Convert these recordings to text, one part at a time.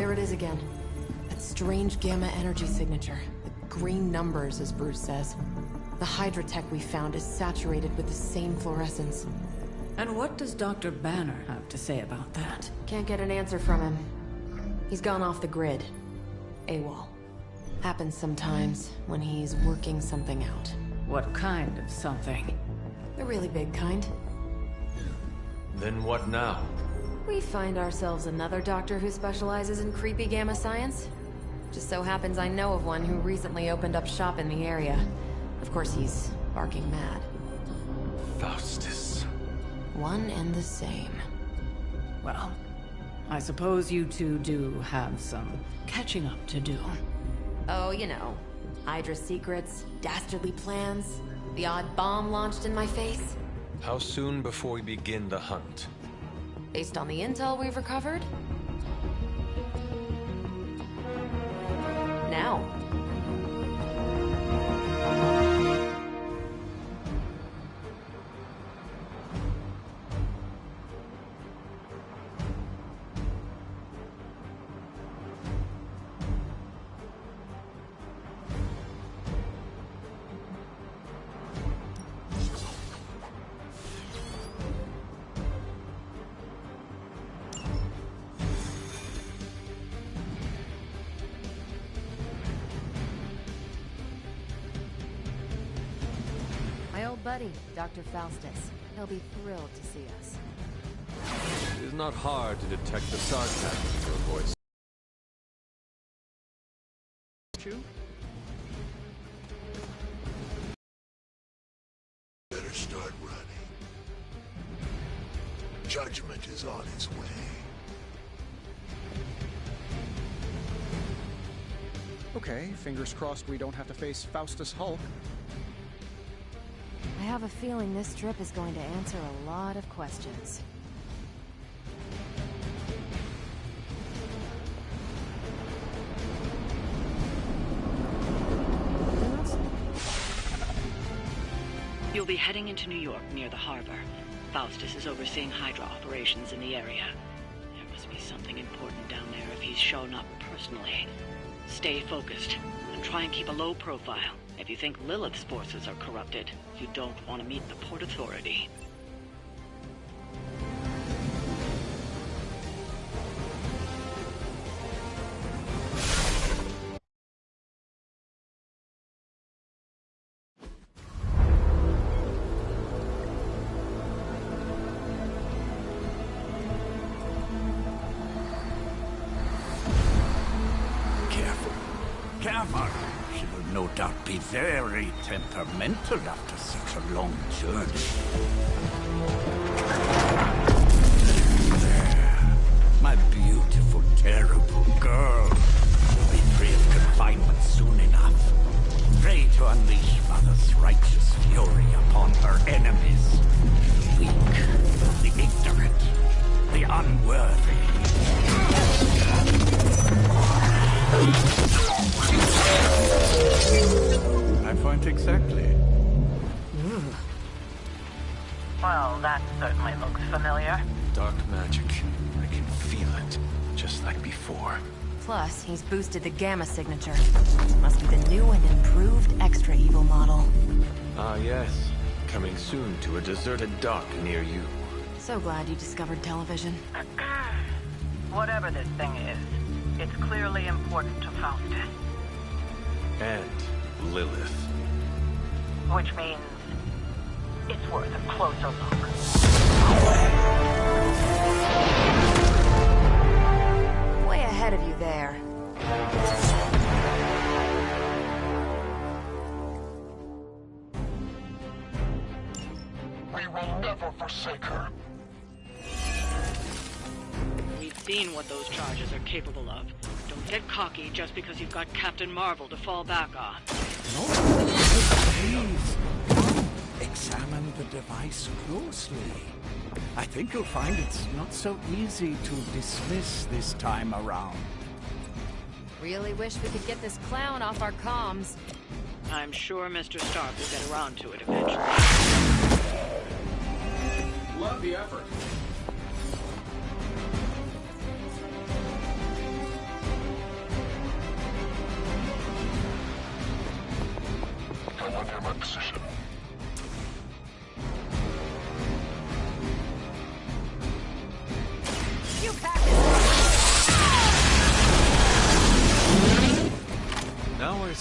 There it is again. That strange gamma energy signature. The green numbers, as Bruce says. The Hydra tech we found is saturated with the same fluorescence. And what does Dr. Banner have to say about that? Can't get an answer from him. He's gone off the grid. AWOL. Happens sometimes when he's working something out. What kind of something? The really big kind. Then what now? We find ourselves another doctor who specializes in creepy gamma science. Just so happens I know of one who recently opened up shop in the area. Of course, he's barking mad. Faustus. One and the same. Well, I suppose you two do have some catching up to do. Oh, you know. Hydra secrets, dastardly plans, the odd bomb launched in my face. How soon before we begin the hunt? Based on the intel we've recovered? Now. Buddy, Dr. Faustus. He'll be thrilled to see us. It is not hard to detect the sarcasm in your voice. Better start running. Judgment is on its way. Okay, fingers crossed we don't have to face Faustus Hulk. I have a feeling this trip is going to answer a lot of questions. You'll be heading into New York near the harbor. Faustus is overseeing Hydra operations in the area. There must be something important down there if he's shown up personally. Stay focused and try and keep a low profile. If you think Lilith's forces are corrupted, you don't want to meet the Port Authority. Careful. Careful. She will no doubt be very temperamental after such a long journey. There. My beautiful, terrible girl will be free of confinement soon enough. Ready to unleash Mother's righteous fury upon her enemies. The weak, the ignorant, the unworthy. I point exactly. Well, that certainly looks familiar. Dark magic. I can feel it. Just like before. Plus, he's boosted the gamma signature. Must be the new and improved extra evil model. Ah, yes. Coming soon to a deserted dock near you. So glad you discovered television. Whatever this thing is, it's clearly important to Faustus. And Lilith. Which means it's worth a closer look. Way ahead of you there. We will never forsake her. We've seen what those charges are capable of. Don't get cocky just because you've got Captain Marvel to fall back on. No, please. Examine the device closely. I think you'll find it's not so easy to dismiss this time around. Really wish we could get this clown off our comms. I'm sure Mr. Stark will get around to it eventually. Love the effort.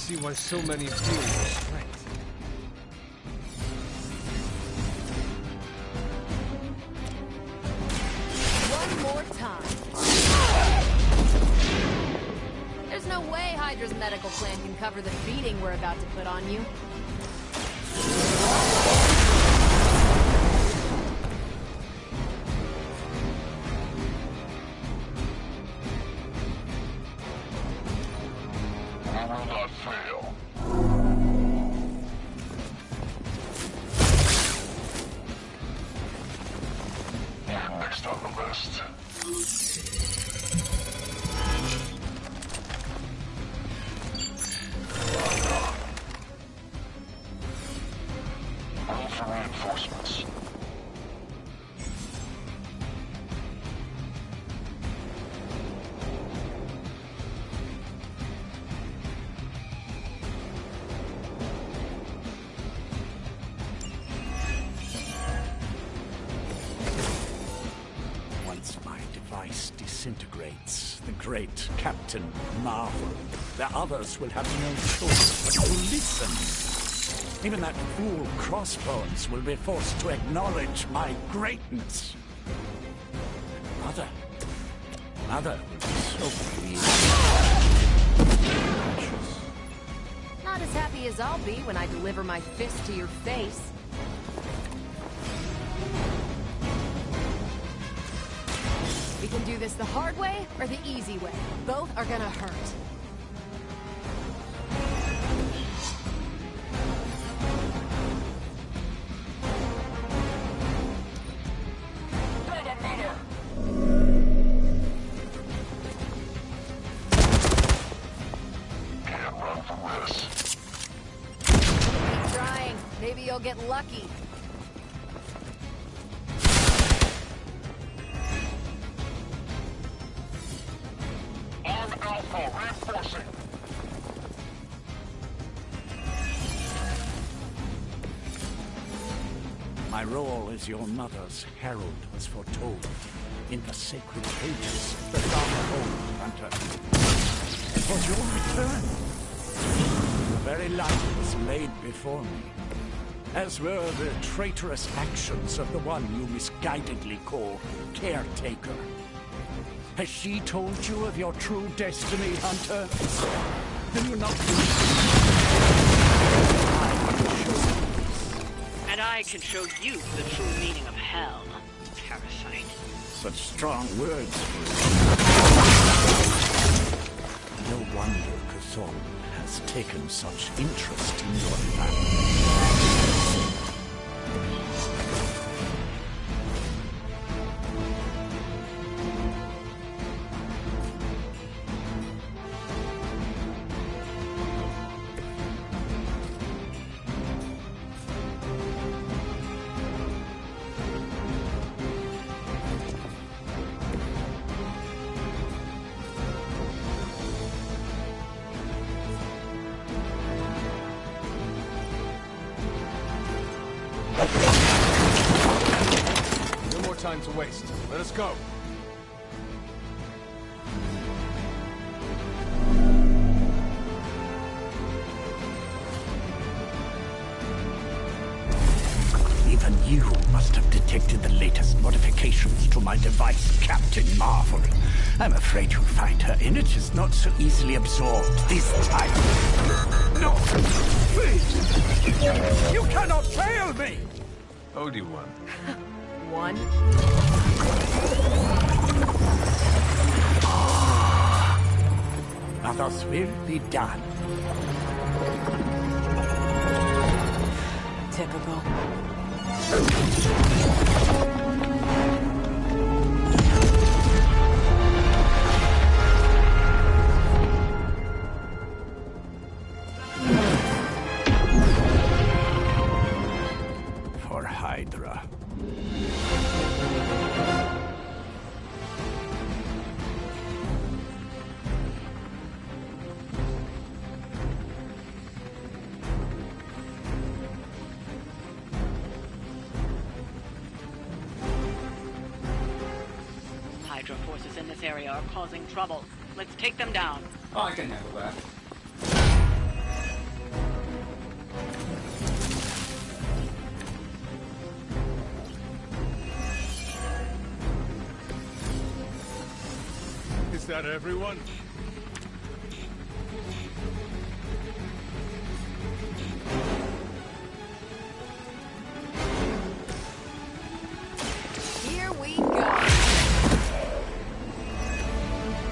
see why so many feel your strength. One more time. There's no way Hydra's medical plan can cover the beating we're about to put on you. We will not fail. You're next on the list. Roll for reinforcements. Once my device disintegrates, the great Captain Marvel, the others will have no choice but to listen. Even that fool Crossbones will be forced to acknowledge my greatness. Mother will be so pleased. Not as happy as I'll be when I deliver my fist to your face. We can do this the hard way or the easy way. Both are gonna hurt. Can't run from this. Keep trying. Maybe you'll get lucky. Arm Alpha reinforcing. My role as your mother's herald was foretold in the sacred pages of the Darkhold Hunter. It was your return. The very light was laid before me, as were the traitorous actions of the one you misguidedly call Caretaker. Has she told you of your true destiny, Hunter? Then you're not... And I can show you the true meaning of hell, parasite. Such strong words. No wonder Cthulhu has taken such interest in your family. No more time to waste. Let us go. Even you must have detected the latest modifications to my device, Captain Marvel. I'm afraid you'll find her energies not so easily absorbed this time. No! Please! You cannot fail me! Obi-Wan. One. Others will be done. Typical. For Hydra. Hydra forces in this area are causing trouble. Let's take them down. I can handle that. Is that everyone? Here we go.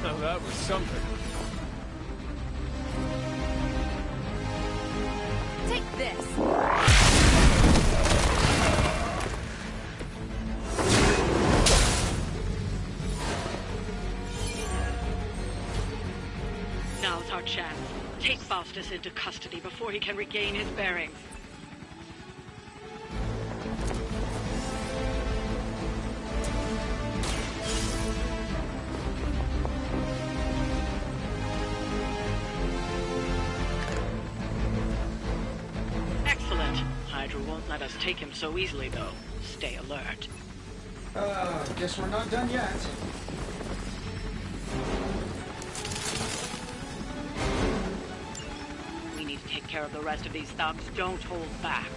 Now that was something. Take this. Now's our chance. Take Faustus into custody before he can regain his bearings. Excellent. Hydra won't let us take him so easily, though. Stay alert. Guess we're not done yet. We need to take care of the rest of these thugs. Don't hold back.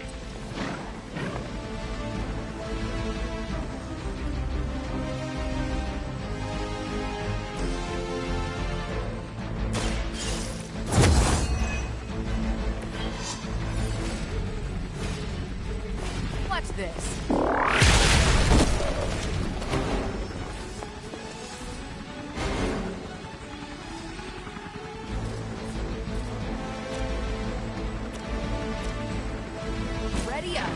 Watch this. Ready up.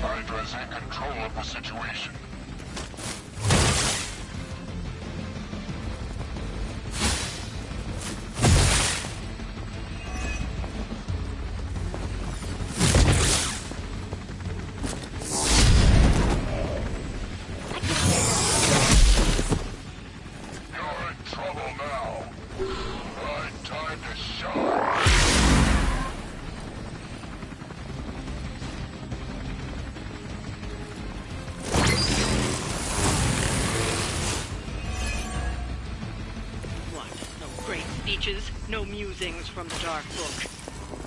Hydra's in control of the situation. You're in trouble now. Right time to shine. What? No great speeches, no musings from the Dark Book.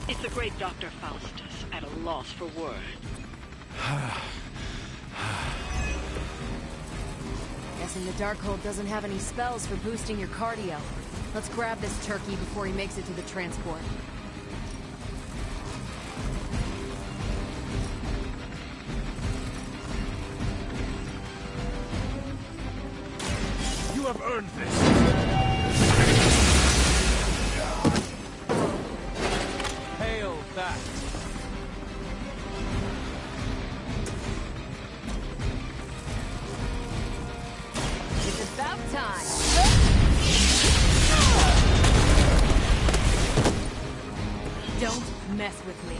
It's the great Dr. Faustus at a loss for words. Guessing the Darkhold doesn't have any spells for boosting your cardio. Let's grab this turkey before he makes it to the transport. You have earned this. Hail that. It's about time. Don't mess with me.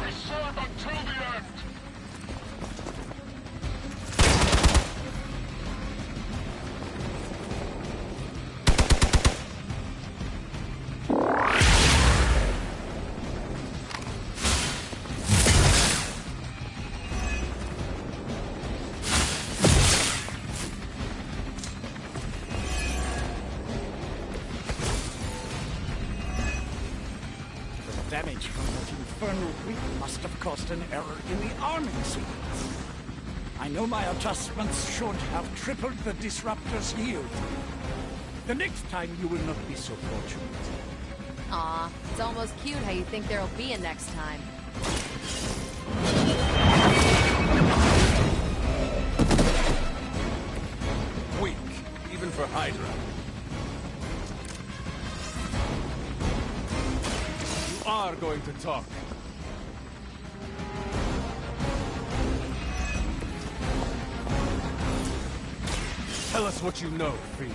We serve until the end. The damage from that infernal weep must have caused an error in the arming sequence. I know my adjustments should have tripled the disruptor's yield. The next time you will not be so fortunate. Aw, it's almost cute how you think there'll be a next time. Weak, even for Hydra. You are going to talk. Tell us what you know, Fiend.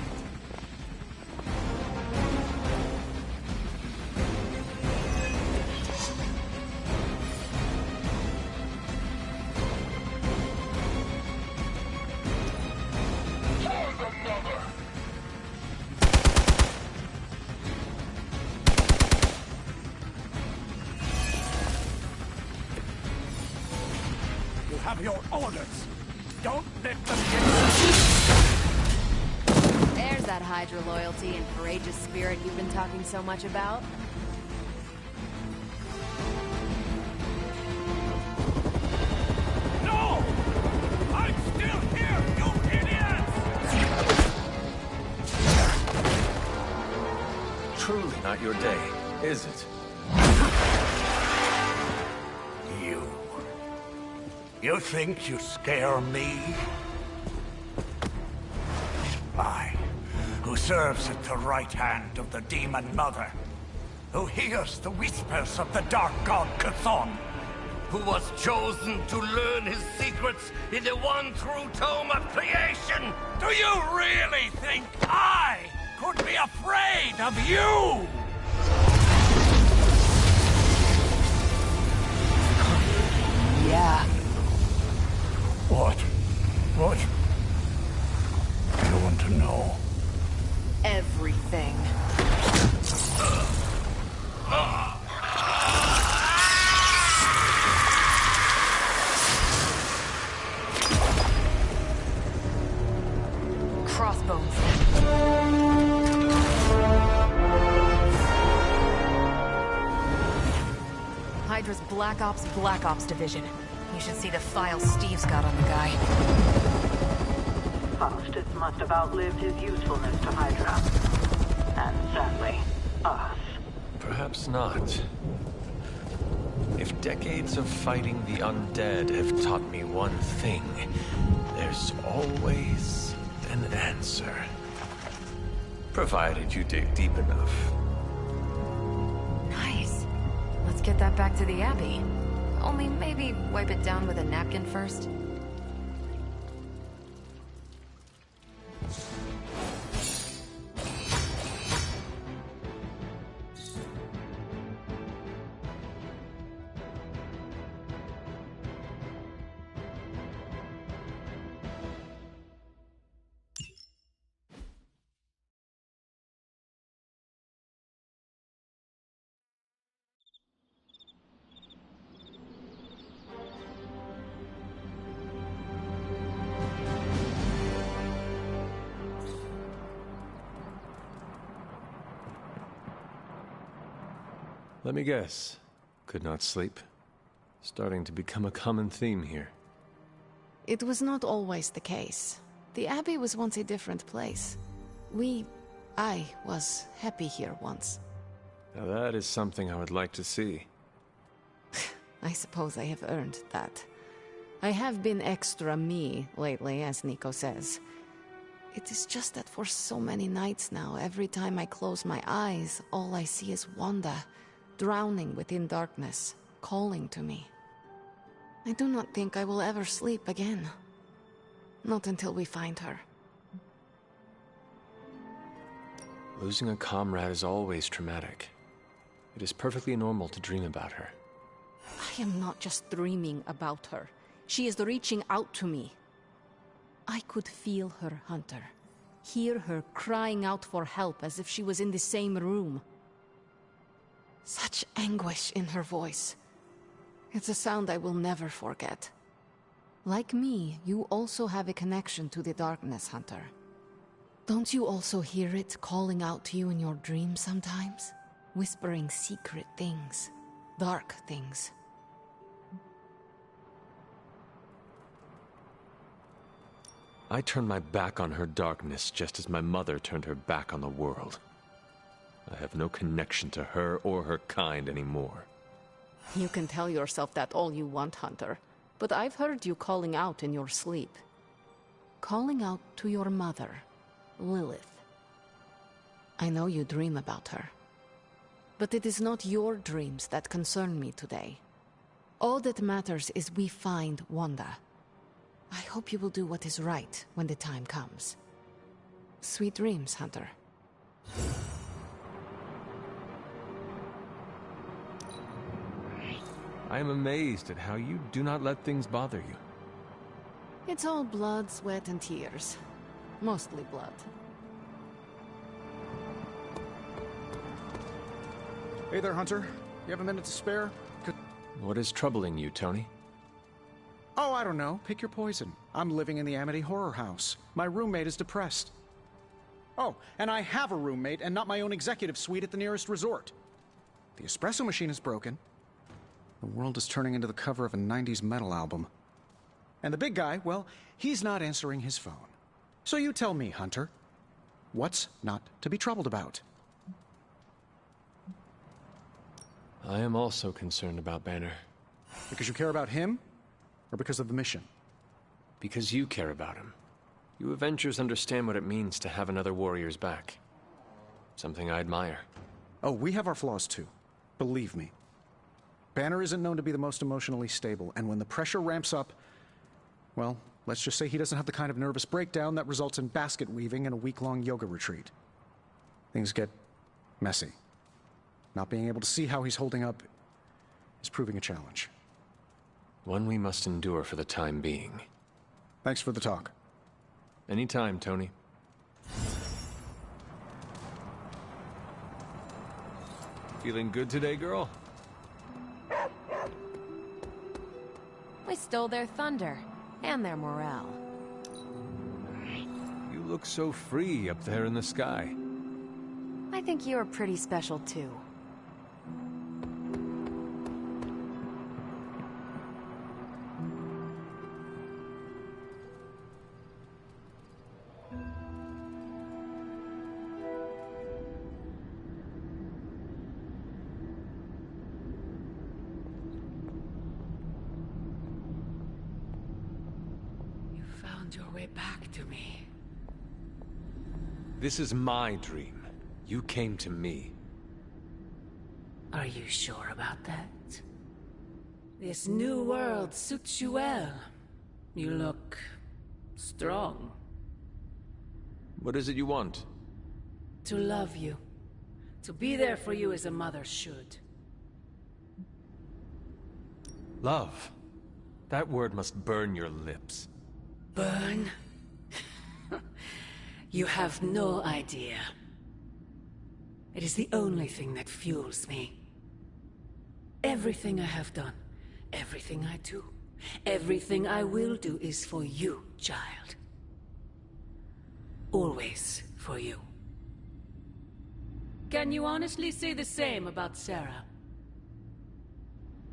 have your orders. Don't let them get... There's that Hydra loyalty and courageous spirit you've been talking so much about. No! I'm still here, you idiots! Truly not your day, is it? You think you scare me? I, who serves at the right hand of the Demon Mother, who hears the whispers of the Dark God Chthon, who was chosen to learn his secrets in the one true tome of creation! do you really think I could be afraid of you? Yeah. What? What? You want to know? Everything. Crossbones. Hydra's Black Ops division. You should see the files Steve's got on the guy. Faustus must have outlived his usefulness to Hydra. And sadly, us. Perhaps not. If decades of fighting the undead have taught me one thing, there's always an answer. Provided you dig deep enough. Nice. Let's get that back to the Abbey. Only maybe wipe it down with a napkin first. Let me guess. Could not sleep. Starting to become a common theme here. It was not always the case. The Abbey was once a different place. I was happy here once. Now that is something I would like to see. I suppose I have earned that. I have been extra me lately, as Nico says. It is just that for so many nights now, every time I close my eyes, all I see is Wanda, drowning within darkness, calling to me. I do not think I will ever sleep again. Not until we find her. Losing a comrade is always traumatic. It is perfectly normal to dream about her. I am not just dreaming about her. She is reaching out to me. I could feel her, Hunter. Hear her crying out for help as if she was in the same room. Such anguish in her voice. It's a sound I will never forget. Like me, you also have a connection to the darkness, Hunter. Don't you also hear it calling out to you in your dreams sometimes? Whispering secret things, dark things. I turned my back on her darkness just as my mother turned her back on the world. I have no connection to her or her kind anymore. You can tell yourself that all you want, Hunter. But I've heard you calling out in your sleep. Calling out to your mother, Lilith. I know you dream about her. But it is not your dreams that concern me today. All that matters is we find Wanda. I hope you will do what is right when the time comes. Sweet dreams, Hunter. I am amazed at how you do not let things bother you. It's all blood, sweat, and tears. Mostly blood. Hey there, Hunter. You have a minute to spare? What is troubling you, Tony? Oh, I don't know. Pick your poison. I'm living in the Amity Horror House. My roommate is depressed. Oh, and I have a roommate and not my own executive suite at the nearest resort. The espresso machine is broken. The world is turning into the cover of a 90s metal album. And the big guy, well, he's not answering his phone. So you tell me, Hunter, what's not to be troubled about? I am also concerned about Banner. Because you care about him? Or because of the mission? Because you care about him. You Avengers understand what it means to have another warrior's back. Something I admire. Oh, we have our flaws too. Believe me. Banner isn't known to be the most emotionally stable, and when the pressure ramps up, well, let's just say he doesn't have the kind of nervous breakdown that results in basket weaving and a week-long yoga retreat. Things get messy. Not being able to see how he's holding up is proving a challenge. One we must endure for the time being. Thanks for the talk. Anytime, Tony. Feeling good today, girl? We stole their thunder, and their morale. You look so free up there in the sky. I think you're pretty special, too. Your way back to me. This is my dream. You came to me. Are you sure about that? This new world suits you well. You look strong. What is it you want? To love you. To be there for you as a mother should. Love. That word must burn your lips. Burn? You have no idea. It is the only thing that fuels me. Everything I have done, everything I do, everything I will do is for you, child. Always for you. Can you honestly say the same about Sarah?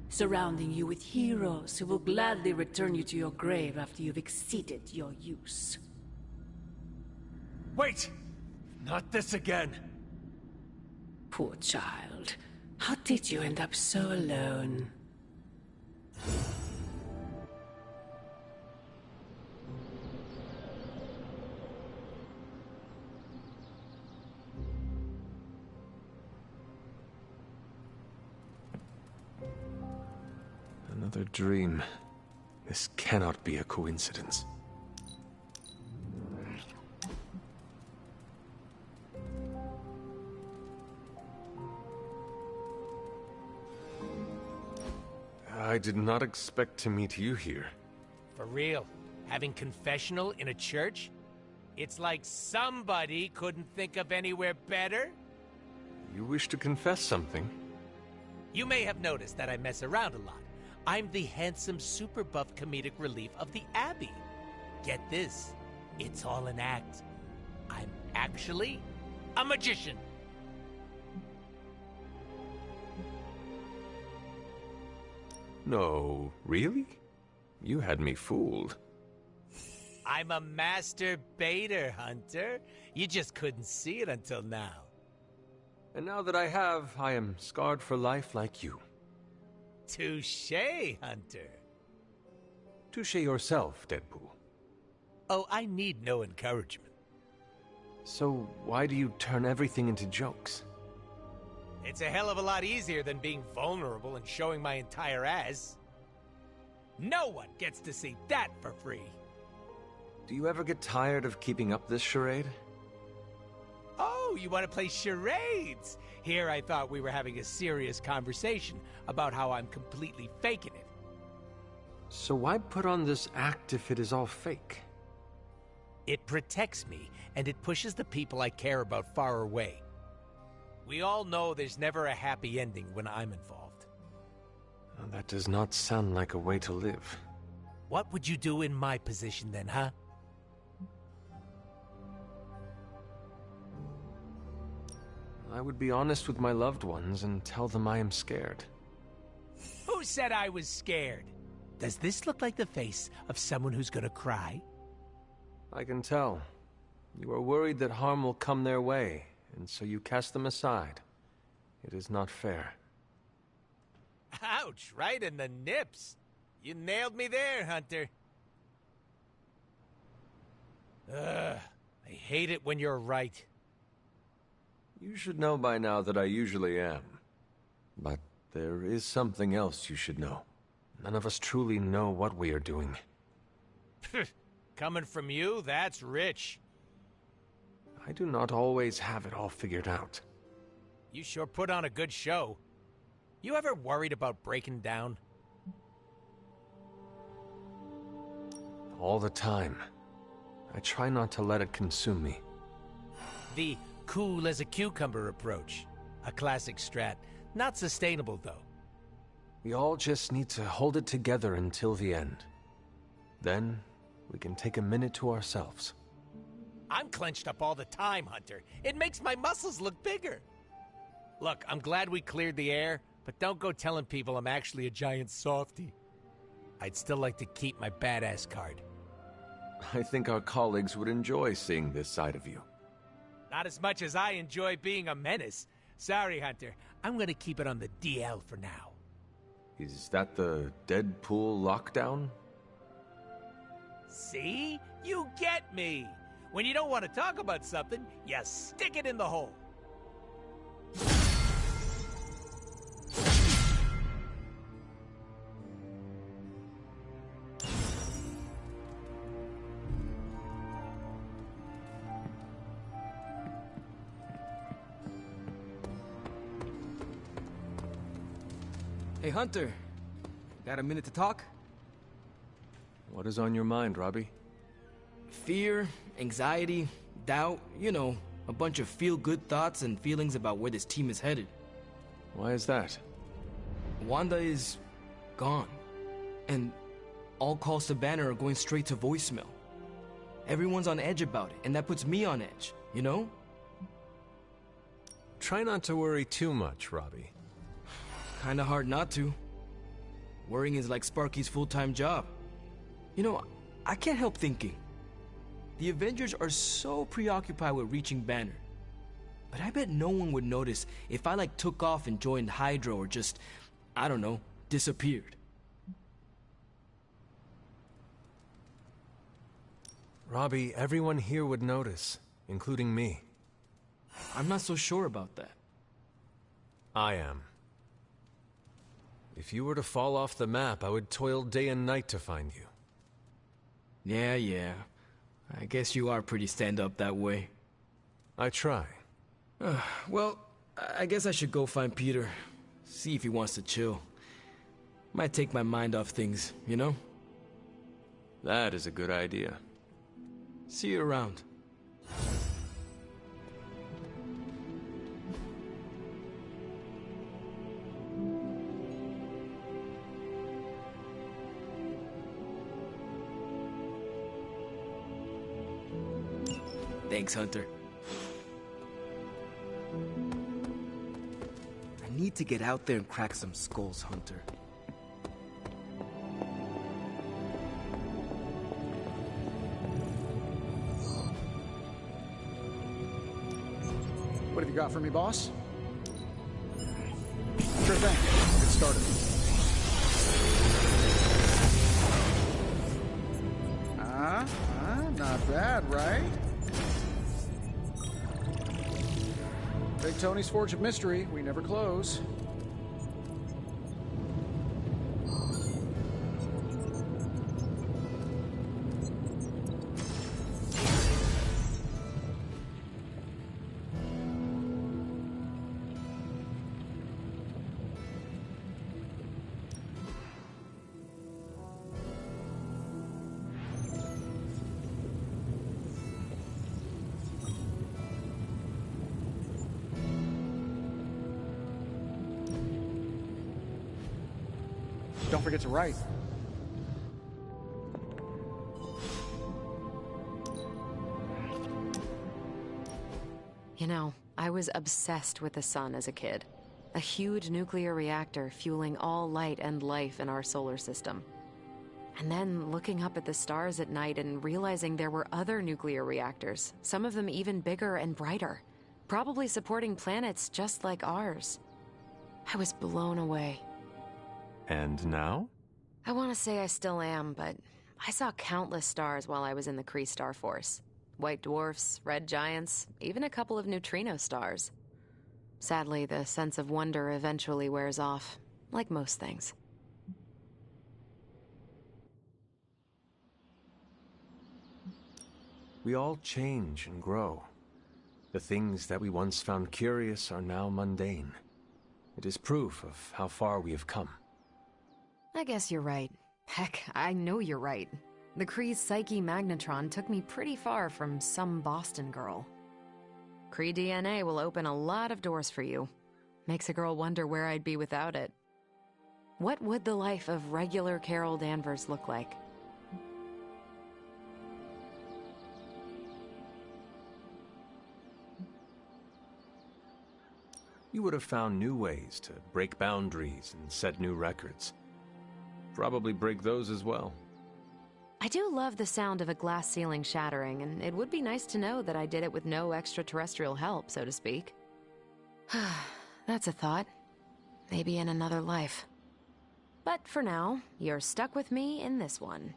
Surrounding you with heroes who will gladly return you to your grave after you've exceeded your use. Wait! Not this again! Poor child. How did you end up so alone? Another dream. This cannot be a coincidence. I did not expect to meet you here. For real? Having confessional in a church? It's like somebody couldn't think of anywhere better? You wish to confess something? You may have noticed that I mess around a lot. I'm the handsome, super buff comedic relief of the Abbey. Get this, it's all an act. I'm actually a magician. No, really? You had me fooled. I'm a master baiter, Hunter. You just couldn't see it until now. And now that I have, I am scarred for life like you. Touché, Hunter. Touche yourself, Deadpool. Oh, I need no encouragement. So why do you turn everything into jokes? It's a hell of a lot easier than being vulnerable and showing my entire ass. No one gets to see that for free. Do you ever get tired of keeping up this charade? Oh, you want to play charades? Here I thought we were having a serious conversation about how I'm completely faking it. So why put on this act if it is all fake? It protects me, and it pushes the people I care about far away. We all know there's never a happy ending when I'm involved. Well, that does not sound like a way to live. What would you do in my position then, huh? I would be honest with my loved ones and tell them I am scared. Who said I was scared? Does this look like the face of someone who's gonna cry? I can tell. You are worried that harm will come their way, and so you cast them aside. It is not fair. Ouch, right in the nips. You nailed me there, Hunter. Ugh, I hate it when you're right. You should know by now that I usually am. But there is something else you should know. None of us truly know what we are doing. Coming from you, that's rich. I do not always have it all figured out. You sure put on a good show. You ever worried about breaking down? All the time. I try not to let it consume me. The cool as a cucumber approach. A classic strat. Not sustainable, though. We all just need to hold it together until the end. Then, we can take a minute to ourselves. I'm clenched up all the time, Hunter. It makes my muscles look bigger. Look, I'm glad we cleared the air, but don't go telling people I'm actually a giant softie. I'd still like to keep my badass card. I think our colleagues would enjoy seeing this side of you. Not as much as I enjoy being a menace. Sorry, Hunter. I'm gonna keep it on the DL for now. Is that the Deadpool lockdown? See? You get me! When you don't want to talk about something, you stick it in the hole. Hey, Hunter. Got a minute to talk? What is on your mind, Robbie? Fear, anxiety, doubt, you know, a bunch of feel-good thoughts and feelings about where this team is headed. Why is that? Wanda is gone. And all calls to Banner are going straight to voicemail. Everyone's on edge about it, and that puts me on edge, you know? Try not to worry too much, Robbie. Kinda hard not to. Worrying is like Sparky's full-time job. You know, I can't help thinking. The Avengers are so preoccupied with reaching Banner. But I bet no one would notice if I took off and joined Hydra or just, I don't know, disappeared. Robbie, everyone here would notice, including me. I'm not so sure about that. I am. If you were to fall off the map, I would toil day and night to find you. Yeah. I guess you are pretty stand-up that way. I try. Well, I guess I should go find Peter. See if he wants to chill. Might take my mind off things, you know? That is a good idea. See you around. Thanks, Hunter. I need to get out there and crack some skulls, Hunter. What have you got for me, boss? Sure thing. Get started. Not bad, right? Big Tony's Forge of Mystery. We never close. Don't forget to write. You know, I was obsessed with the sun as a kid. A huge nuclear reactor fueling all light and life in our solar system. And then looking up at the stars at night and realizing there were other nuclear reactors, some of them even bigger and brighter, probably supporting planets just like ours. I was blown away. And now? I want to say I still am, but I saw countless stars while I was in the Kree Star Force. White dwarfs, red giants, even a couple of neutrino stars. Sadly, the sense of wonder eventually wears off, like most things. We all change and grow. The things that we once found curious are now mundane. It is proof of how far we have come. I guess you're right. Heck, I know you're right. The Kree's psyche magnetron took me pretty far from some Boston girl. Kree DNA will open a lot of doors for you. Makes a girl wonder where I'd be without it. What would the life of regular Carol Danvers look like? You would have found new ways to break boundaries and set new records. Probably break those as well. I do love the sound of a glass ceiling shattering, and it would be nice to know that I did it with no extraterrestrial help, so to speak. That's a thought. Maybe in another life. But for now, you're stuck with me in this one.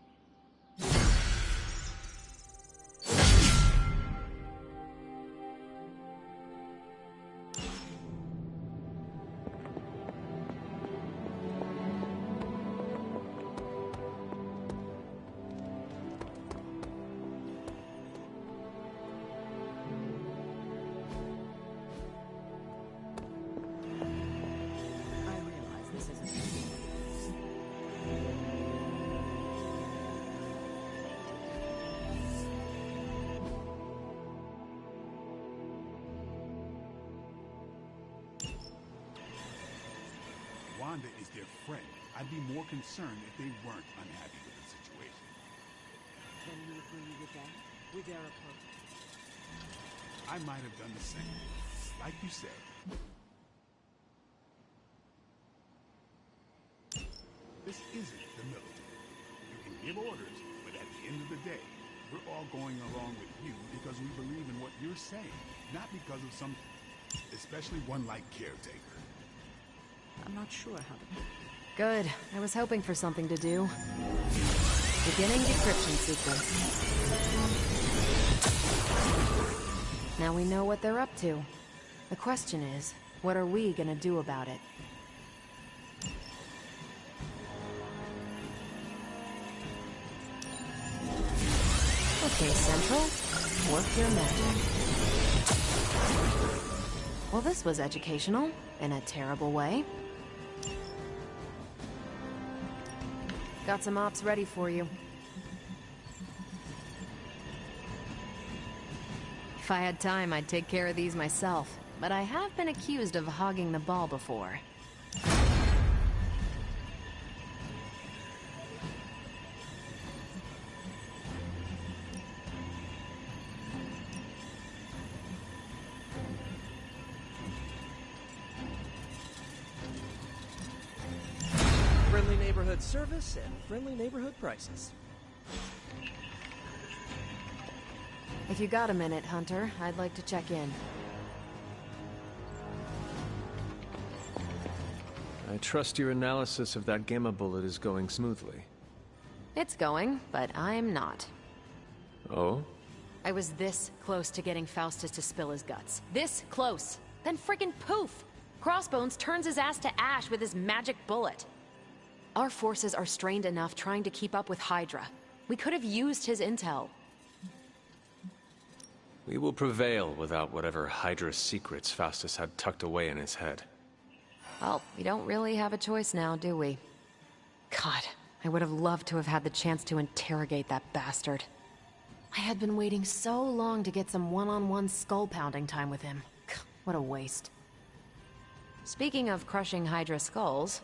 Wanda is their friend. I'd be more concerned if they weren't unhappy with the situation. Can you agree with them? With their approach? I might have done the same. Like you said. This isn't the military. You can give orders, but at the end of the day, we're all going along with you because we believe in what you're saying, not because of some, especially one like Caretaker. I'm not sure how to... Good. I was hoping for something to do. Beginning decryption sequence. Now we know what they're up to. The question is, what are we gonna do about it? Okay, Central. Work your magic. Well, this was educational, in a terrible way. Got some ops ready for you. If I had time, I'd take care of these myself, but I have been accused of hogging the ball before. Friendly neighborhood service and friendly neighborhood prices. If you got a minute, Hunter, I'd like to check in. I trust your analysis of that gamma bullet is going smoothly. It's going, but I'm not. Oh? I was this close to getting Faustus to spill his guts. This close! Then friggin' poof! Crossbones turns his ass to ash with his magic bullet. Our forces are strained enough trying to keep up with Hydra. We could have used his intel. We will prevail without whatever Hydra secrets Faustus had tucked away in his head. Well, we don't really have a choice now, do we? God, I would have loved to have had the chance to interrogate that bastard. I had been waiting so long to get some one-on-one skull-pounding time with him. What a waste. Speaking of crushing Hydra skulls,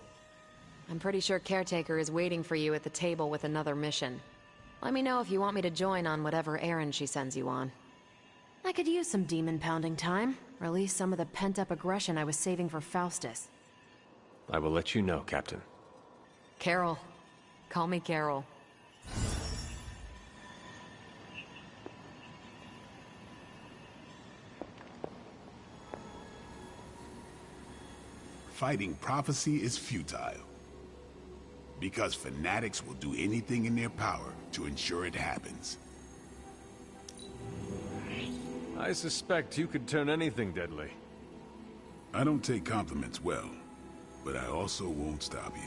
I'm pretty sure Caretaker is waiting for you at the table with another mission. Let me know if you want me to join on whatever errand she sends you on. I could use some demon pounding time. Release some of the pent-up aggression I was saving for Faustus. I will let you know, Captain. Carol. Call me Carol. Fighting prophecy is futile. Because fanatics will do anything in their power to ensure it happens. I suspect you could turn anything deadly. I don't take compliments well, but I also won't stop you.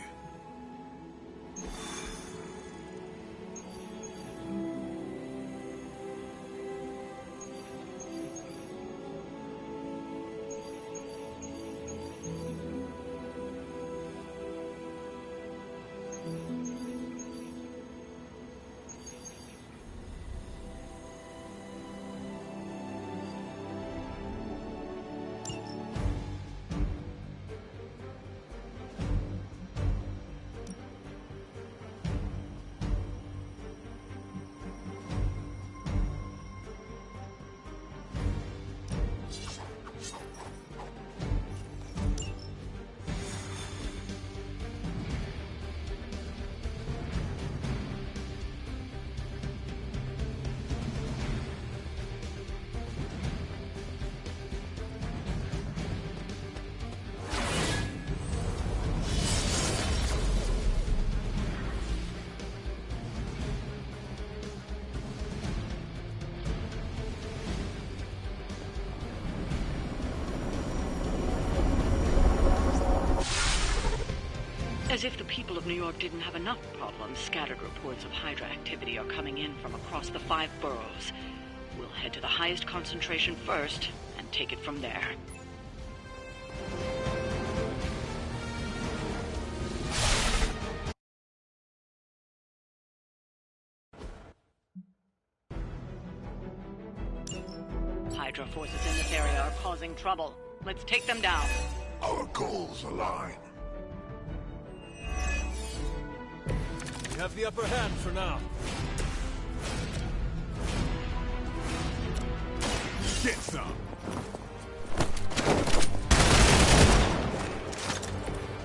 As if the people of New York didn't have enough problems, scattered reports of Hydra activity are coming in from across the 5 boroughs. We'll head to the highest concentration first, and take it from there. Hydra forces in this area are causing trouble. Let's take them down. Our goals align. We have the upper hand for now. Get some!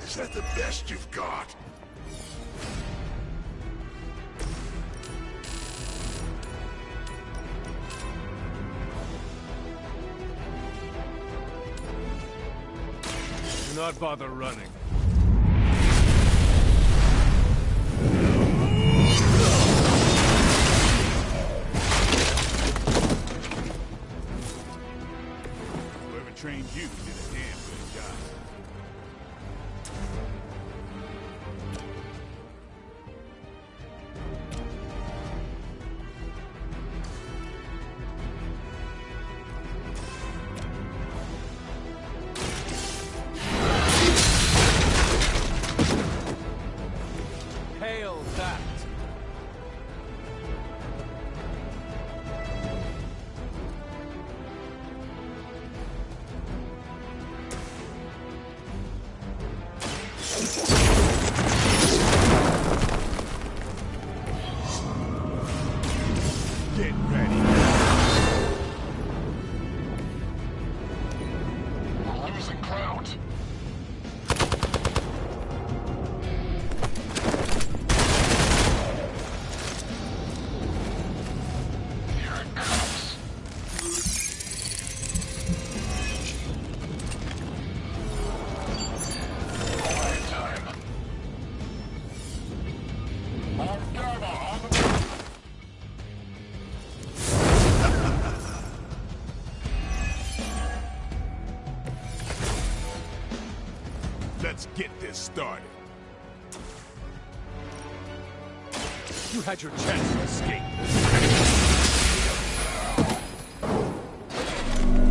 Is that the best you've got? Do not bother running. Trained you did a damn good job. Hail that! Get ready. We're losing ground. Here it comes. Quiet time. More Gamma on the move. Let's get this started. You had your chance to escape.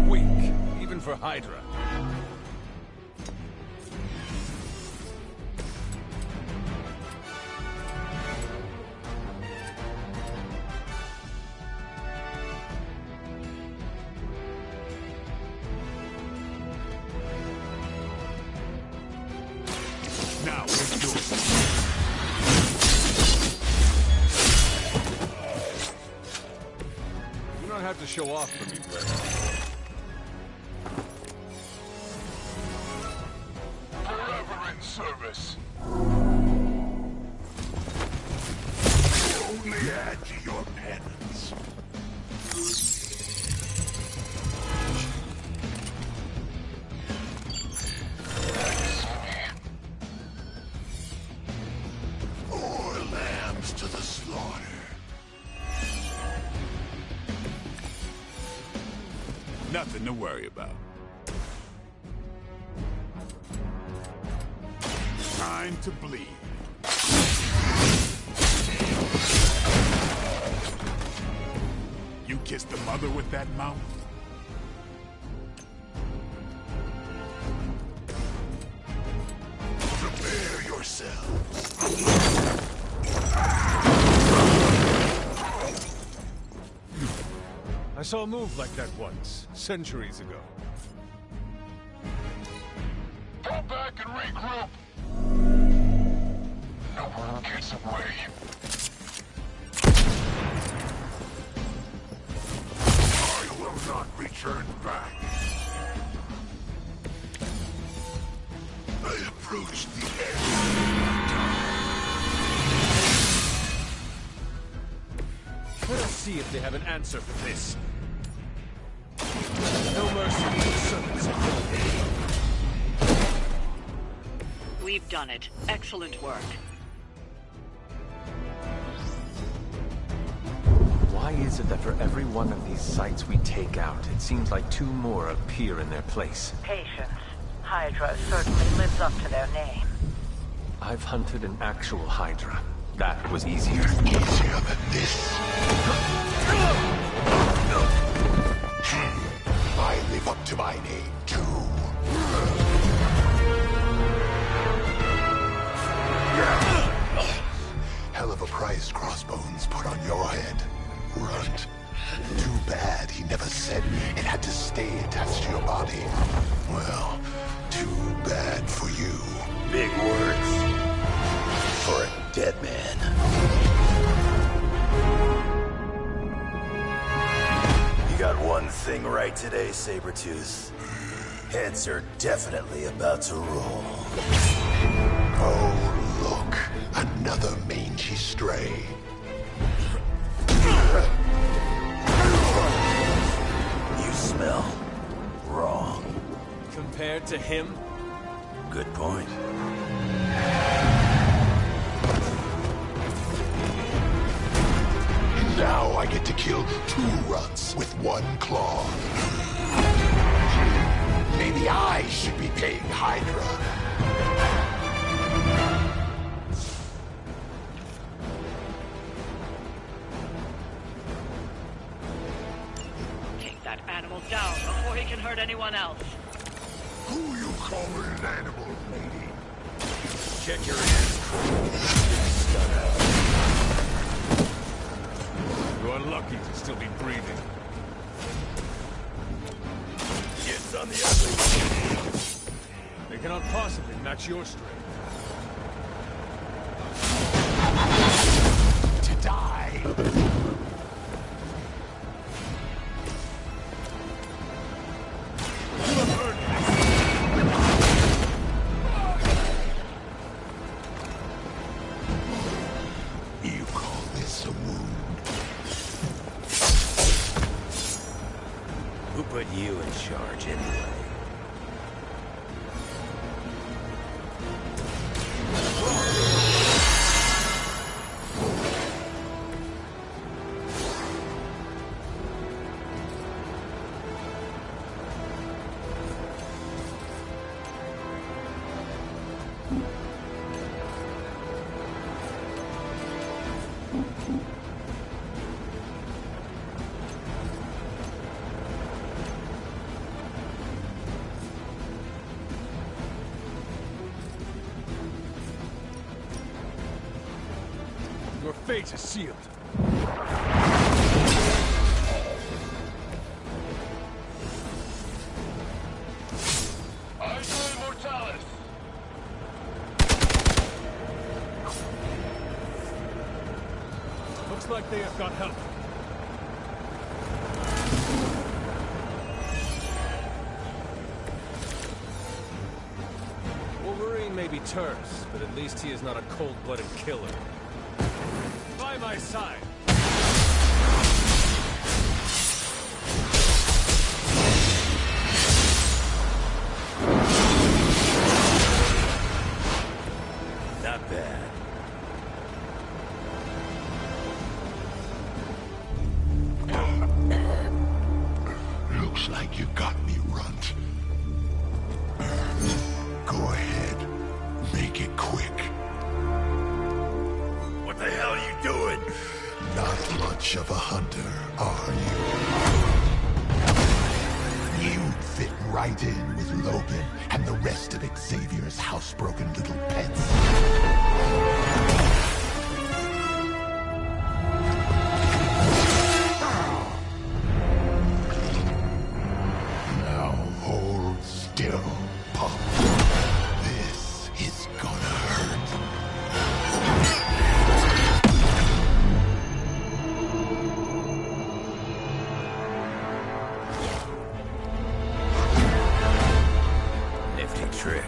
Weak, even for Hydra. Now, let's do it. You don't have to show off for me, Blair. Forever in service. Only add to your penance. More lambs to the slaughter. Nothing to worry about. Time to bleed. You kissed the mother with that mouth? Prepare yourselves. I saw a move like that once, centuries ago. Fall back and regroup. No one gets away. I will not return back. I approach the end. Let us see if they have an answer for this. No mercy for the servants of God. We've done it. Excellent work. Why is it that for every one of these sites we take out, it seems like two more appear in their place? Patience. Hydra certainly lives up to their name. I've hunted an actual Hydra. That was easier. Easier than this. I live up to my name, too. Hell of a price Crossbones put on your head, Runt. Too bad he never said it had to stay attached to your body. Well, too bad for you. Big words for a dead man. You got one thing right today, Sabretooth. Heads are definitely about to roll. Oh, look. Another mangy stray. You smell wrong. Compared to him? Good point. Now I get to kill two runts with one claw. Maybe I should be paying Hydra. Take that animal down before he can hurt anyone else. Who you calling an animal, lady? Check your ears. You're lucky to still be breathing. Kids on the ugly. They cannot possibly match your strength. To die. You have earned this. You call this a wound? Who put you in charge anyway? Your fate is sealed. Immortalis! Looks like they have got help. may be terse, but at least he is not a cold-blooded killer. By my side! Not bad. Looks like you got me, Runt. Go ahead. Make it quick. What the hell are you doing? Not much of a hunter, are you? You'd fit right in with Logan and the rest of Xavier's housebroken little pets. Now hold still, pup. This is gonna hurt. Nifty trick.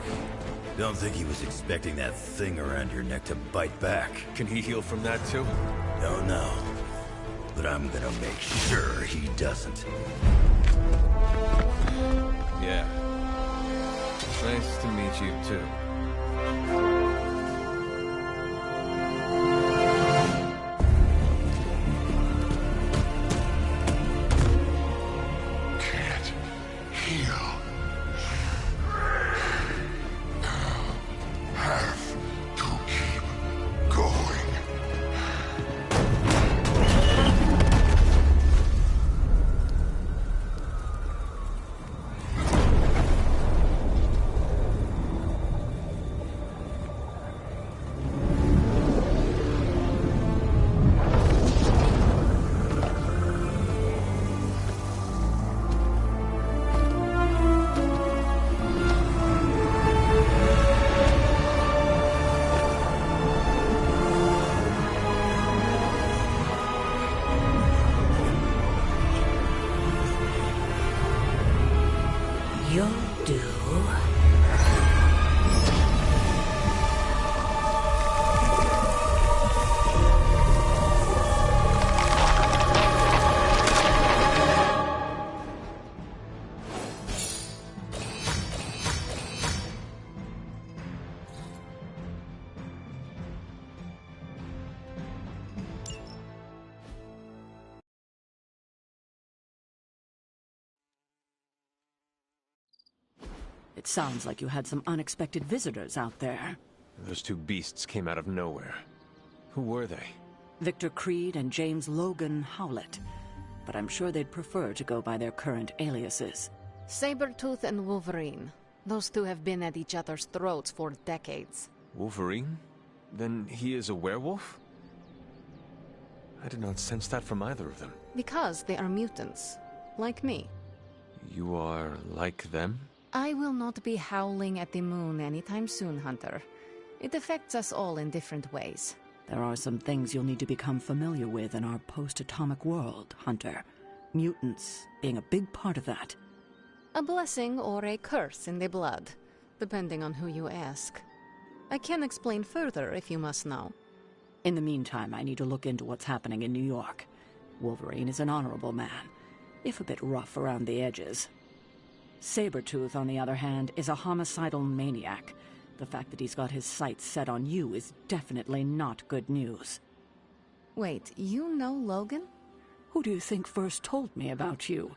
Don't think he was expecting that thing around your neck to bite back. Can he heal from that too? Don't know. But I'm gonna make sure he doesn't. Yeah. Nice to meet you too. Can't heal. Have to keep going. You'll do. It sounds like you had some unexpected visitors out there. Those two beasts came out of nowhere. Who were they? Victor Creed and James Logan Howlett. But I'm sure they'd prefer to go by their current aliases. Sabretooth and Wolverine. Those two have been at each other's throats for decades. Wolverine? Then he is a werewolf? I did not sense that from either of them. Because they are mutants. Like me. You are like them? I will not be howling at the moon anytime soon, Hunter. It affects us all in different ways. There are some things you'll need to become familiar with in our post-atomic world, Hunter. Mutants being a big part of that. A blessing or a curse in the blood, depending on who you ask. I can explain further if you must know. In the meantime, I need to look into what's happening in New York. Wolverine is an honorable man, if a bit rough around the edges. Sabretooth, on the other hand, is a homicidal maniac. The fact that he's got his sights set on you is definitely not good news. Wait, you know Logan? Who do you think first told me about you?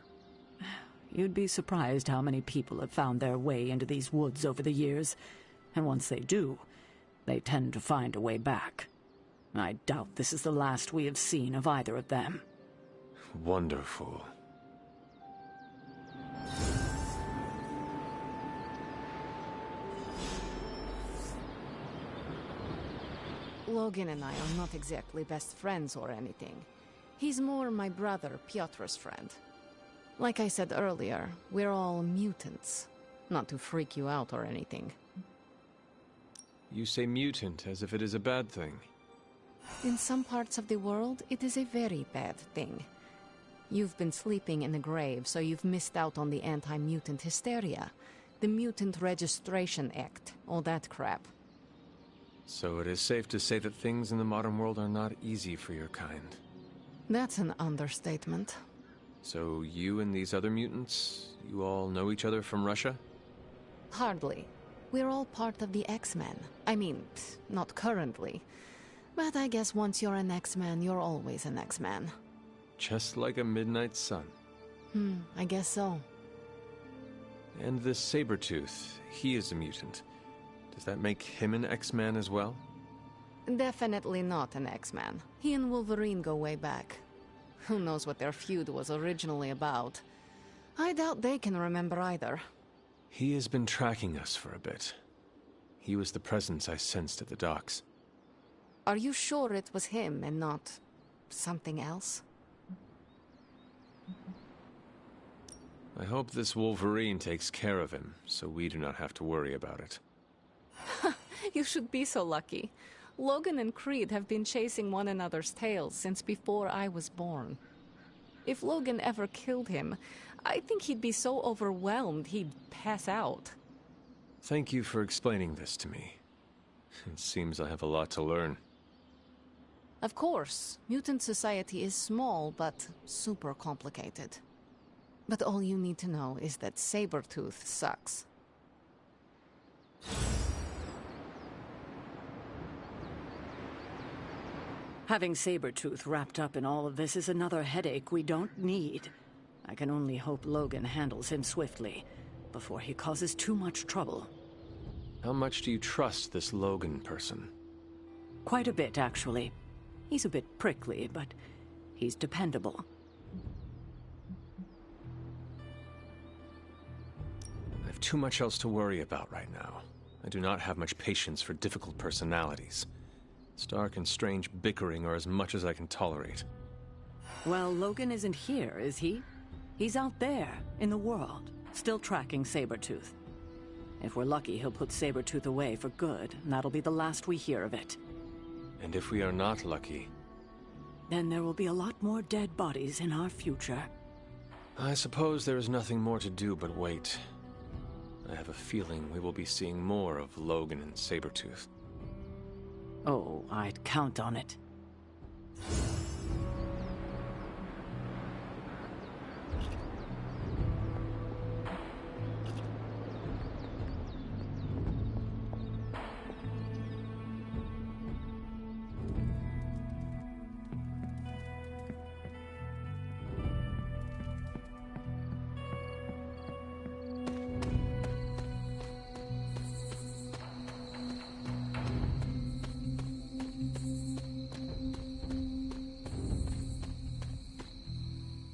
You'd be surprised how many people have found their way into these woods over the years. And once they do, they tend to find a way back. I doubt this is the last we have seen of either of them. Wonderful. Logan and I are not exactly best friends or anything. He's more my brother Piotr's friend. Like I said earlier, we're all mutants. Not to freak you out or anything. You say mutant as if it is a bad thing. In some parts of the world, it is a very bad thing. You've been sleeping in a grave, so you've missed out on the anti-mutant hysteria. The Mutant Registration Act, all that crap. So it is safe to say that things in the modern world are not easy for your kind. That's an understatement. So you and these other mutants, you all know each other from Russia? Hardly. We're all part of the X-Men. I mean, not currently. But I guess once you're an X-Man, you're always an X-Man. Just like a midnight sun. I guess so. And this Sabretooth, he is a mutant. Does that make him an X-Man as well? Definitely not an X-Man. He and Wolverine go way back. Who knows what their feud was originally about? I doubt they can remember either. He has been tracking us for a bit. He was the presence I sensed at the docks. Are you sure it was him and not something else? I hope this Wolverine takes care of him, so we do not have to worry about it. You should be so lucky. Logan and Creed have been chasing one another's tails since before I was born. If Logan ever killed him, I think he'd be so overwhelmed he'd pass out. Thank you for explaining this to me. It seems I have a lot to learn. Of course, mutant society is small, but super complicated. But all you need to know is that Sabretooth sucks. Having Sabretooth wrapped up in all of this is another headache we don't need. I can only hope Logan handles him swiftly, before he causes too much trouble. How much do you trust this Logan person? Quite a bit, actually. He's a bit prickly, but he's dependable. I have too much else to worry about right now. I do not have much patience for difficult personalities. Stark and Strange bickering are as much as I can tolerate. Well, Logan isn't here, is he? He's out there, in the world, still tracking Sabretooth. If we're lucky, he'll put Sabretooth away for good, and that'll be the last we hear of it. And if we are not lucky? Then there will be a lot more dead bodies in our future. I suppose there is nothing more to do but wait. I have a feeling we will be seeing more of Logan and Sabretooth. Oh, I'd count on it.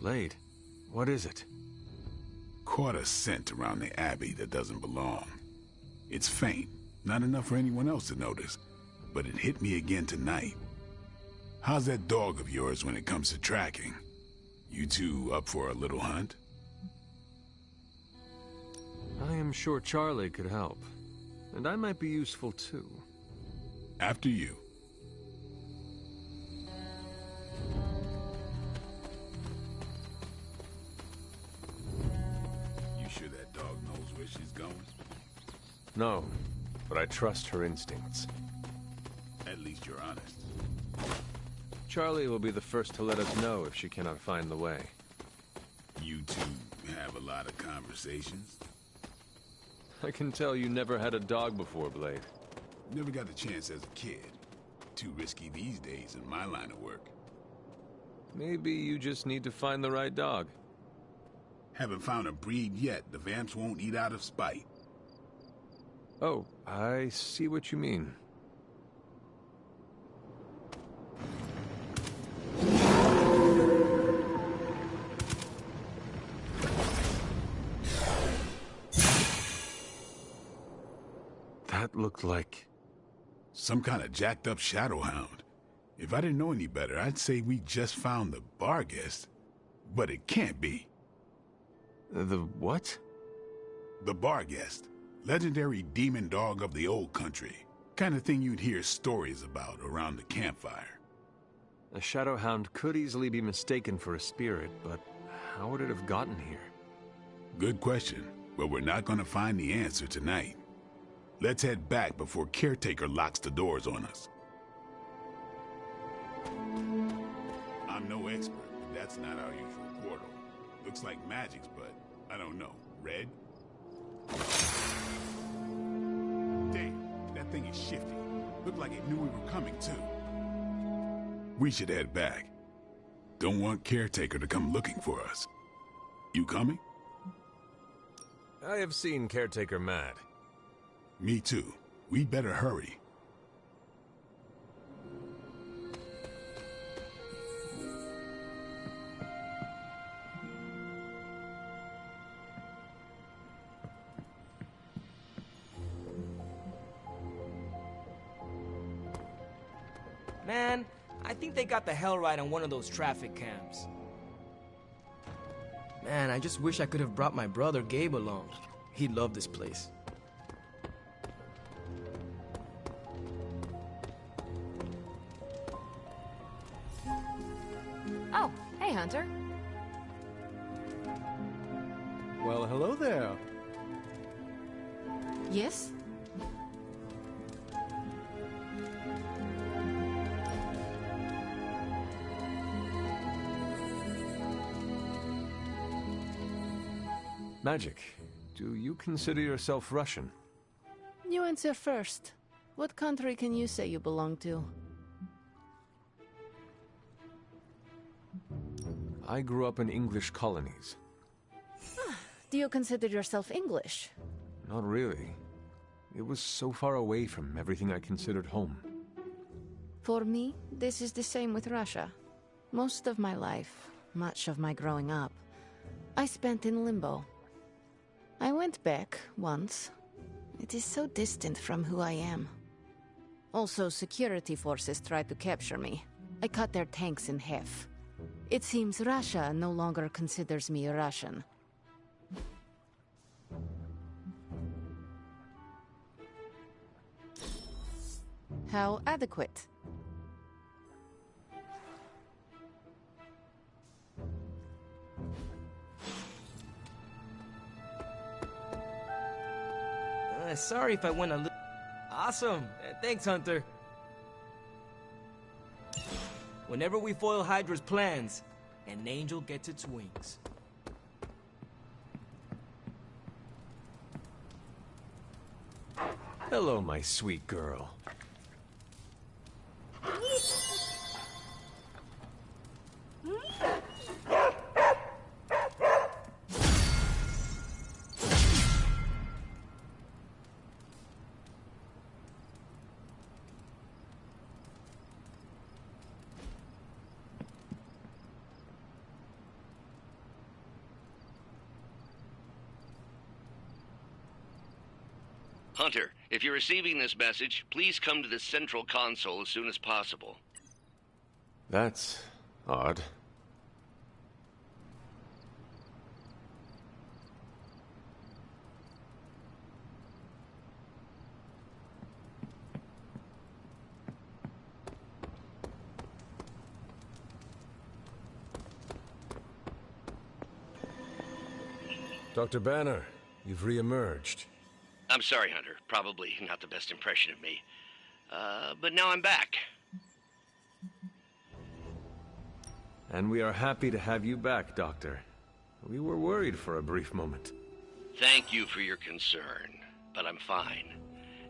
Blade, what is it? Caught a scent around the Abbey that doesn't belong. It's faint, not enough for anyone else to notice, but it hit me again tonight. How's that dog of yours when it comes to tracking? You two up for a little hunt? I am sure Charlie could help, and I might be useful too. After you. She's going? No, but I trust her instincts. At least you're honest. Charlie will be the first to let us know if she cannot find the way. You two have a lot of conversations? I can tell you never had a dog before, Blade. Never got the chance as a kid. Too risky these days in my line of work. Maybe you just need to find the right dog. Haven't found a breed yet the vamps won't eat out of spite. Oh, I see what you mean. That looked like... some kind of jacked up shadowhound. If I didn't know any better, I'd say we just found the Barghest. But it can't be. The what? The Barghest. Legendary demon dog of the old country. Kind of thing you'd hear stories about around the campfire. A shadowhound could easily be mistaken for a spirit, but how would it have gotten here? Good question. But we're not gonna find the answer tonight. Let's head back before Caretaker locks the doors on us. I'm no expert, but that's not our usual portal. Looks like magic's, but I don't know. Red? Damn, that thing is shifty. Looked like it knew we were coming, too. We should head back. Don't want Caretaker to come looking for us. You coming? I have seen Caretaker mad. Me too. We better hurry. Man, I think they got the hell right on one of those traffic cams. Man, I just wish I could have brought my brother Gabe along. He'd love this place. Oh, hey, Hunter. Well, hello there. Yes? Magic, do you consider yourself Russian? You answer first. What country can you say you belong to? I grew up in English colonies. Do you consider yourself English? Not really. It was so far away from everything I considered home. For me, this is the same with Russia. Most of my life, much of my growing up, I spent in limbo. I went back once. It is so distant from who I am. Also, security forces tried to capture me. I cut their tanks in half. It seems Russia no longer considers me a Russian. How adequate? Sorry if I went a little... Awesome! Thanks, Hunter. Whenever we foil Hydra's plans, an angel gets its wings. Hello, my sweet girl. Hunter, if you're receiving this message, please come to the central console as soon as possible. That's odd. Dr. Banner, you've re-emerged. I'm sorry, Hunter. Probably not the best impression of me. But now I'm back. And we are happy to have you back, Doctor. We were worried for a brief moment. Thank you for your concern, but I'm fine.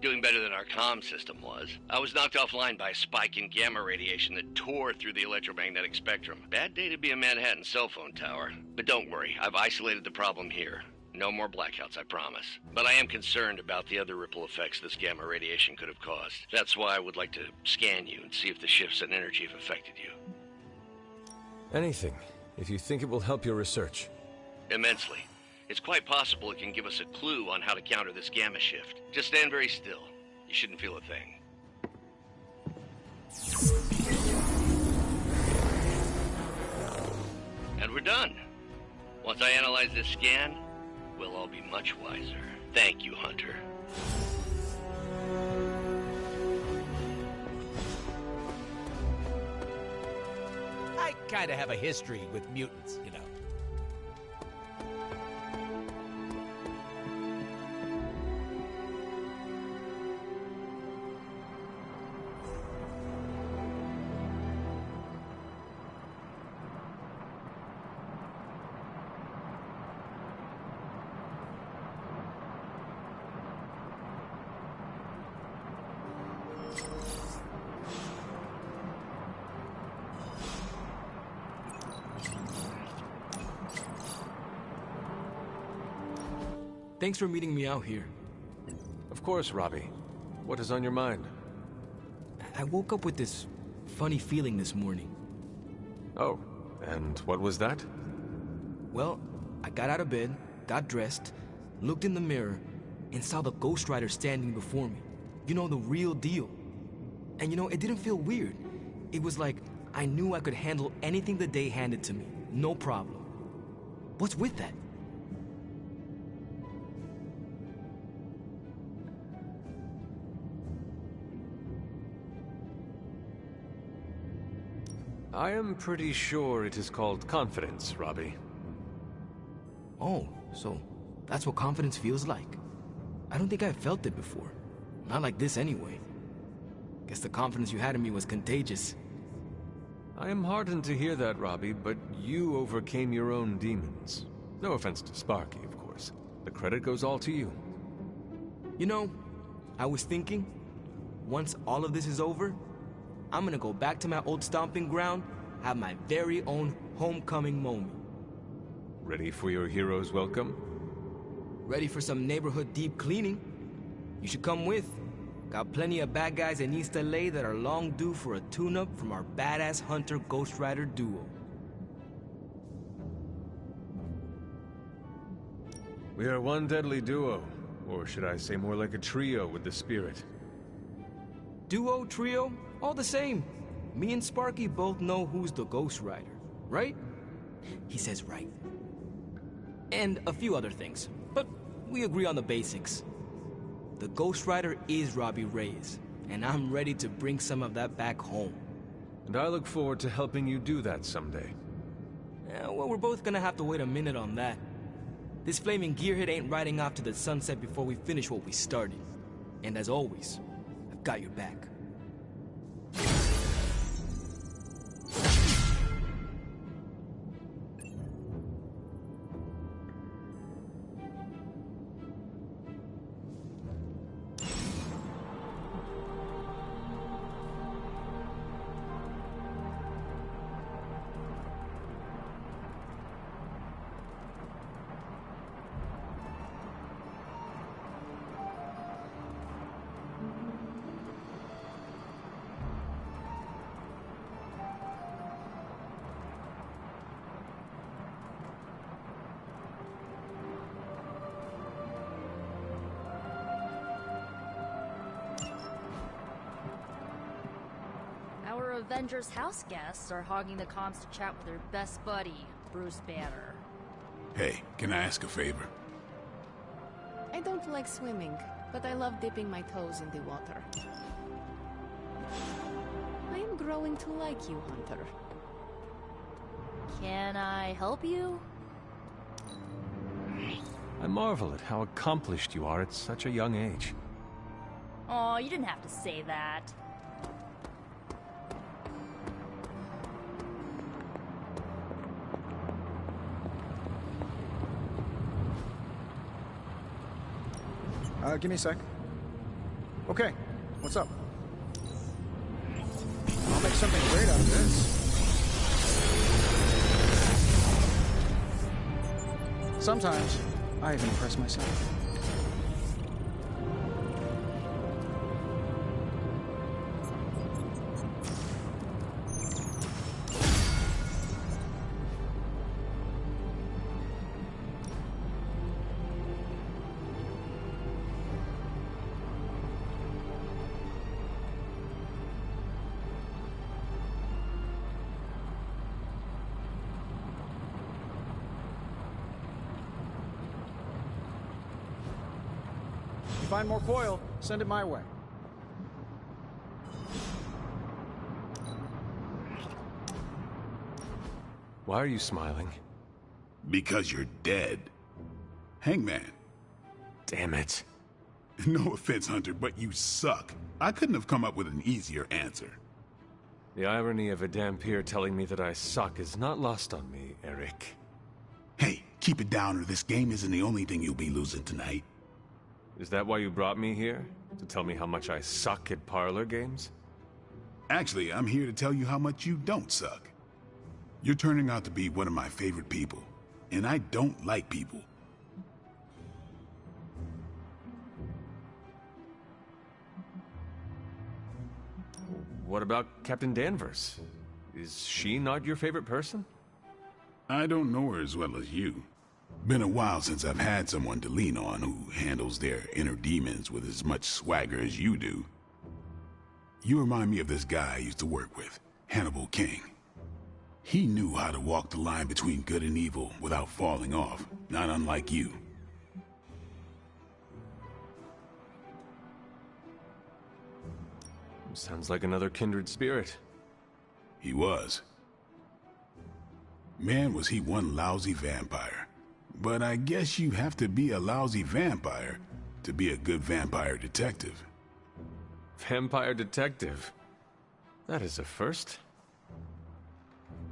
Doing better than our comm system was. I was knocked offline by a spike in gamma radiation that tore through the electromagnetic spectrum. Bad day to be a Manhattan cell phone tower. But don't worry, I've isolated the problem here. No more blackouts, I promise. But I am concerned about the other ripple effects this gamma radiation could have caused. That's why I would like to scan you and see if the shifts in energy have affected you. Anything, if you think it will help your research. Immensely. It's quite possible it can give us a clue on how to counter this gamma shift. Just stand very still. You shouldn't feel a thing. And we're done. Once I analyze this scan, we'll all be much wiser. Thank you, Hunter. I kinda have a history with mutants, you know. Thanks for meeting me out here. Of course, Robbie. What is on your mind? I woke up with this funny feeling this morning. Oh, and what was that? Well, I got out of bed, got dressed, looked in the mirror, and saw the Ghost Rider standing before me. You know, the real deal. And you know, it didn't feel weird. It was like I knew I could handle anything the day handed to me. No problem. What's with that? I am pretty sure it is called confidence, Robbie. Oh, so that's what confidence feels like. I don't think I've felt it before. Not like this anyway. Guess the confidence you had in me was contagious. I am heartened to hear that, Robbie, but you overcame your own demons. No offense to Sparky, of course. The credit goes all to you. You know, I was thinking, once all of this is over, I'm gonna go back to my old stomping ground, have my very own homecoming moment. Ready for your hero's welcome? Ready for some neighborhood deep cleaning? You should come with. Got plenty of bad guys in East LA that are long due for a tune-up from our badass Hunter Ghost Rider duo. We are one deadly duo, or should I say more like a trio with the spirit. Duo, trio, all the same. Me and Sparky both know who's the Ghost Rider, right? He says right. And a few other things, but we agree on the basics. The Ghost Rider is Robbie Reyes, and I'm ready to bring some of that back home. And I look forward to helping you do that someday. Well, we're both gonna have to wait a minute on that. This flaming gearhead ain't riding off to the sunset before we finish what we started. And as always, I've got your back. Our Avengers house guests are hogging the comms to chat with their best buddy, Bruce Banner. Hey, can I ask a favor? I don't like swimming, but I love dipping my toes in the water. I am growing to like you, Hunter. Can I help you? I marvel at how accomplished you are at such a young age. Aw, you didn't have to say that. Give me a sec. Okay, what's up? I'll make something great out of this. Sometimes, I even impress myself. Find more coil, send it my way. Why are you smiling? Because you're dead. Hangman. Damn it. No offense, Hunter, but you suck. I couldn't have come up with an easier answer. The irony of a Dampier telling me that I suck is not lost on me, Eric. Hey, keep it down or this game isn't the only thing you'll be losing tonight. Is that why you brought me here? To tell me how much I suck at parlor games? Actually, I'm here to tell you how much you don't suck. You're turning out to be one of my favorite people, and I don't like people. what about Captain Danvers? Is she not your favorite person? I don't know her as well as you. Been a while since I've had someone to lean on who handles their inner demons with as much swagger as you do. You remind me of this guy I used to work with, Hannibal King. He knew how to walk the line between good and evil without falling off, not unlike you. Sounds like another kindred spirit. He was. Man, was he one lousy vampire. But I guess you have to be a lousy vampire to be a good vampire detective. Vampire detective? That is a first.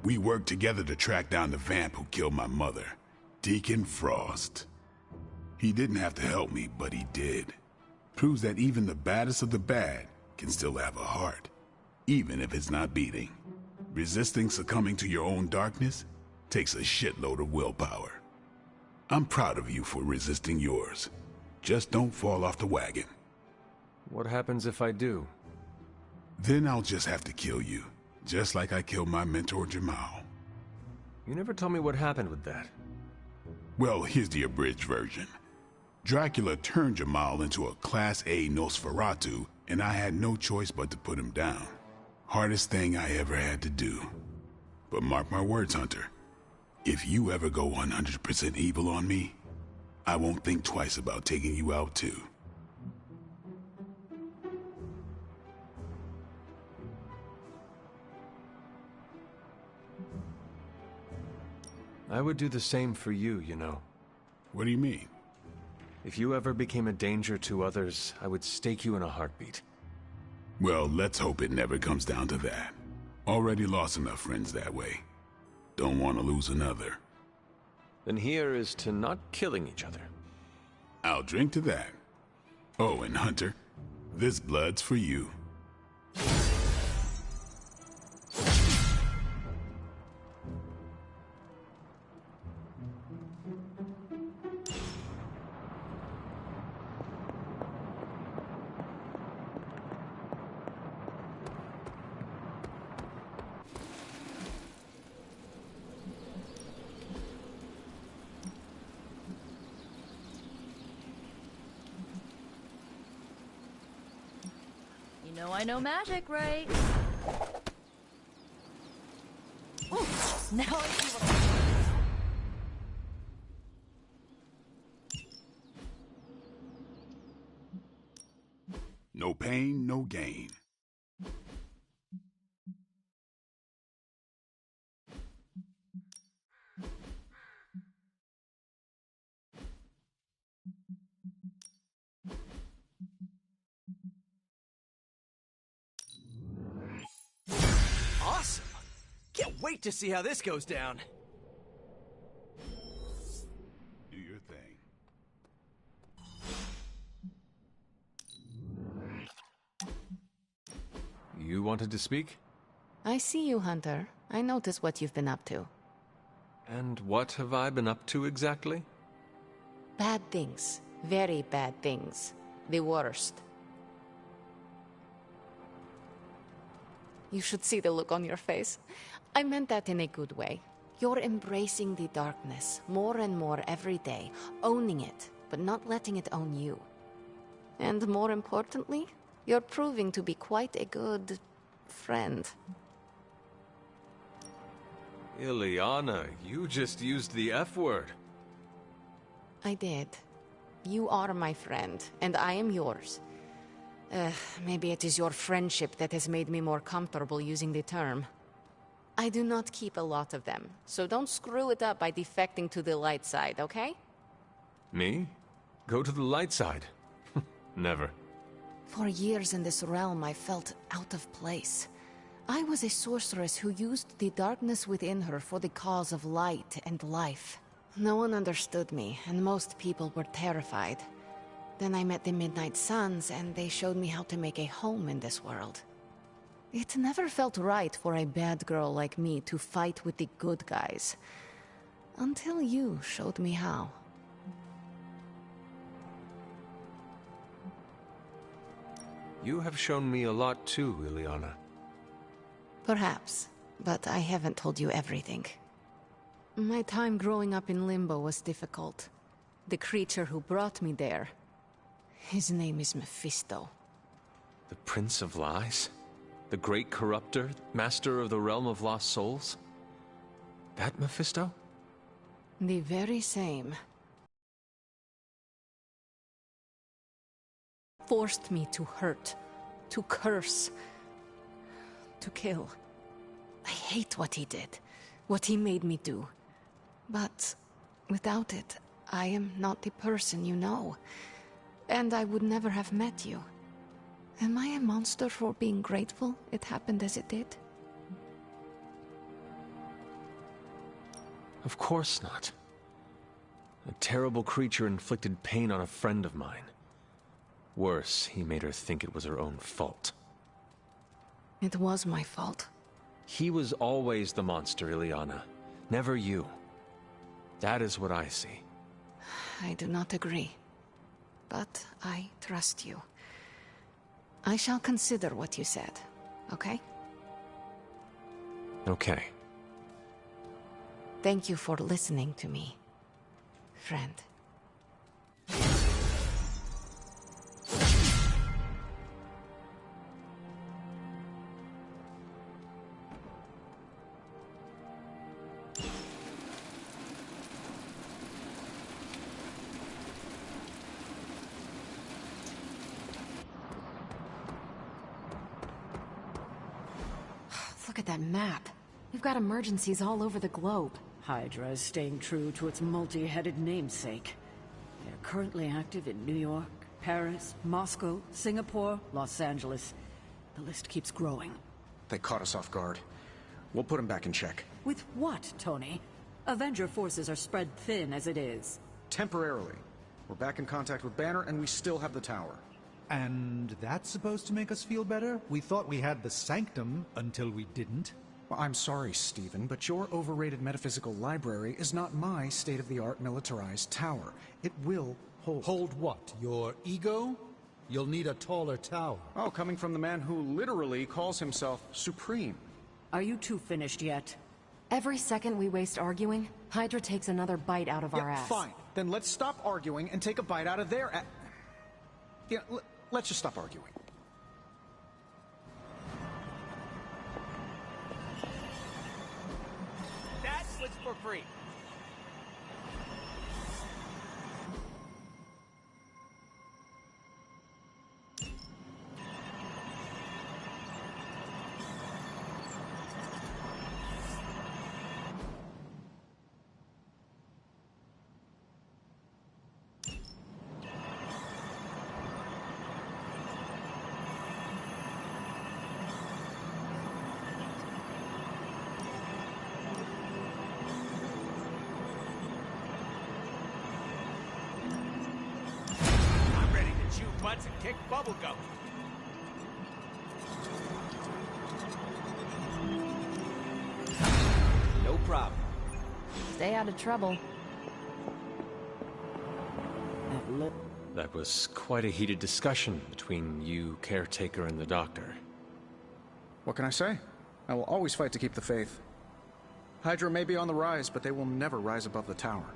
We worked together to track down the vamp who killed my mother, Deacon Frost. He didn't have to help me, but he did. Proves that even the baddest of the bad can still have a heart, even if it's not beating. Resisting succumbing to your own darkness takes a shitload of willpower. I'm proud of you for resisting yours. Just don't fall off the wagon. What happens if I do? Then I'll just have to kill you, just like I killed my mentor Jamal. You never told me what happened with that. Well, here's the abridged version. Dracula turned Jamal into a Class A Nosferatu, and I had no choice but to put him down. Hardest thing I ever had to do. But mark my words, Hunter. If you ever go 100% evil on me, I won't think twice about taking you out too. I would do the same for you, you know. What do you mean? If you ever became a danger to others, I would stake you in a heartbeat. Well, let's hope it never comes down to that. Already lost enough friends that way. Don't want to lose another. Then here is to not killing each other. I'll drink to that. Oh, and Hunter, this blood's for you. You know I know magic, right? Ooh, now I see what No pain, no gain. Awesome! Can't wait to see how this goes down. Do your thing. You wanted to speak? I see you, Hunter. I notice what you've been up to. And what have I been up to exactly? Bad things. Very bad things. The worst. You should see the look on your face. I meant that in a good way. You're embracing the darkness more and more every day, owning it, but not letting it own you. And more importantly, you're proving to be quite a good friend. Ileana, you just used the F word. I did. You are my friend, and I am yours. Maybe it is your friendship that has made me more comfortable using the term. I do not keep a lot of them, so don't screw it up by defecting to the light side, okay? Me? Go to the light side? Never. For years in this realm, I felt out of place. I was a sorceress who used the darkness within her for the cause of light and life. No one understood me, and most people were terrified. Then I met the Midnight Suns, and they showed me how to make a home in this world. It never felt right for a bad girl like me to fight with the good guys. Until you showed me how. You have shown me a lot too, Ileana. Perhaps, but I haven't told you everything. My time growing up in Limbo was difficult. The creature who brought me there, his name is Mephisto. The Prince of Lies? The Great Corruptor? Master of the Realm of Lost Souls? That Mephisto? The very same. Forced me to hurt, to curse, to kill. I hate what he did, what he made me do. But without it, I am not the person you know. And I would never have met you. Am I a monster for being grateful it happened as it did? Of course not. A terrible creature inflicted pain on a friend of mine. Worse, he made her think it was her own fault. It was my fault. He was always the monster, Ileana. Never you. That is what I see. I do not agree. But I trust you. I shall consider what you said, okay? Okay. Thank you for listening to me, friend. Look at that map. We've got emergencies all over the globe. Hydra is staying true to its multi-headed namesake. They're currently active in New York, Paris, Moscow, Singapore, Los Angeles. The list keeps growing. They caught us off guard. We'll put them back in check. With what, Tony? Avenger forces are spread thin as it is. Temporarily. We're back in contact with Banner, and we still have the tower. And that's supposed to make us feel better? We thought we had the Sanctum until we didn't. Well, I'm sorry, Stephen, but your overrated metaphysical library is not my state-of-the-art militarized tower. It will hold... Hold what? Your ego? You'll need a taller tower. Oh, coming from the man who literally calls himself Supreme. Are you two finished yet? Every second we waste arguing, Hydra takes another bite out of our ass. Fine. Then let's stop arguing and take a bite out of their ass. Yeah, let's just stop arguing. That was for free. Chew butts and kick bubblegum. No problem. Stay out of trouble. That was quite a heated discussion between you, Caretaker, and the Doctor. What can I say? I will always fight to keep the faith. Hydra may be on the rise, but they will never rise above the tower.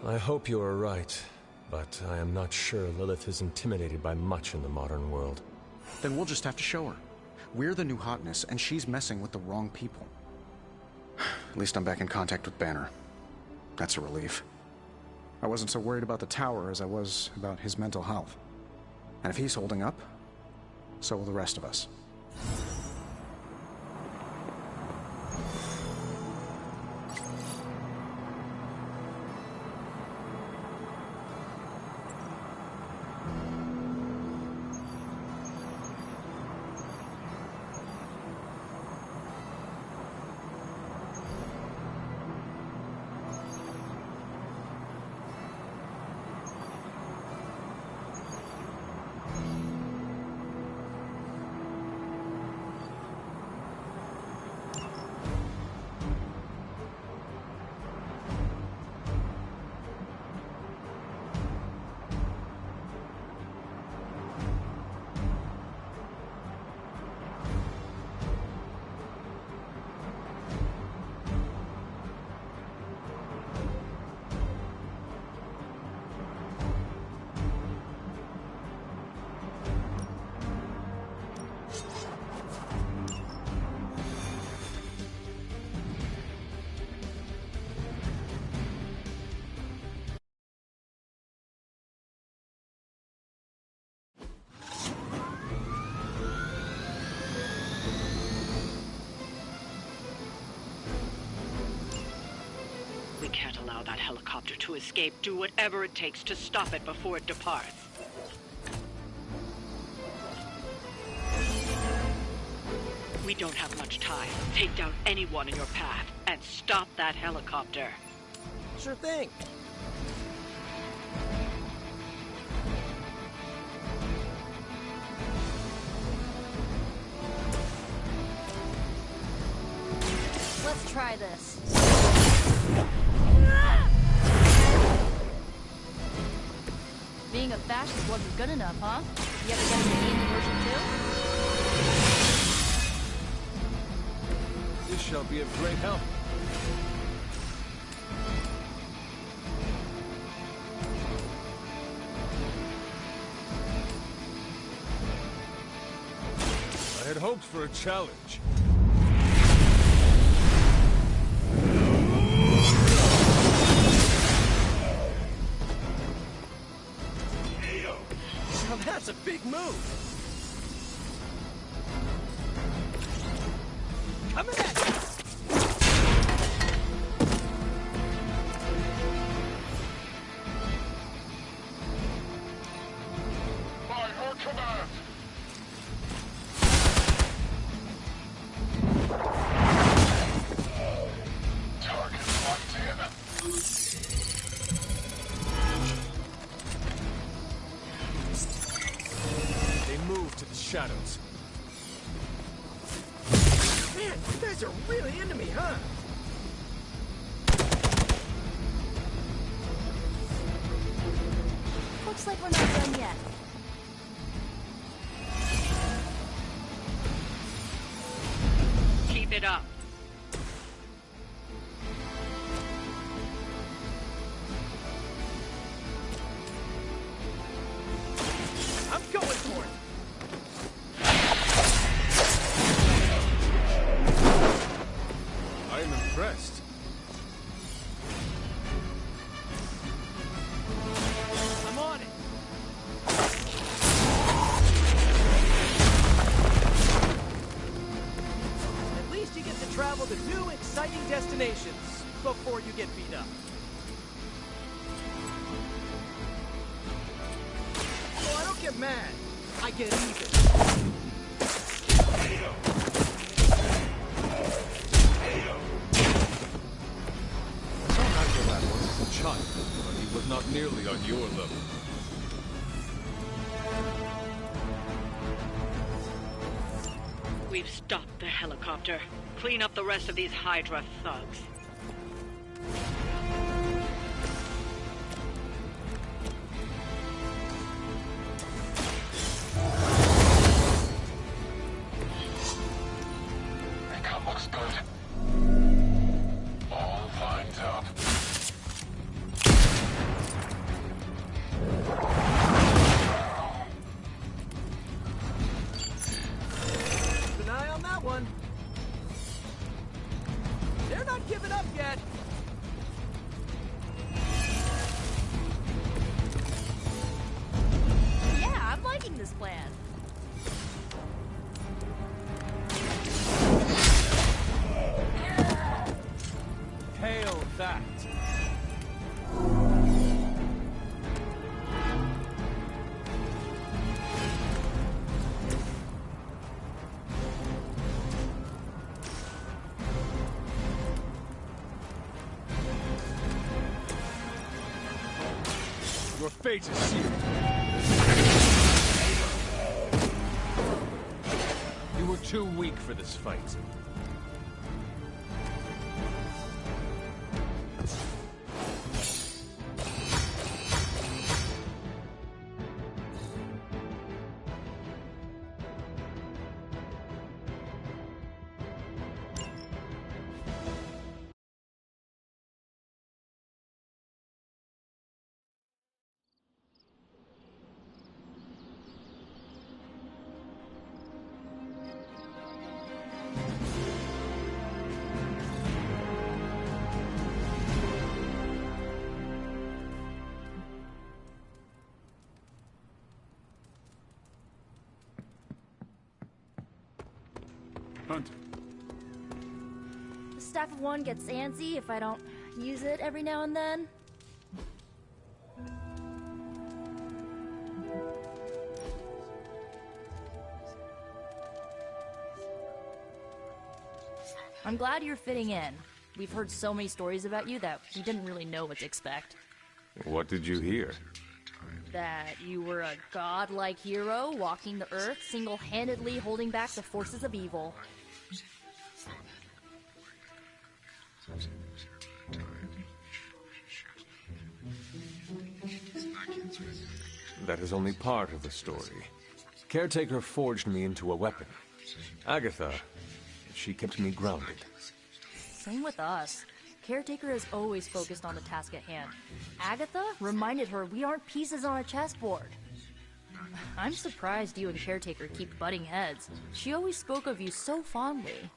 I hope you are right. But I am not sure Lilith is intimidated by much in the modern world. Then we'll just have to show her. We're the new hotness, and she's messing with the wrong people. At least I'm back in contact with Banner. That's a relief. I wasn't so worried about the tower as I was about his mental health. And if he's holding up, so will the rest of us. allow that helicopter to escape. Do whatever it takes to stop it before it departs. We don't have much time. Take down anyone in your path and stop that helicopter. Sure thing. Let's try this. Being a fascist wasn't good enough, huh? You ever get an alien version too? This shall be of great help. I had hoped for a challenge. Now that's a big move. Coming at you. By her command. Target locked in. They move to the shadows. Man, you guys are really into me, huh? Looks like we're not done yet. Keep it up. I'm going for it. I am impressed. I'm on it. At least you get to travel to new, exciting destinations before you get beat up. Oh, I don't get mad. I get even. I saw Acrobat once as a child, but he was not nearly on your level. We've stopped the helicopter. Clean up the rest of these Hydra thugs. Makeup looks good. All lined up. Keep an eye on that one. They're not giving up yet. Yeah, I'm liking this plan. Hail that! Your fate is sealed. You were too weak for this fight. Hunter. The staff of one gets antsy if I don't use it every now and then. I'm glad you're fitting in. We've heard so many stories about you that we didn't really know what to expect. What did you hear? That you were a godlike hero walking the earth, single-handedly holding back the forces of evil. That is only part of the story. Caretaker forged me into a weapon. Agatha, she kept me grounded. Same with us. Caretaker is always focused on the task at hand. Agatha reminded her we aren't pieces on a chessboard. I'm surprised you and Caretaker keep butting heads. She always spoke of you so fondly.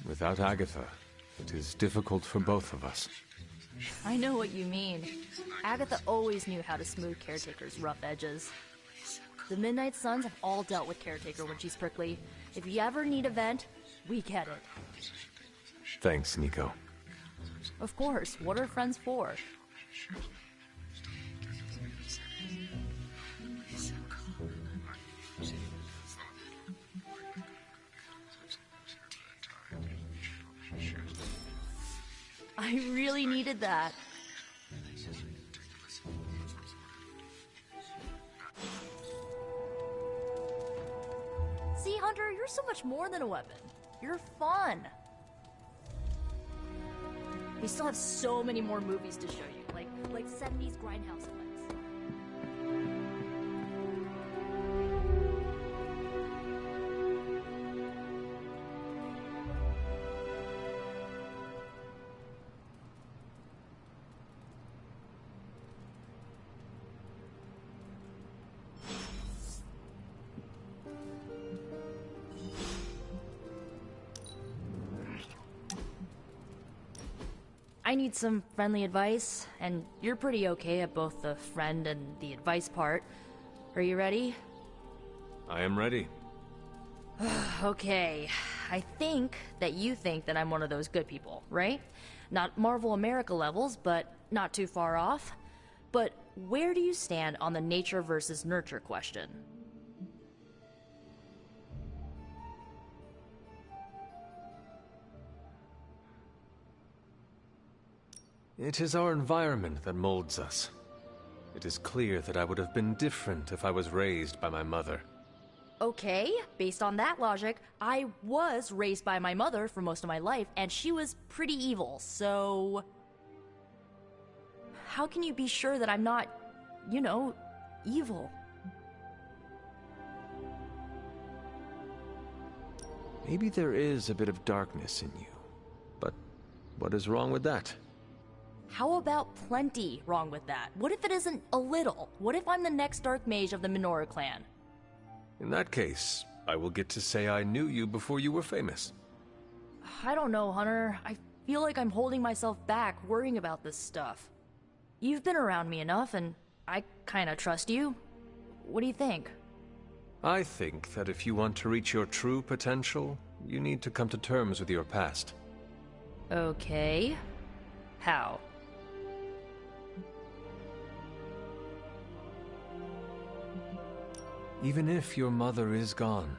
Without Agatha, it is difficult for both of us. I know what you mean. Agatha always knew how to smooth Caretaker's rough edges. The Midnight Suns have all dealt with Caretaker when she's prickly. If you ever need a vent, we get it. Thanks, Nico. Of course, what are friends for? I really needed that. See, Hunter, you're so much more than a weapon. You're fun. We still have so many more movies to show you, like 70s grindhouse flicks. I need some friendly advice, and you're pretty okay at both the friend and the advice part. Are you ready? I am ready. Okay, I think that you think that I'm one of those good people, right? Not Marvel America levels, but not too far off. But where do you stand on the nature versus nurture question? It is our environment that molds us. It is clear that I would have been different if I was raised by my mother. Okay, based on that logic, I was raised by my mother for most of my life, and she was pretty evil, so... How can you be sure that I'm not, you know, evil? Maybe there is a bit of darkness in you. But what is wrong with that? How about plenty wrong with that? What if it isn't a little? What if I'm the next Dark Mage of the Minoru clan? In that case, I will get to say I knew you before you were famous. I don't know, Hunter. I feel like I'm holding myself back, worrying about this stuff. You've been around me enough, and I kinda trust you. What do you think? I think that if you want to reach your true potential, you need to come to terms with your past. Okay. How? Even if your mother is gone,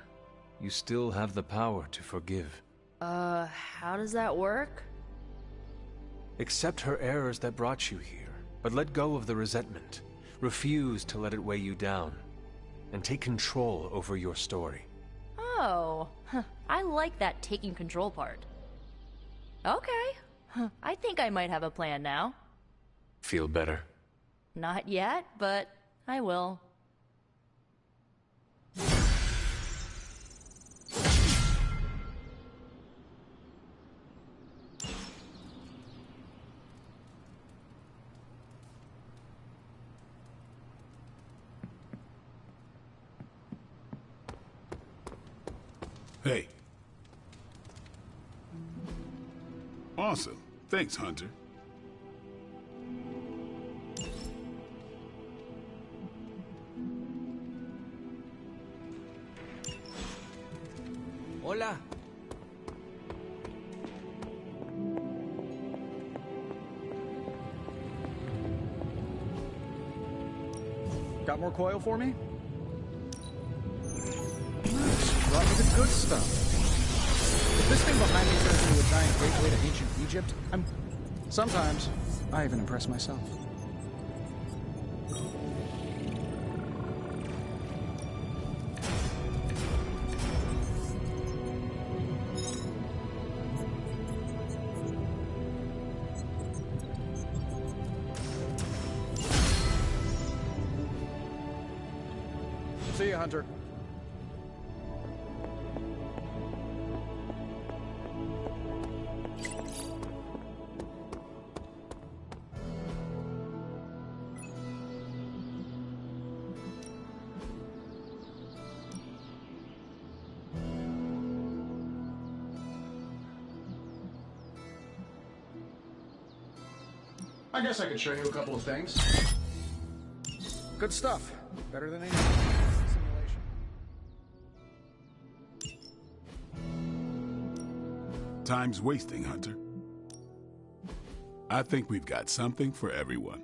you still have the power to forgive. How does that work? Accept her errors that brought you here, but let go of the resentment. Refuse to let it weigh you down, and take control over your story. Oh, I like that taking control part. Okay, I think I might have a plan now. Feel better? Not yet, but I will. Hey. Awesome. Thanks, Hunter. Hola. Got more coil for me? Nice. Brought me the good stuff. If this thing behind me turns into a giant gateway to ancient Egypt, sometimes, I even impress myself. See you, Hunter. I guess I could show you a couple of things. Good stuff. Better than any simulation. Time's wasting, Hunter. I think we've got something for everyone.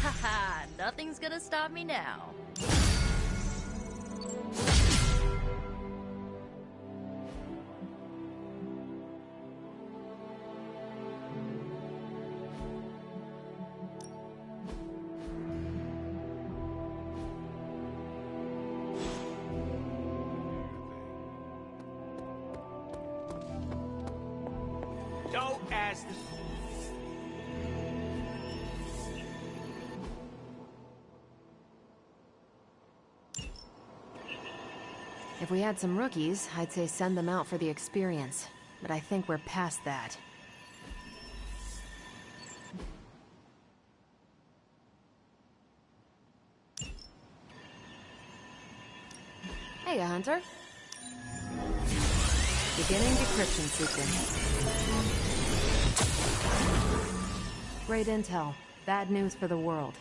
Haha, nothing's gonna stop me now. Don't ask the... If we had some rookies, I'd say send them out for the experience. But I think we're past that. Hey, Hunter. Beginning decryption sequence. Great intel. Bad news for the world.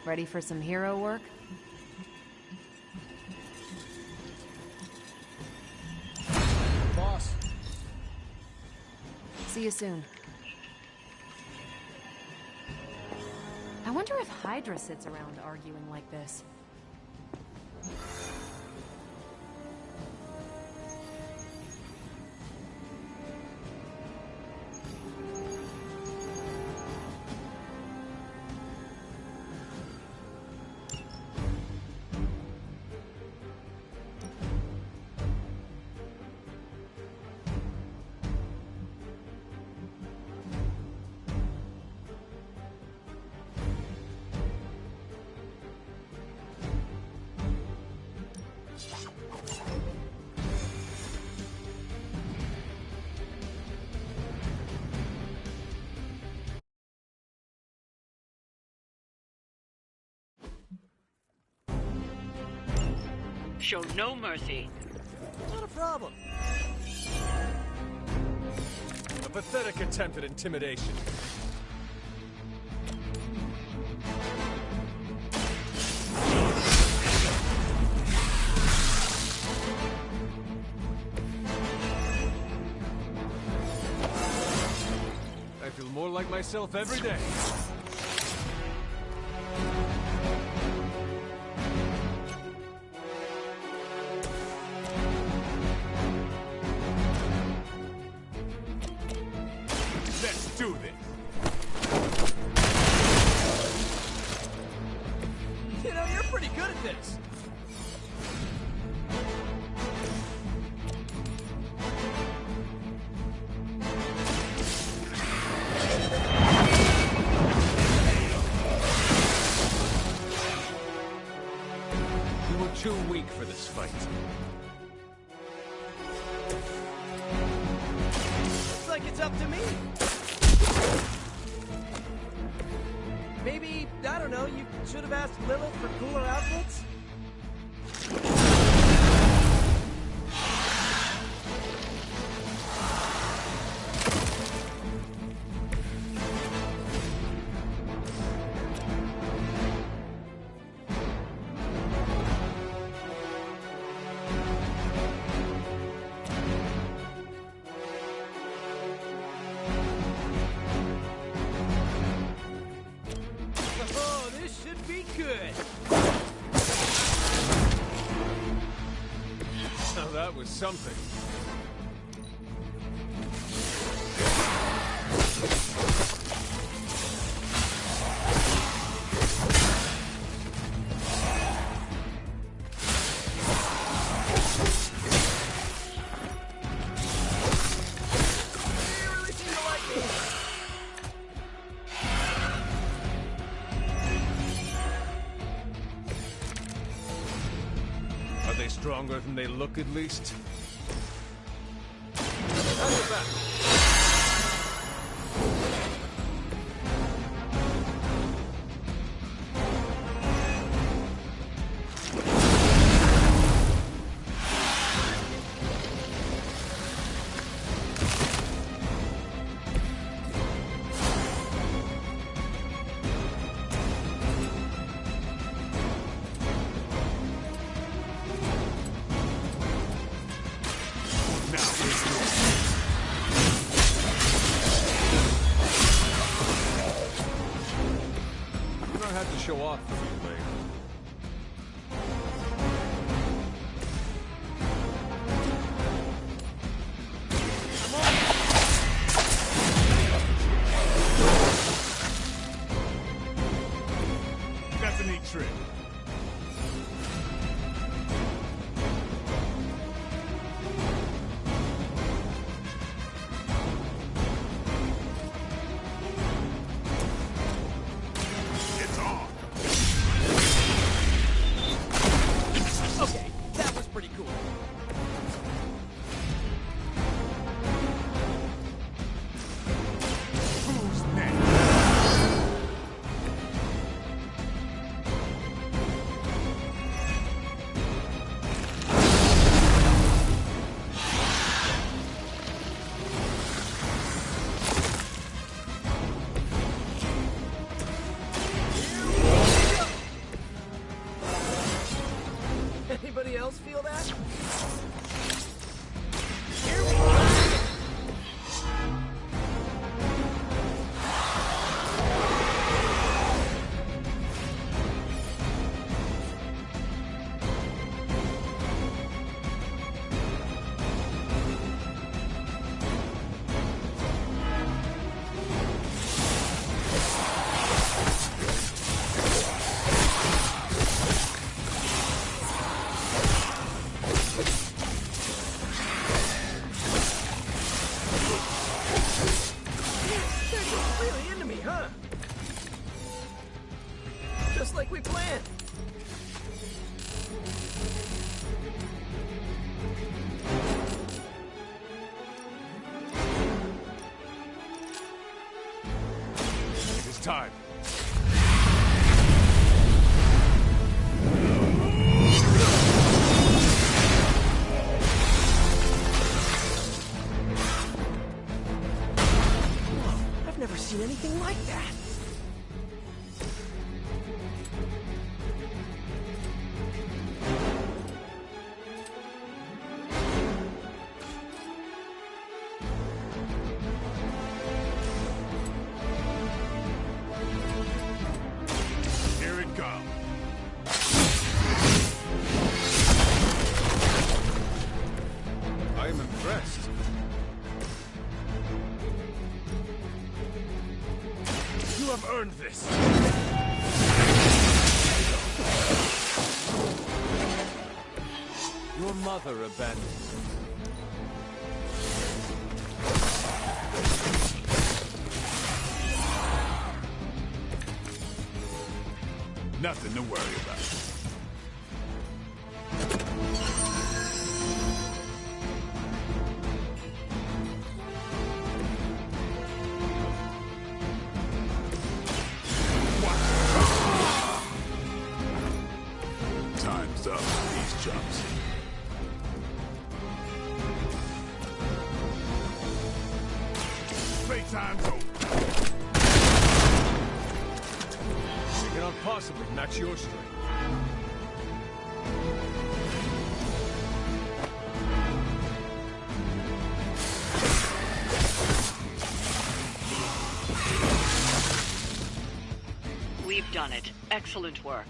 Ready for some hero work? Boss. See you soon. I wonder if Hydra sits around arguing like this. Show no mercy. Not a problem. A pathetic attempt at intimidation. I feel more like myself every day. this. You were too weak for this fight. Looks like it's up to me. Maybe, I don't know, you should have asked Lilith for cooler outfits? Oh, this should be good. Now that was something. You really seem to like me. Are they stronger than they look, at least? How's your back? You don't have to show off for me, Lane. That's a neat trick. It's on. Okay, that was pretty cool. Who's next? Anybody else feel that? They're really into me, huh? Just like we planned. It is time. I've never seen anything like that. Another abandoned. Nothing to worry about. Time's up for these jumps. Playtime's over. They cannot possibly match your strength. We've done it. Excellent work.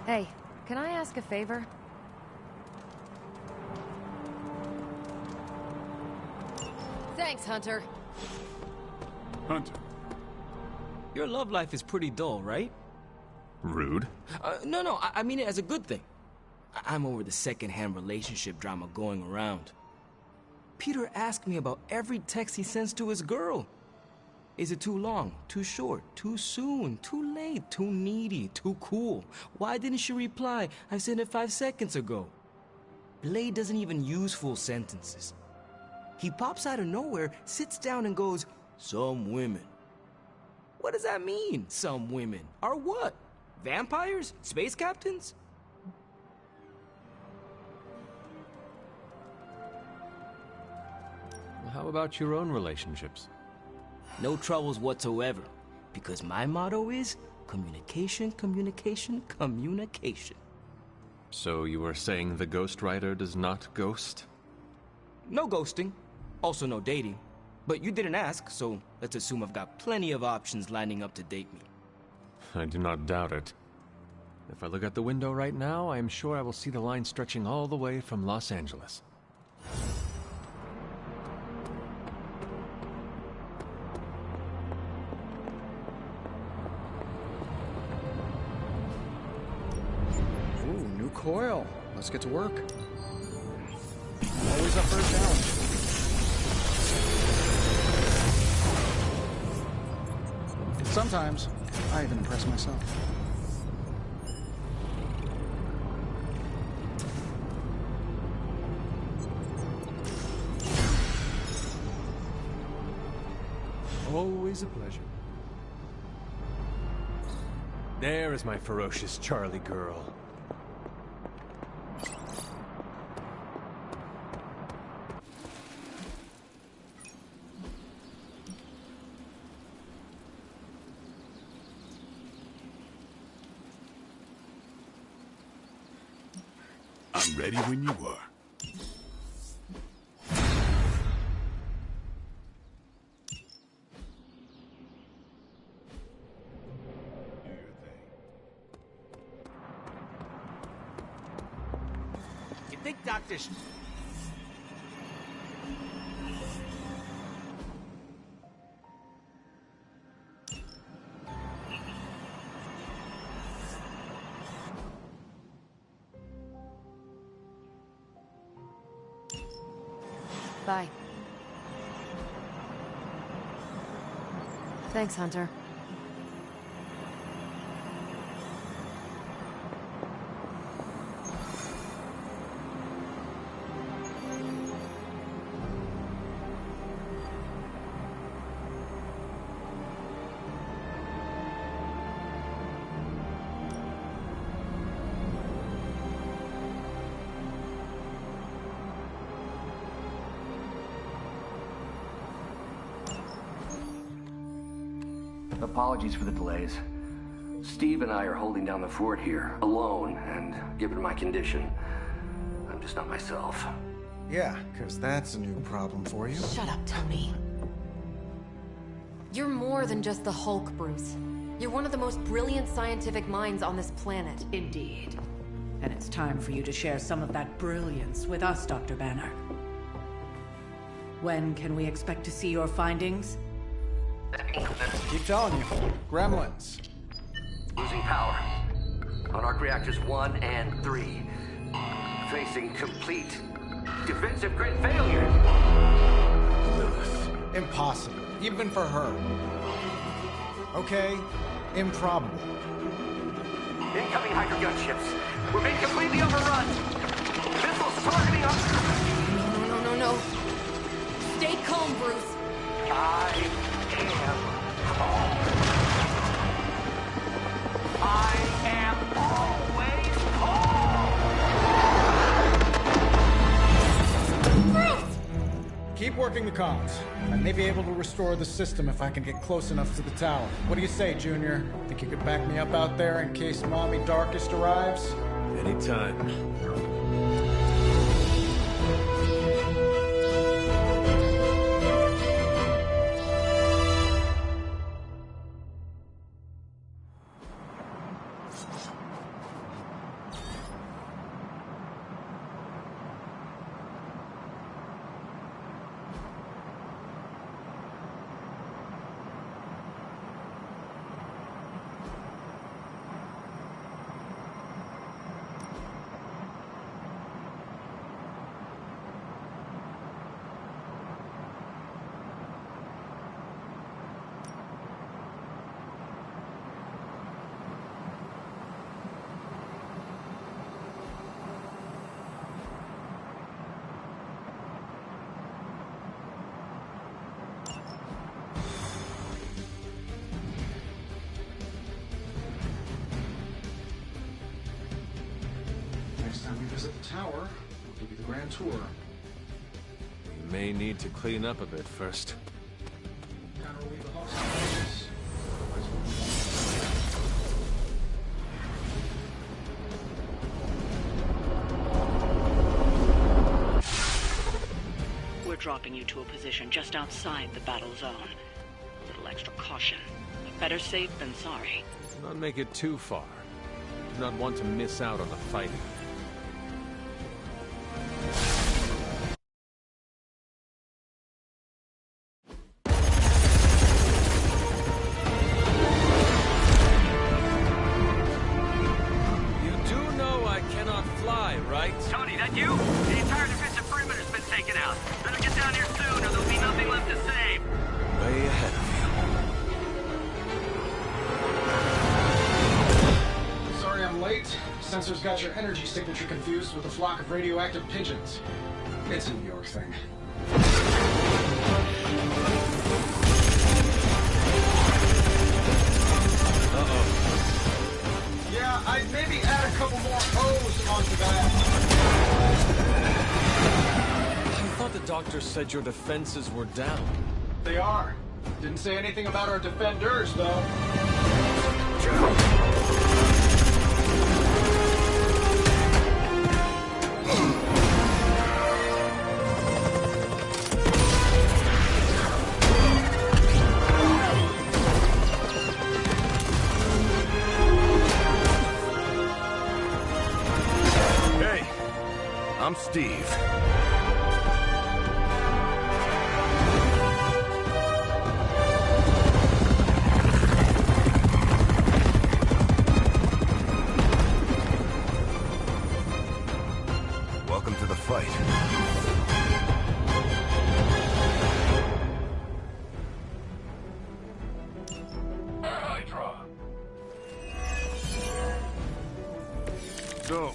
Hey, can I ask a favor? Thanks, Hunter. Hunter. Your love life is pretty dull, right? Rude. No, I mean it as a good thing. I'm over the second-hand relationship drama going around. Peter asked me about every text he sends to his girl. Is it too long, too short, too soon, too late, too needy, too cool? Why didn't she reply? I sent it 5 seconds ago. Blade doesn't even use full sentences. He pops out of nowhere, sits down and goes, "Some women." What does that mean, some women? Are what? Vampires? Space captains? How about your own relationships? No troubles whatsoever, because my motto is communication, communication, communication. So you are saying the ghostwriter does not ghost? No ghosting, also no dating. But you didn't ask, so let's assume I've got plenty of options lining up to date me. I do not doubt it. If I look out the window right now, I am sure I will see the line stretching all the way from Los Angeles. Ooh, new coil. Let's get to work. Always up for a challenge. Sometimes, I even impress myself. Always a pleasure. There is my ferocious Charlie girl. I'm ready when you are. You think Dr. Bye. Thanks, Hunter. Apologies for the delays. Steve and I are holding down the fort here, alone, and given my condition, I'm just not myself. Yeah, because that's a new problem for you. Shut up, Tony. You're more than just the Hulk, Bruce. You're one of the most brilliant scientific minds on this planet. Indeed. And it's time for you to share some of that brilliance with us, Dr. Banner. When can we expect to see your findings? Keep telling you. Gremlins. Losing power. On arc reactors 1 and 3. Facing complete defensive grid failure. Lilith. Impossible. Even for her. Okay, improbable. Incoming Hydra gunships. We're being completely overrun. Missiles targeting us. No. Stay calm, Bruce. I am always home. Bruce! Keep working the comms. I may be able to restore the system if I can get close enough to the tower. What do you say, Junior? Think you could back me up out there in case Mommy Darkest arrives? Anytime. Next time we visit the tower, we'll give you the grand tour. You may need to clean up a bit first. Gotta relieve the hostages. Otherwise we'll be We're dropping you to a position just outside the battle zone. A little extra caution. Better safe than sorry. Do not make it too far. Do not want to miss out on the fighting. You do know I cannot fly, right? Tony, that you? The entire defensive perimeter's been taken out. Better get down here soon or there'll be nothing left to save. Way ahead of you. Sorry I'm late. Sensor's got your energy signature confused with a flock of radioactive pigeons. It's a New York thing. Uh-oh. Yeah, I'd maybe add a couple more O's onto that. I thought the doctor said your defenses were down. They are. Didn't say anything about our defenders, though. Hey, I'm Steve. Welcome to the fight. So,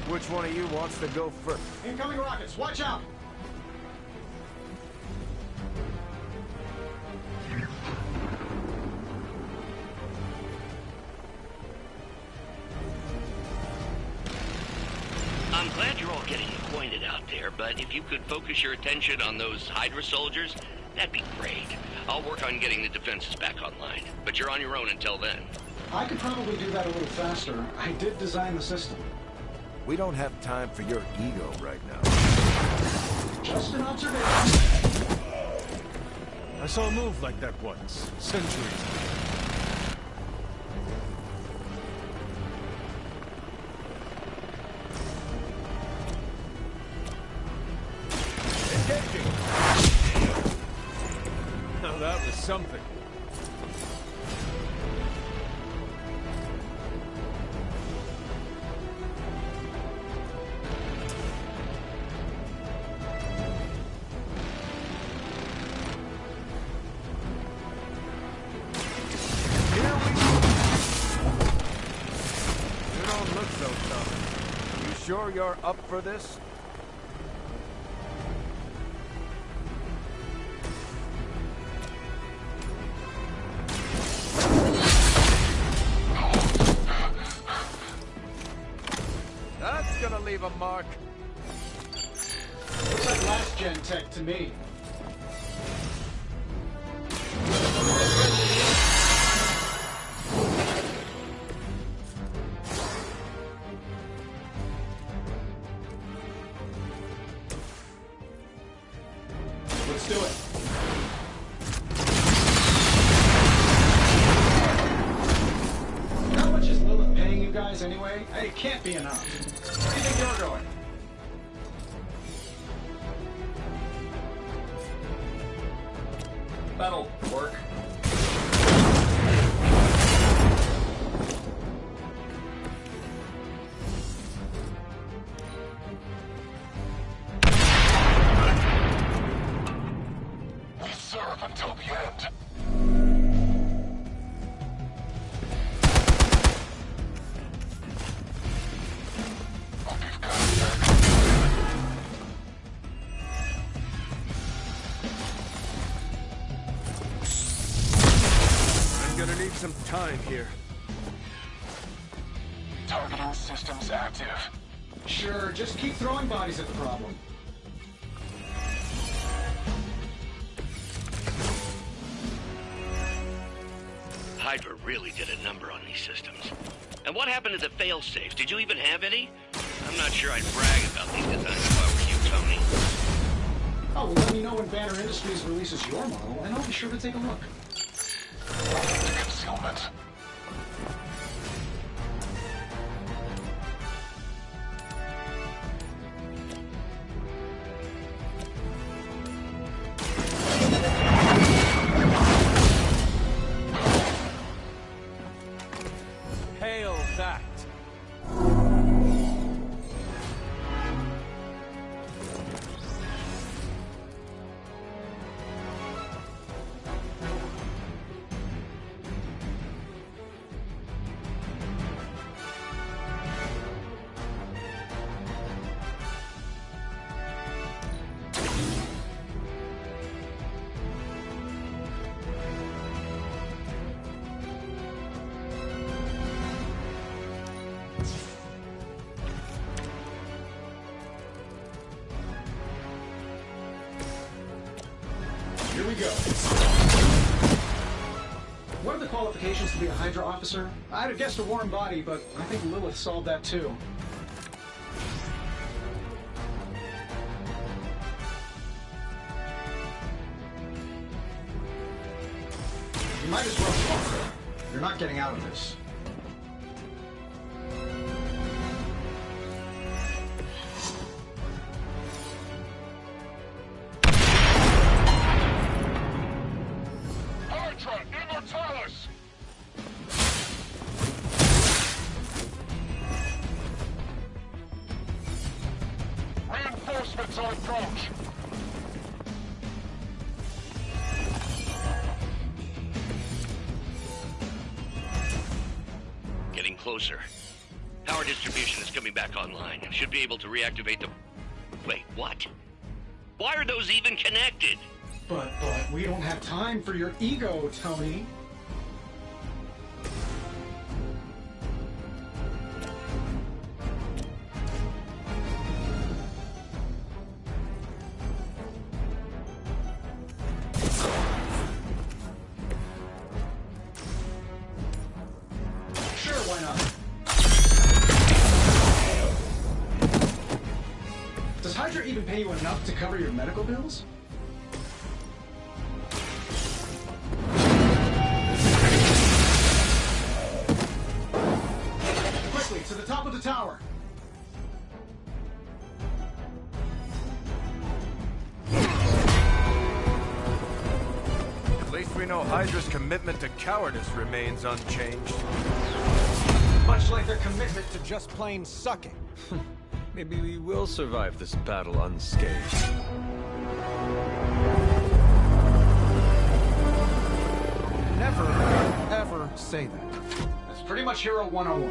which one of you wants to go first? Incoming rockets, watch out! I'm glad you're all getting acquainted out there, but if you could focus your attention on those Hydra soldiers, That'd be great. I'll work on getting the defenses back online, but you're on your own until then. I could probably do that a little faster. I did design the system. We don't have time for your ego right now. Just an observation. I saw a move like that once, centuries ago. Now that was something. You don't look so tough. You sure you're up for this? That's gonna leave a mark. Looks like last gen tech to me. Let's do it. How much is Lilith paying you guys anyway? It can't be enough. Where do you think you're going? That'll work. We serve until the end. I'm gonna need some time here. Targeting systems active. Sure, just keep throwing bodies at the problem. Hydra really did a number on these systems. And what happened to the fail-safes? Did you even have any? I'm not sure I'd brag about these designs if I were you, Tony. Oh, well, let me know when Banner Industries releases your model, and I'll be sure to take a look. Concealment. Hail that. Here we go. What are the qualifications to be a Hydra officer? I'd have guessed a warm body, but I think Lilith solved that too. You might as well talk. You're not getting out of this. Hydra Immortalis! Reinforcements on approach. Getting closer. Power distribution is coming back online. Should be able to reactivate the... Wait, what? Why are those even connected? But we don't have time for your ego, Tony. even pay you enough to cover your medical bills? Quickly, to the top of the tower! At least we know Hydra's commitment to cowardice remains unchanged. Much like their commitment to just plain sucking. Maybe we will survive this battle unscathed. Never, ever say that. That's pretty much Hero 101.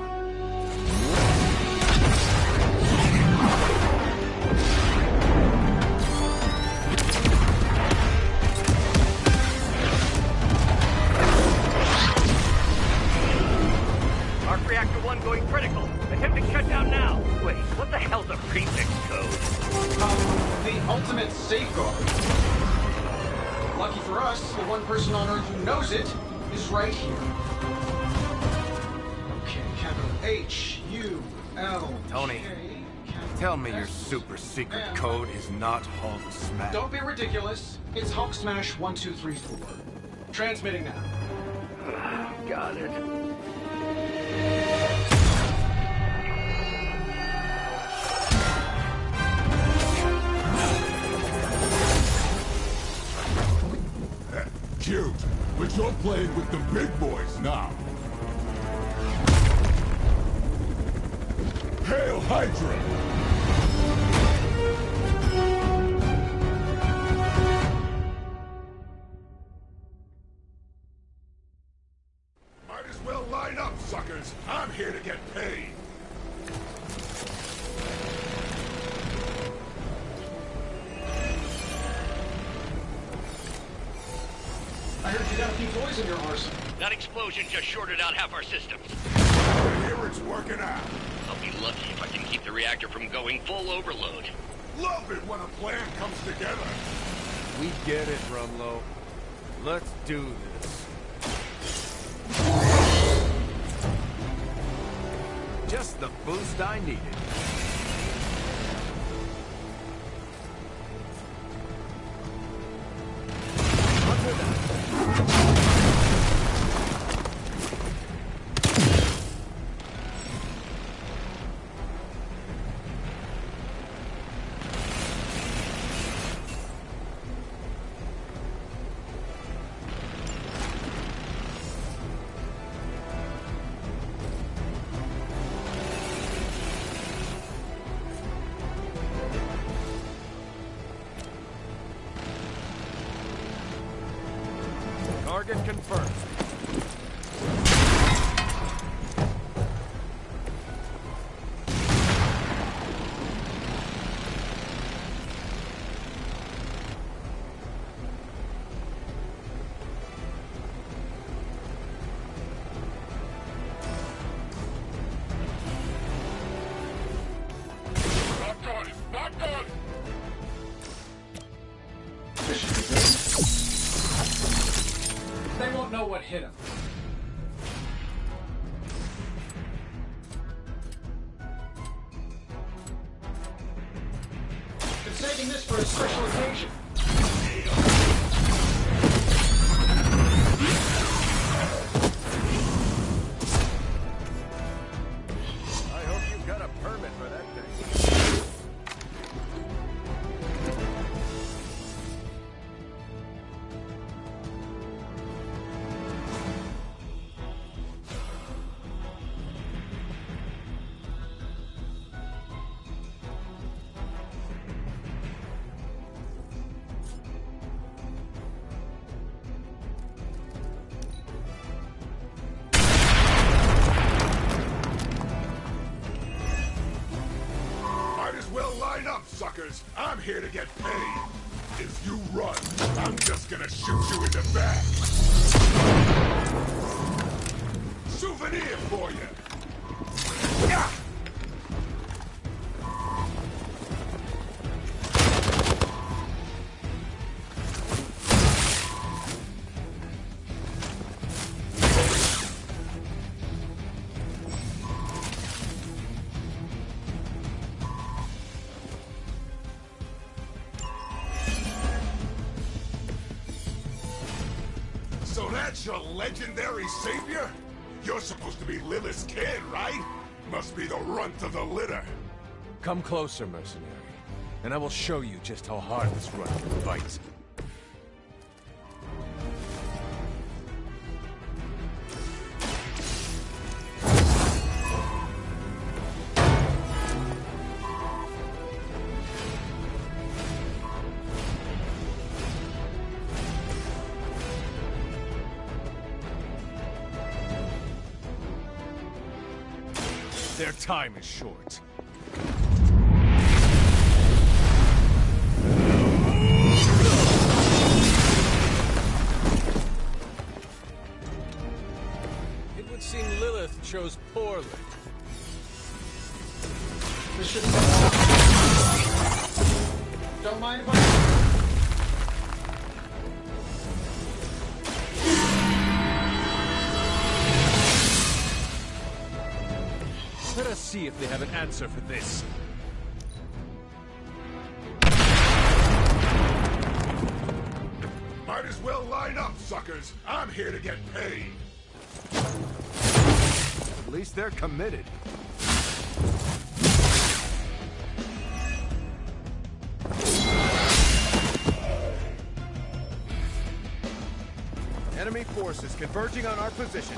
Arc Reactor 1 going critical. Attempting shutdown now. Wait, what the hell's a prefix code? The ultimate safeguard. Lucky for us, the one person on Earth who knows it is right here. Okay, capital H-U-L. Tony, tell me your super secret code is not Hulk Smash. Don't be ridiculous. It's Hulk Smash 1234. Transmitting now. Got it. Cute, but you're playing with the big boys now. Hail Hydra! Might as well line up, suckers. I'm here to get paid. I heard you got a few toys in your arsenal. That explosion just shorted out half our systems. Here it's working out. I'll be lucky if I can keep the reactor from going full overload. Love it when a plan comes together. We get it, Rumlow. Let's do this. Just the boost I needed. Target confirmed. Not done! Not done! They won't know what hit him. Been saving this for a special occasion. I hope you've got a permit for that thing. Might as well line up, suckers. I'm here to get paid. If you run, I'm just gonna shoot you in the back. Souvenir for you. Yeah. So that's your legendary savior? You're supposed to be Lilith's kid, right? Must be the runt of the litter. Come closer, mercenary, and I will show you just how hard this runt can fight. Their time is short. It would seem Lilith chose poorly. This should Don't mind if I... Let us see if they have an answer for this. Might as well line up, suckers. I'm here to get paid. At least they're committed. Enemy forces converging on our position.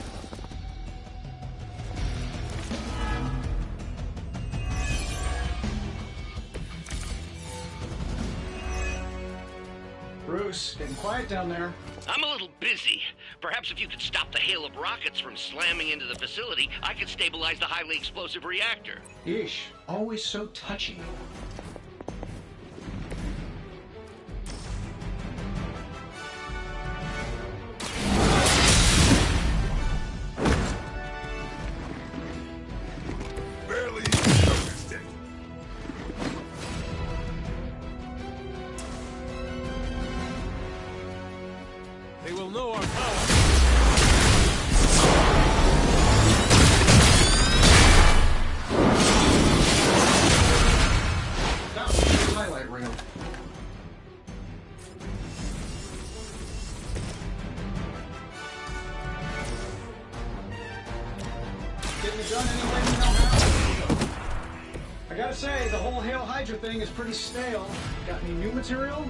Bruce, getting quiet down there. I'm a little busy. Perhaps if you could stop the hail of rockets from slamming into the facility, I could stabilize the highly explosive reactor. Ish, always so touchy. Barely noticed it. They will know our power. That was the highlight reel. Getting it done any way you know how. I gotta say, the whole Hail Hydra thing is pretty stale. Got any new material?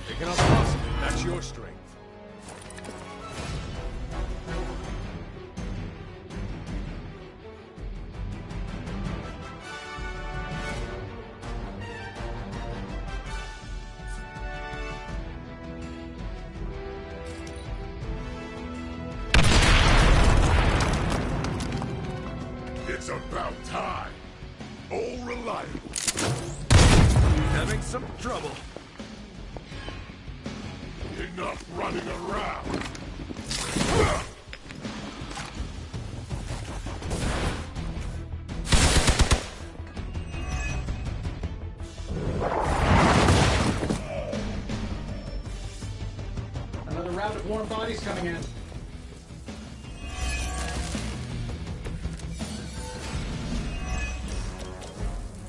They cannot possibly match your strength. It's about time. All reliable. Having some trouble. Enough running around. Another round of warm bodies coming in.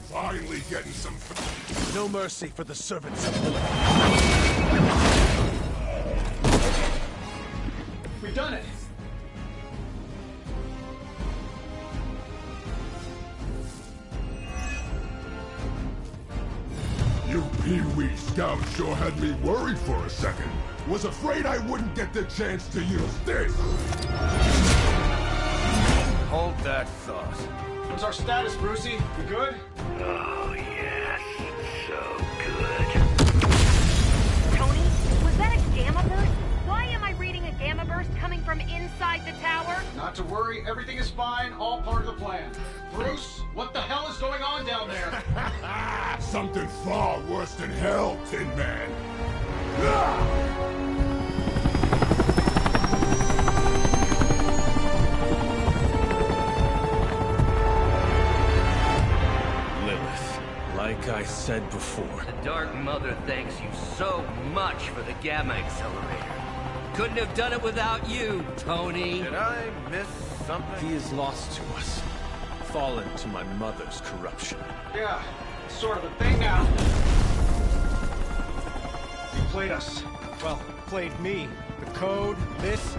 Finally getting some... No mercy for the servants of Lilith. We've done it. You Pee-wee scouts sure had me worried for a second. Was afraid I wouldn't get the chance to use this. Hold that thought. What's our status, Brucey? You good? Oh, yes. So good. Tony, was that a gamma burst? Why am I reading a gamma burst coming from inside the tower? Not to worry, everything is fine, all part of the plan. Bruce, what the hell is going on down there? Something far worse than hell, Tin Man. Ah! Like I said before. The Dark Mother thanks you so much for the Gamma Accelerator. Couldn't have done it without you, Tony. Did I miss He is lost to us. Fallen to my mother's corruption. Yeah, sort of a thing now. You played us. Well, played me. The code, this.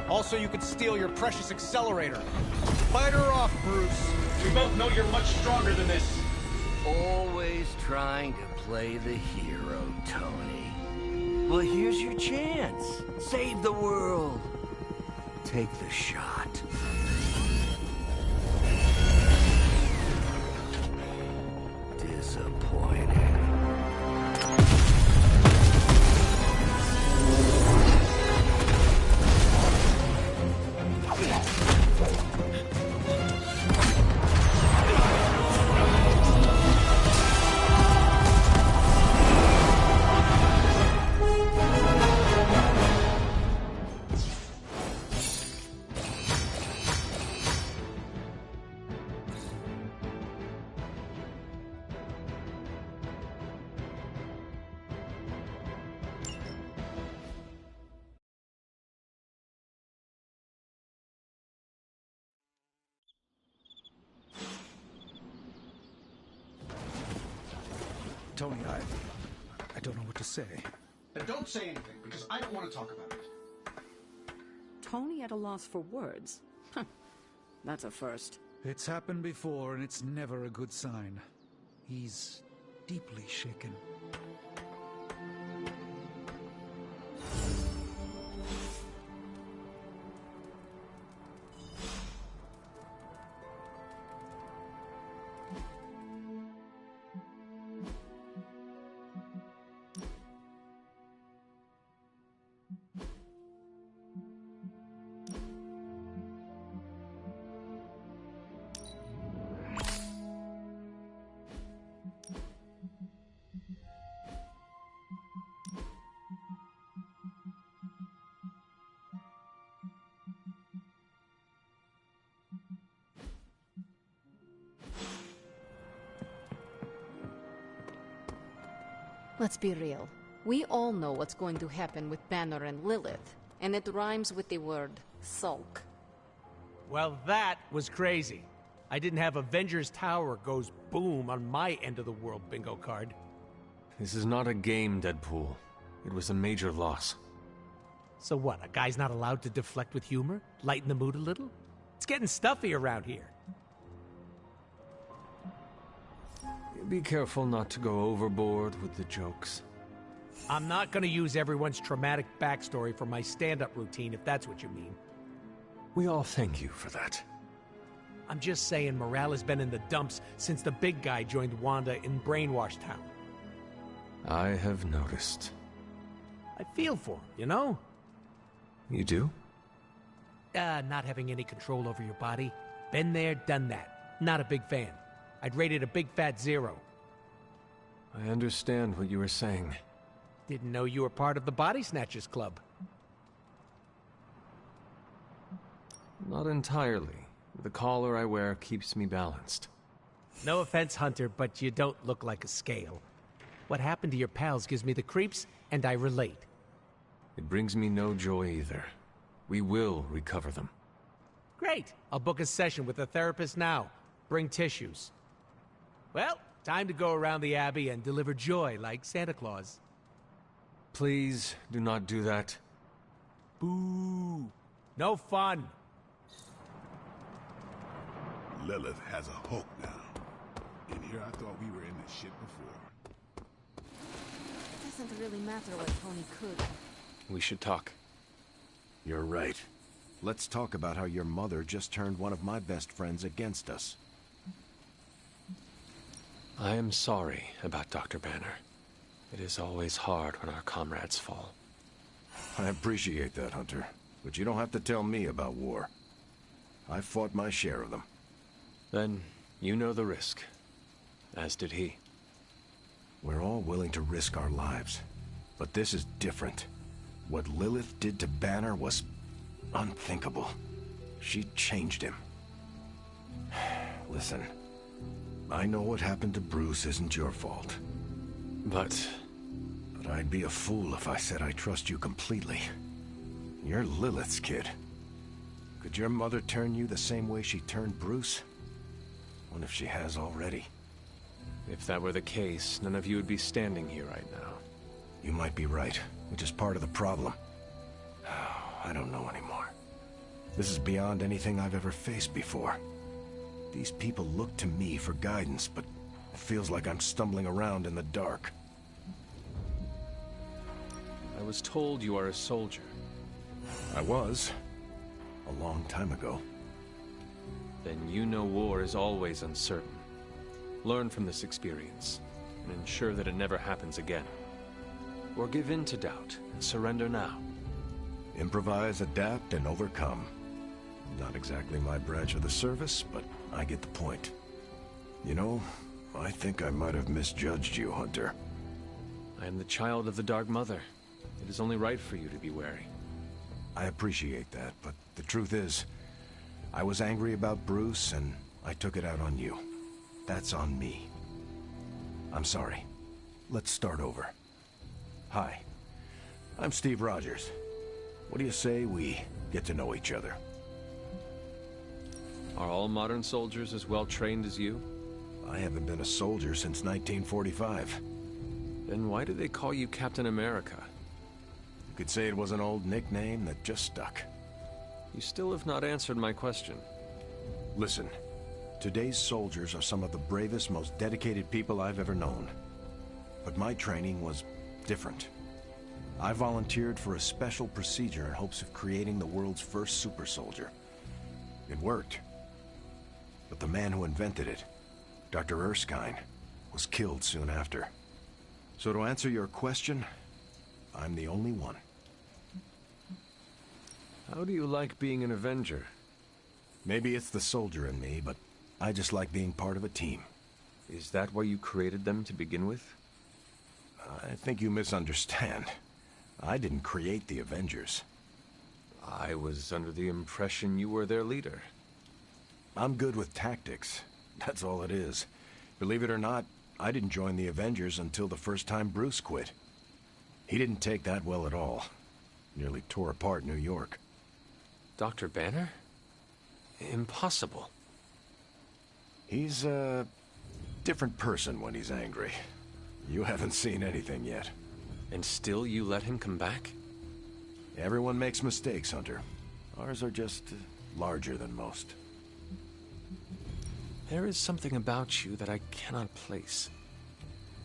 Also, you could steal your precious accelerator. Fight her off, Bruce. We both know you're much stronger than this. Always trying to play the hero, Tony. Well, here's your chance. Save the world. Take the shot. Disappointing. Tony, I don't know what to say. Then don't say anything, because I don't want to talk about it. Tony at a loss for words? That's a first. It's happened before, and it's never a good sign. He's deeply shaken. Let's be real. We all know what's going to happen with Banner and Lilith, and it rhymes with the word sulk. Well, that was crazy. I didn't have Avengers Tower goes boom on my end of the world bingo card. This is not a game, Deadpool. It was a major loss. So what, a guy's not allowed to deflect with humor? Lighten the mood a little? It's getting stuffy around here. Be careful not to go overboard with the jokes. I'm not gonna use everyone's traumatic backstory for my stand-up routine, if that's what you mean. We all thank you for that. I'm just saying morale has been in the dumps since the big guy joined Wanda in Brainwash Town. I have noticed. I feel for him, you know? You do? Not having any control over your body. Been there, done that. Not a big fan. I'd rate it a big fat 0. I understand what you were saying. Didn't know you were part of the Body Snatchers Club. Not entirely. The collar I wear keeps me balanced. No offense, Hunter, but you don't look like a scale. What happened to your pals gives me the creeps, and I relate. It brings me no joy either. We will recover them. Great. I'll book a session with a therapist now. Bring tissues. Well, time to go around the Abbey and deliver joy like Santa Claus. Please do not do that. Boo! No fun! Lilith has a hook now. In here I thought we were in this shit before. It doesn't really matter what Tony could. We should talk. You're right. Let's talk about how your mother just turned one of my best friends against us. I am sorry about Dr. Banner. It is always hard when our comrades fall. I appreciate that, Hunter. But you don't have to tell me about war. I fought my share of them. Then you know the risk. As did he. We're all willing to risk our lives. But this is different. What Lilith did to Banner was unthinkable. She changed him. Listen, I know what happened to Bruce isn't your fault. But I'd be a fool if I said I trust you completely. You're Lilith's kid. Could your mother turn you the same way she turned Bruce? What if she has already? If that were the case, none of you would be standing here right now. You might be right, which is part of the problem. I don't know anymore. This is beyond anything I've ever faced before. These people look to me for guidance, but it feels like I'm stumbling around in the dark. I was told you are a soldier. I was. A long time ago. Then you know war is always uncertain. Learn from this experience, and ensure that it never happens again. Or give in to doubt, and surrender now. Improvise, adapt, and overcome. Not exactly my branch of the service, but I get the point. You know, I think I might have misjudged you, Hunter. I am the child of the Dark Mother. It is only right for you to be wary. I appreciate that, but the truth is, I was angry about Bruce, and I took it out on you. That's on me. I'm sorry. Let's start over. Hi, I'm Steve Rogers. What do you say we get to know each other? Are all modern soldiers as well trained as you? I haven't been a soldier since 1945. Then why do they call you Captain America? You could say it was an old nickname that just stuck. You still have not answered my question. Listen, today's soldiers are some of the bravest, most dedicated people I've ever known. But my training was different. I volunteered for a special procedure in hopes of creating the world's first super soldier. It worked. But the man who invented it, Dr. Erskine, was killed soon after. So to answer your question, I'm the only one. How do you like being an Avenger? Maybe it's the soldier in me, but I just like being part of a team. Is that why you created them to begin with? I think you misunderstand. I didn't create the Avengers. I was under the impression you were their leader. I'm good with tactics. That's all it is. Believe it or not, I didn't join the Avengers until the first time Bruce quit. He didn't take that well at all. Nearly tore apart New York. Dr. Banner? Impossible. He's a different person when he's angry. You haven't seen anything yet. And still you let him come back? Everyone makes mistakes, Hunter. Ours are just larger than most. There is something about you that I cannot place.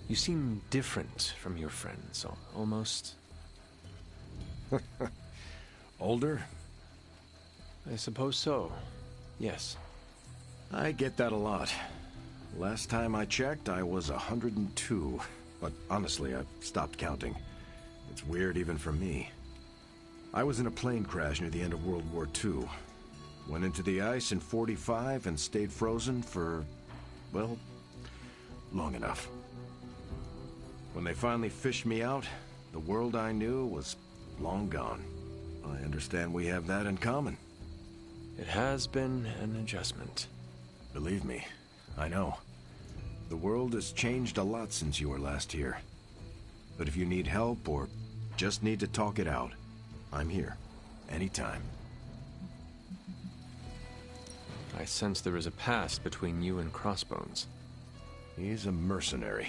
You seem different from your friends, almost... Older? I suppose so. Yes. I get that a lot. Last time I checked, I was 102. But honestly, I've stopped counting. It's weird even for me. I was in a plane crash near the end of World War II. Went into the ice in '45 and stayed frozen for, well, long enough. When they finally fished me out, the world I knew was long gone. I understand we have that in common. It has been an adjustment. Believe me, I know. The world has changed a lot since you were last here. But if you need help or just need to talk it out, I'm here. Anytime. I sense there is a past between you and Crossbones. He's a mercenary.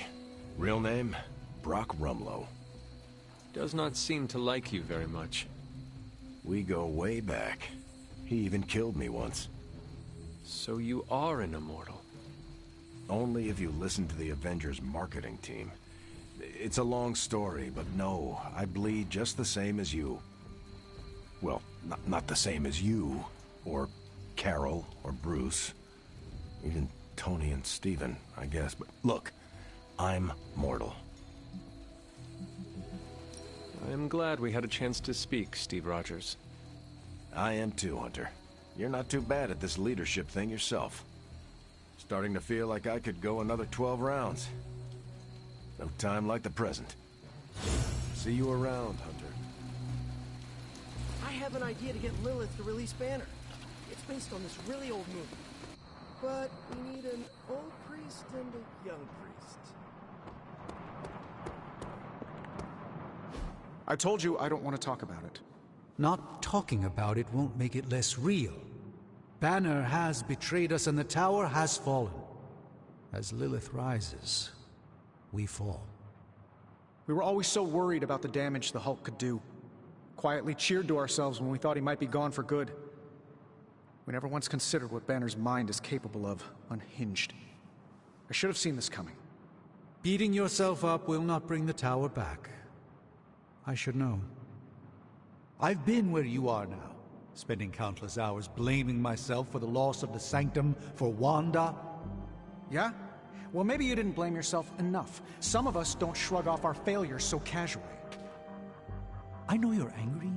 Real name, Brock Rumlow. Does not seem to like you very much. We go way back. He even killed me once. So you are an immortal? Only if you listen to the Avengers marketing team. It's a long story, but no, I bleed just the same as you. Well, not the same as you, or Carol, or Bruce. Even Tony and Steven, I guess. But look, I'm mortal. I am glad we had a chance to speak, Steve Rogers. I am too, Hunter. You're not too bad at this leadership thing yourself. Starting to feel like I could go another 12 rounds. No time like the present. See you around, Hunter. I have an idea to get Lilith to release Banner. It's based on this really old movie. But we need an old priest and a young priest. I told you I don't want to talk about it. Not talking about it won't make it less real. Banner has betrayed us and the tower has fallen. As Lilith rises, we fall. We were always so worried about the damage the Hulk could do. Quietly cheered to ourselves when we thought he might be gone for good. We never once considered what Banner's mind is capable of, unhinged. I should have seen this coming. Beating yourself up will not bring the tower back. I should know. I've been where you are now, spending countless hours blaming myself for the loss of the Sanctum, for Wanda. Yeah? Well, maybe you didn't blame yourself enough. Some of us don't shrug off our failures so casually. I know you're angry,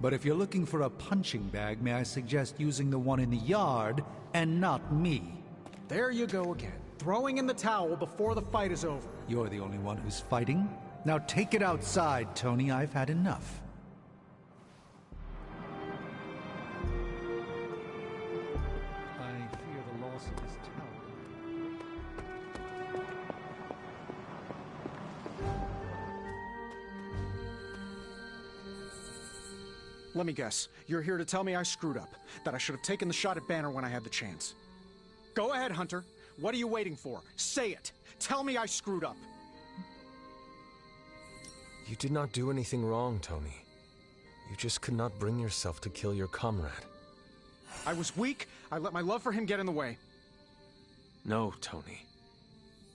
but if you're looking for a punching bag, may I suggest using the one in the yard and not me? There you go again. Throwing in the towel before the fight is over. You're the only one who's fighting. Now take it outside, Tony. I've had enough. I fear the loss of this tower. Let me guess. You're here to tell me I screwed up. That I should have taken the shot at Banner when I had the chance. Go ahead, Hunter. What are you waiting for? Say it. Tell me I screwed up. You did not do anything wrong, Tony. You just could not bring yourself to kill your comrade. I was weak. I let my love for him get in the way. No, Tony.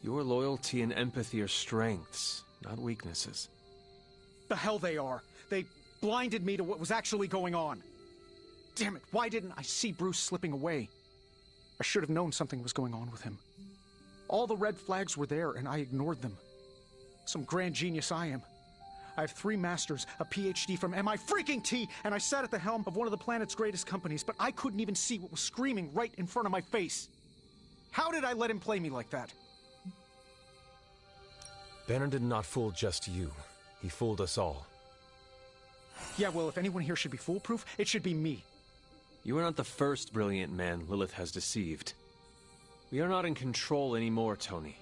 Your loyalty and empathy are strengths, not weaknesses. The hell they are. They blinded me to what was actually going on. Damn it, why didn't I see Bruce slipping away? I should have known something was going on with him. All the red flags were there, and I ignored them. Some grand genius I am. I have 3 masters, a PhD from MI-freaking-T, and I sat at the helm of one of the planet's greatest companies, but I couldn't even see what was screaming right in front of my face. How did I let him play me like that? Banner did not fool just you. He fooled us all. Yeah, well, if anyone here should be foolproof, it should be me. You are not the first brilliant man Lilith has deceived. We are not in control anymore, Tony.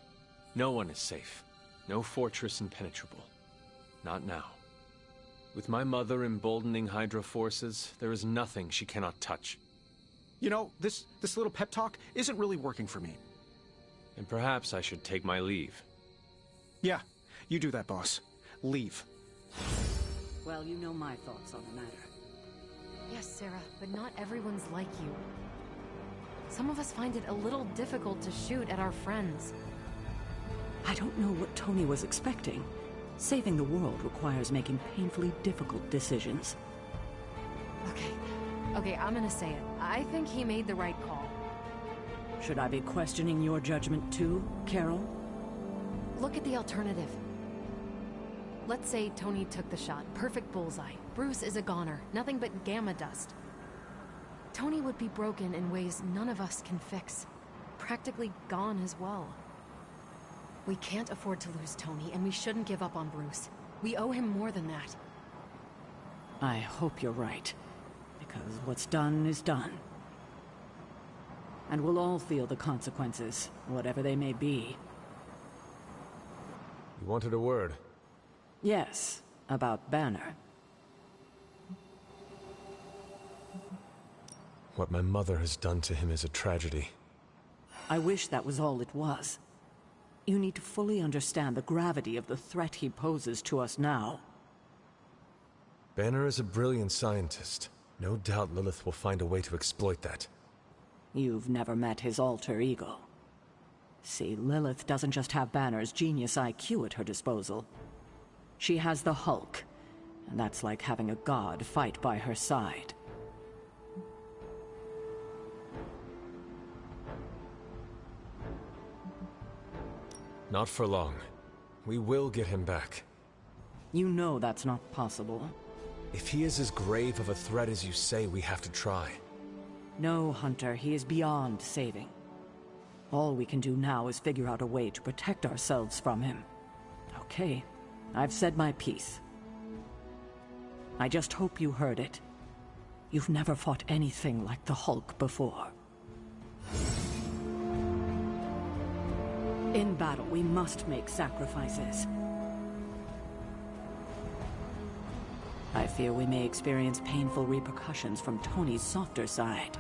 No one is safe. No fortress impenetrable. Not now. With my mother emboldening Hydra forces, there is nothing she cannot touch. You know, this little pep talk isn't really working for me. And perhaps I should take my leave. Yeah, you do that, boss. Leave. Well, you know my thoughts on the matter. Yes, Sarah, but not everyone's like you. Some of us find it a little difficult to shoot at our friends. I don't know what Tony was expecting. Saving the world requires making painfully difficult decisions. Okay, I'm gonna say it. I think he made the right call. Should I be questioning your judgment too, Carol? Look at the alternative. Let's say Tony took the shot. Perfect bullseye. Bruce is a goner. Nothing but gamma dust. Tony would be broken in ways none of us can fix. Practically gone as well. We can't afford to lose Tony, and we shouldn't give up on Bruce. We owe him more than that. I hope you're right. Because what's done is done. And we'll all feel the consequences, whatever they may be. You wanted a word? Yes, about Banner. What my mother has done to him is a tragedy. I wish that was all it was. You need to fully understand the gravity of the threat he poses to us now. Banner is a brilliant scientist. No doubt Lilith will find a way to exploit that. You've never met his alter ego. See, Lilith doesn't just have Banner's genius IQ at her disposal. She has the Hulk, and that's like having a god fight by her side. Not for long. We will get him back. You know that's not possible. If he is as grave of a threat as you say, we have to try. No, Hunter, he is beyond saving. All we can do now is figure out a way to protect ourselves from him. Okay, I've said my piece. I just hope you heard it. You've never fought anything like the Hulk before. In battle, we must make sacrifices. I've fear we may experience painful repercussions from Tony's softer side.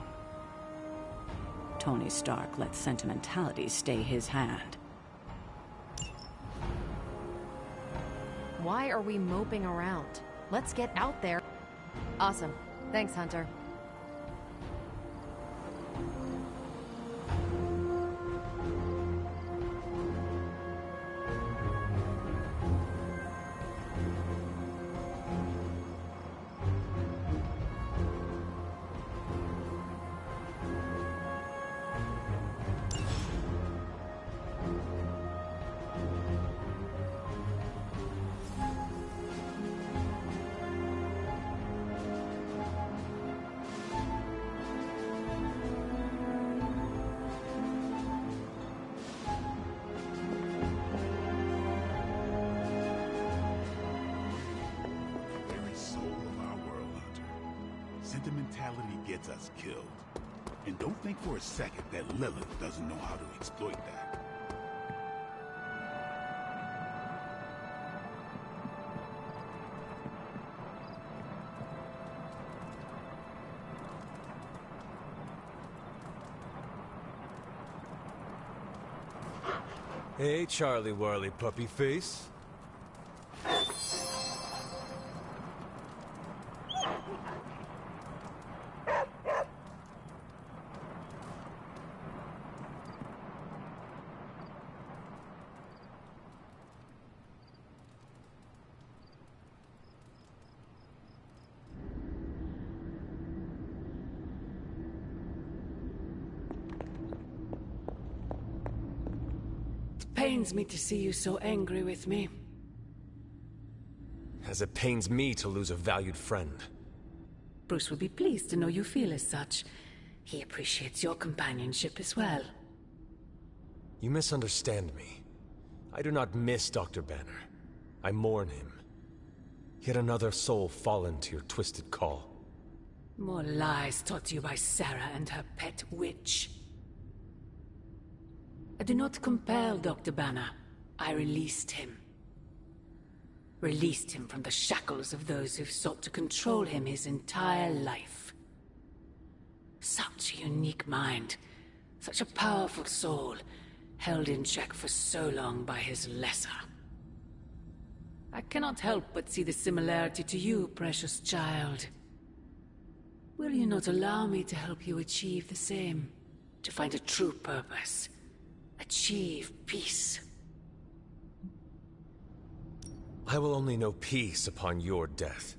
Tony Stark let sentimentality stay his hand. Why are we moping around? Let's get out there. Awesome. Thanks, Hunter. Sentimentality gets us killed. And don't think for a second that Lilith doesn't know how to exploit that. Hey, Charlie Whirly Puppy Face. Pains me to see you so angry with me. As it pains me to lose a valued friend. Bruce will be pleased to know you feel as such. He appreciates your companionship as well. You misunderstand me. I do not miss Dr. Banner. I mourn him. Yet another soul fallen to your twisted call. More lies taught you by Sarah and her pet witch. I do not compel Dr. Banner. I released him. Released him from the shackles of those who've sought to control him his entire life. Such a unique mind. Such a powerful soul. Held in check for so long by his lesser. I cannot help but see the similarity to you, precious child. Will you not allow me to help you achieve the same? To find a true purpose? Achieve peace. I will only know peace upon your death.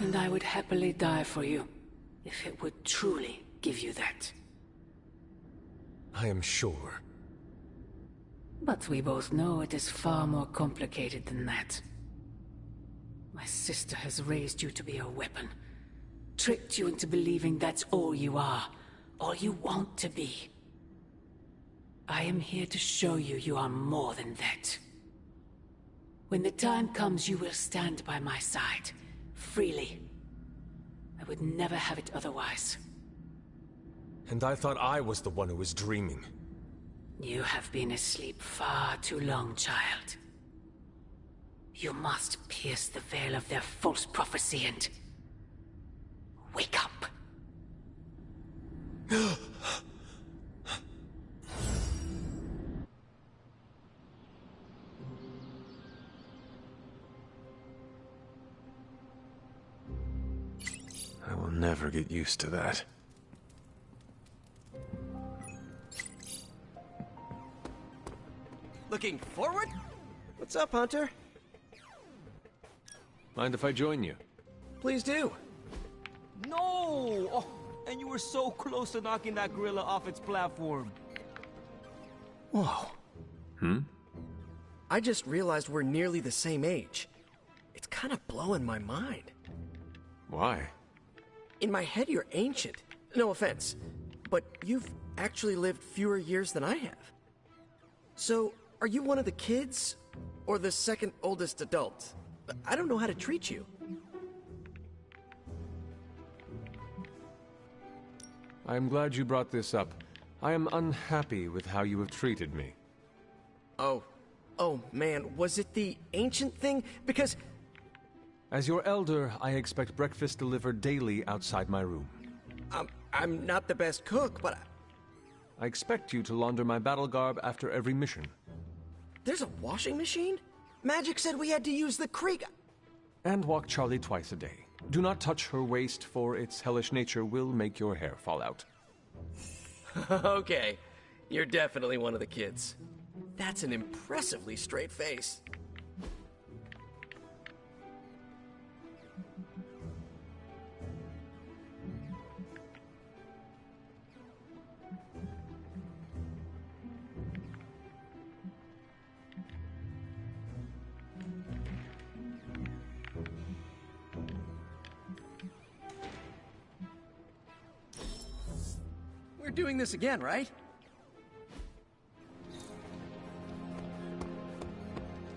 And I would happily die for you, if it would truly give you that. I am sure. But we both know it is far more complicated than that. My sister has raised you to be a weapon. Tricked you into believing that's all you are, all you want to be. I am here to show you you are more than that. When the time comes, you will stand by my side, freely. I would never have it otherwise. And I thought I was the one who was dreaming. You have been asleep far too long, child. You must pierce the veil of their false prophecy and... wake up. I will never get used to that. Looking forward? What's up, Hunter? Mind if I join you? Please do. No! Oh, and you were so close to knocking that gorilla off its platform. Whoa. I just realized we're nearly the same age. It's kind of blowing my mind. Why? In my head, you're ancient. No offense. But you've actually lived fewer years than I have. So, are you one of the kids? Or the second oldest adult? I don't know how to treat you. I am glad you brought this up. I am unhappy with how you have treated me. Oh man, was it the ancient thing? Because As your elder, I expect breakfast delivered daily outside my room. I'm not the best cook, but I expect you to launder my battle garb after every mission. There's a washing machine? Magic said we had to use the creek. And walk Charlie twice a day. Do not touch her waist, for its hellish nature will make your hair fall out. Okay, you're definitely one of the kids. That's an impressively straight face. We're doing this again, right?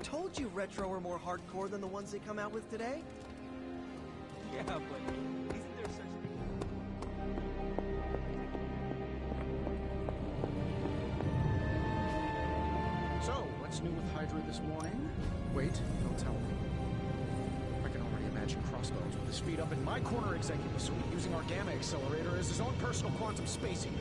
Told you retro are more hardcore than the ones they come out with today. Yeah, but isn't there such So, what's new with Hydra this morning? Wait, don't tell me. I can already imagine Crossbones with his feet up in my corner executive suite using our gamma accelerator as his own personal quantum space heater.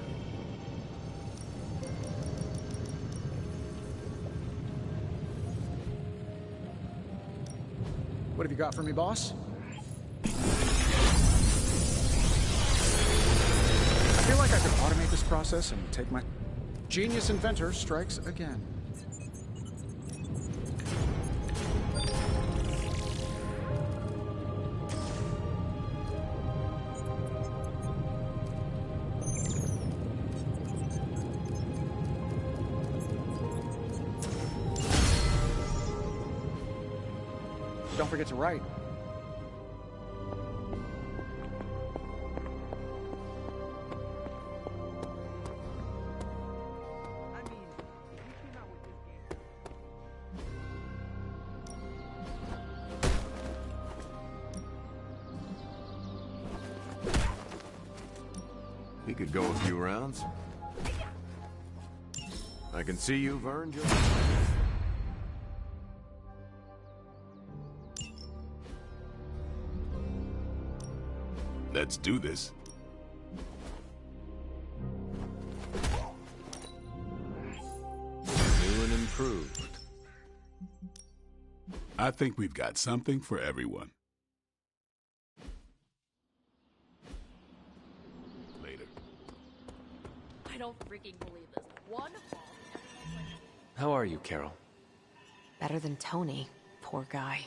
What have you got for me, boss? I feel like I could automate this process and take my genius inventor strikes again. Don't forget to write. We could go a few rounds. I can see you've earned your... Let's do this. New and improved. I think we've got something for everyone. Later. I don't freaking believe this. One fall. How are you, Carol? Better than Tony. Poor guy.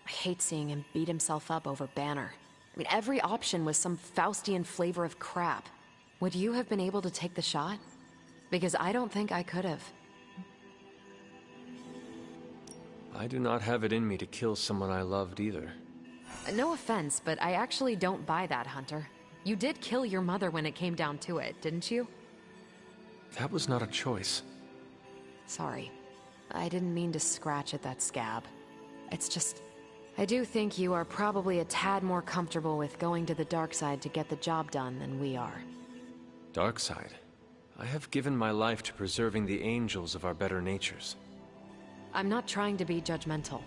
I hate seeing him beat himself up over Banner. I mean, every option was some Faustian flavor of crap. Would you have been able to take the shot? Because I don't think I could have. I do not have it in me to kill someone I loved either. No offense, but I actually don't buy that, Hunter. You did kill your mother when it came down to it, didn't you? That was not a choice. Sorry. I didn't mean to scratch at that scab. It's just... I do think you are probably a tad more comfortable with going to the dark side to get the job done than we are. Dark side? I have given my life to preserving the angels of our better natures. I'm not trying to be judgmental.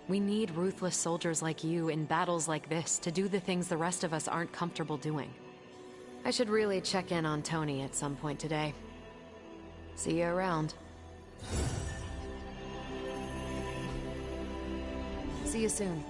We need ruthless soldiers like you in battles like this to do the things the rest of us aren't comfortable doing. I should really check in on Tony at some point today. See you around. See you soon.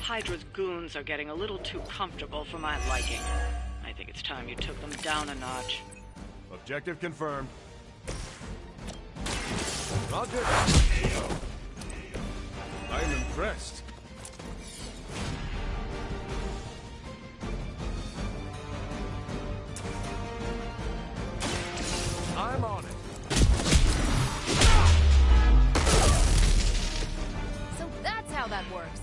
Hydra's goons are getting a little too comfortable for my liking. I think it's time you took them down a notch. Objective confirmed. Roger. I'm impressed. I'm on it. So that's how that works.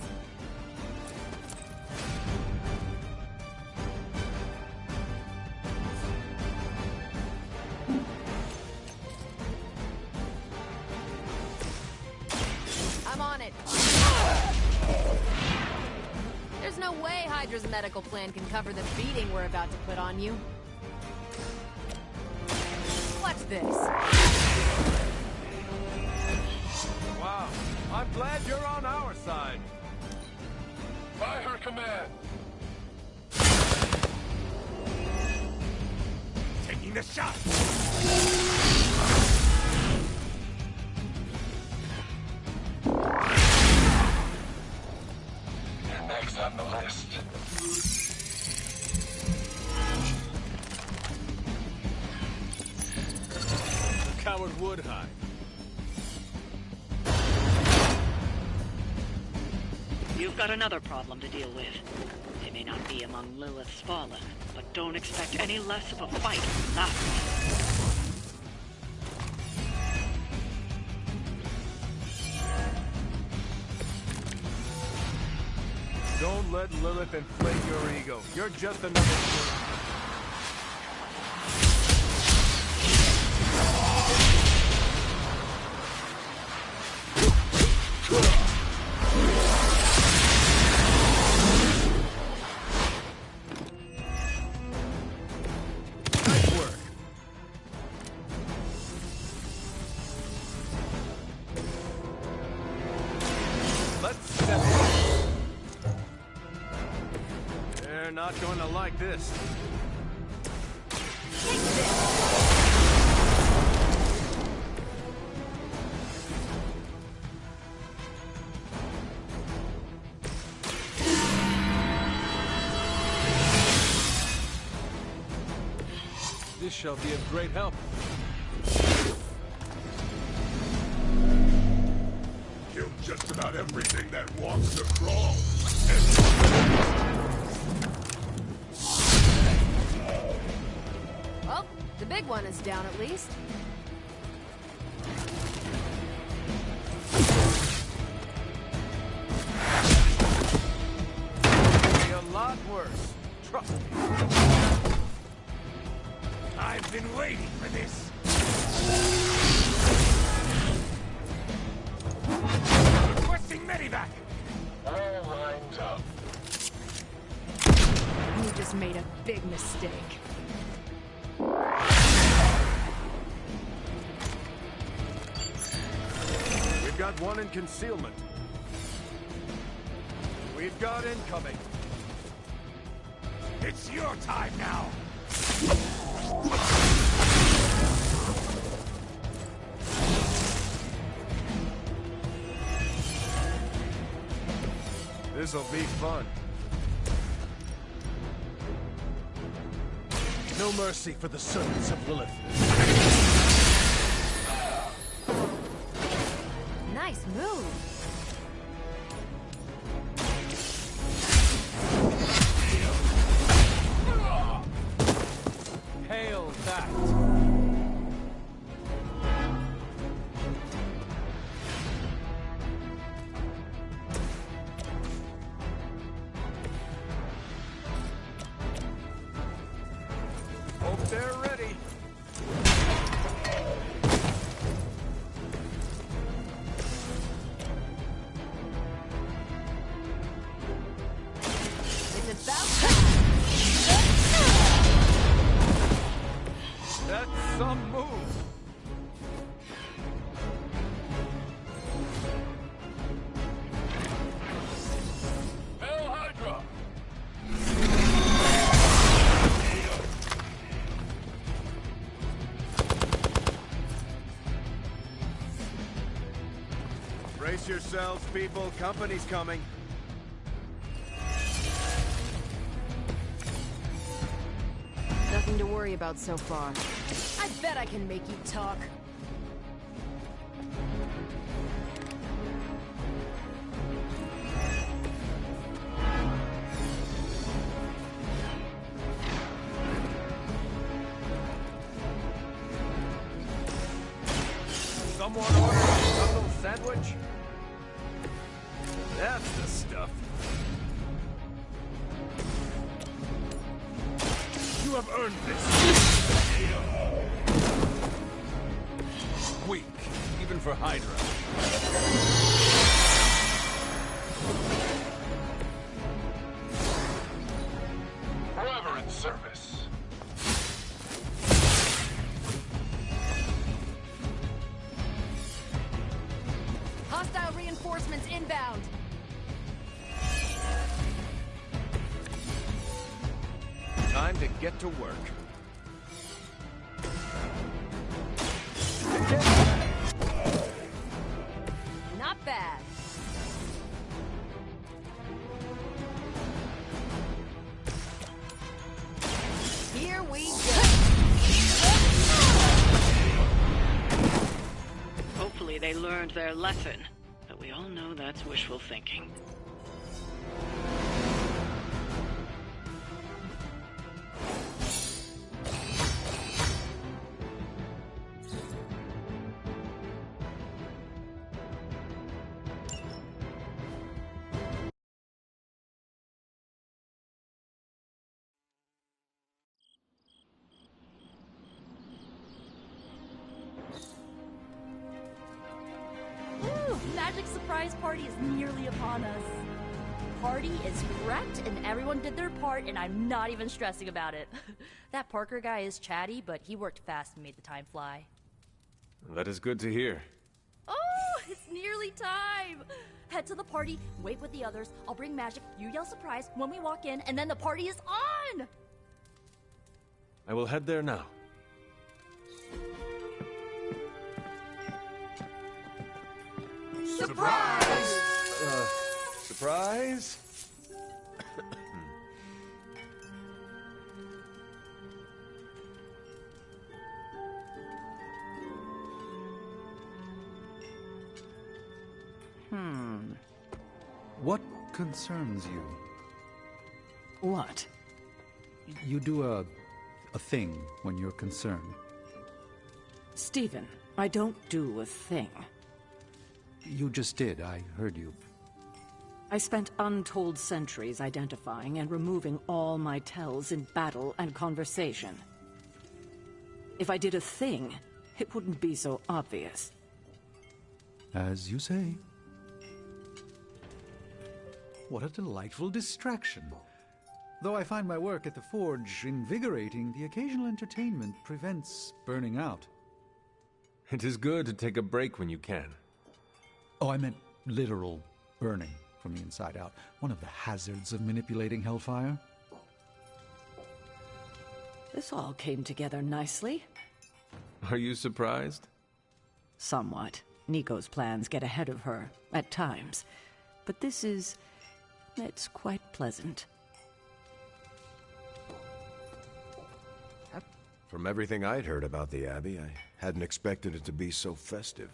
I'm on it. There's no way Hydra's medical plan can cover the beating we're about to put on you. Watch this. Wow. I'm glad you're on our side. By her command. Taking the shot. You're next on the list. Coward would hide. You've got another problem to deal with. They may not be among Lilith's fallen, but don't expect any less of a fight than that one. Don't let Lilith inflate your ego. You're just another... They're not going to like this. This shall be of great help. Killed just about everything that walks the crawl. Well, the big one is down at least. Be a lot worse. Trust me. I've been waiting for this. Requesting medevac. All lines up. You just made a big mistake. We've got one in concealment. We've got incoming. It's your time now. This'll be fun. No mercy for the servants of Lilith. Nice move. Hail that! Hope they're ready. It's about time. That's some move. Hail Hydra! Brace yourselves, people. Company's coming. nothing to worry about so far. I bet I can make you talk. Someone order a jungle sandwich? That's the stuff. You have earned this. Weak, even for Hydra. Forever in service. Hostile reinforcements inbound. Time to get to work. Not bad. Here we go. Hopefully they learned their lesson, but we all know that's wishful thinking. Woo! Magic surprise party is nearly upon us. Party is wrecked and everyone did their part and I'm not even stressing about it. That Parker guy is chatty, but he worked fast and made the time fly. That is good to hear. Oh, it's nearly time! Head to the party, wait with the others, I'll bring magic, you yell surprise when we walk in, and then the party is on! I will head there now. Surprise! Surprise? What concerns you? What? You do a thing when you're concerned. Stephen, I don't do a thing. You just did. I heard you. I spent untold centuries identifying and removing all my tells in battle and conversation. If I did a thing, it wouldn't be so obvious. As you say. What a delightful distraction. Though I find my work at the Forge invigorating, the occasional entertainment prevents burning out. It is good to take a break when you can. Oh, I meant literal burning from the inside out. One of the hazards of manipulating Hellfire. This all came together nicely. Are you surprised? Somewhat. Nico's plans get ahead of her, at times. But this is... it's quite pleasant. From everything I'd heard about the Abbey, I hadn't expected it to be so festive.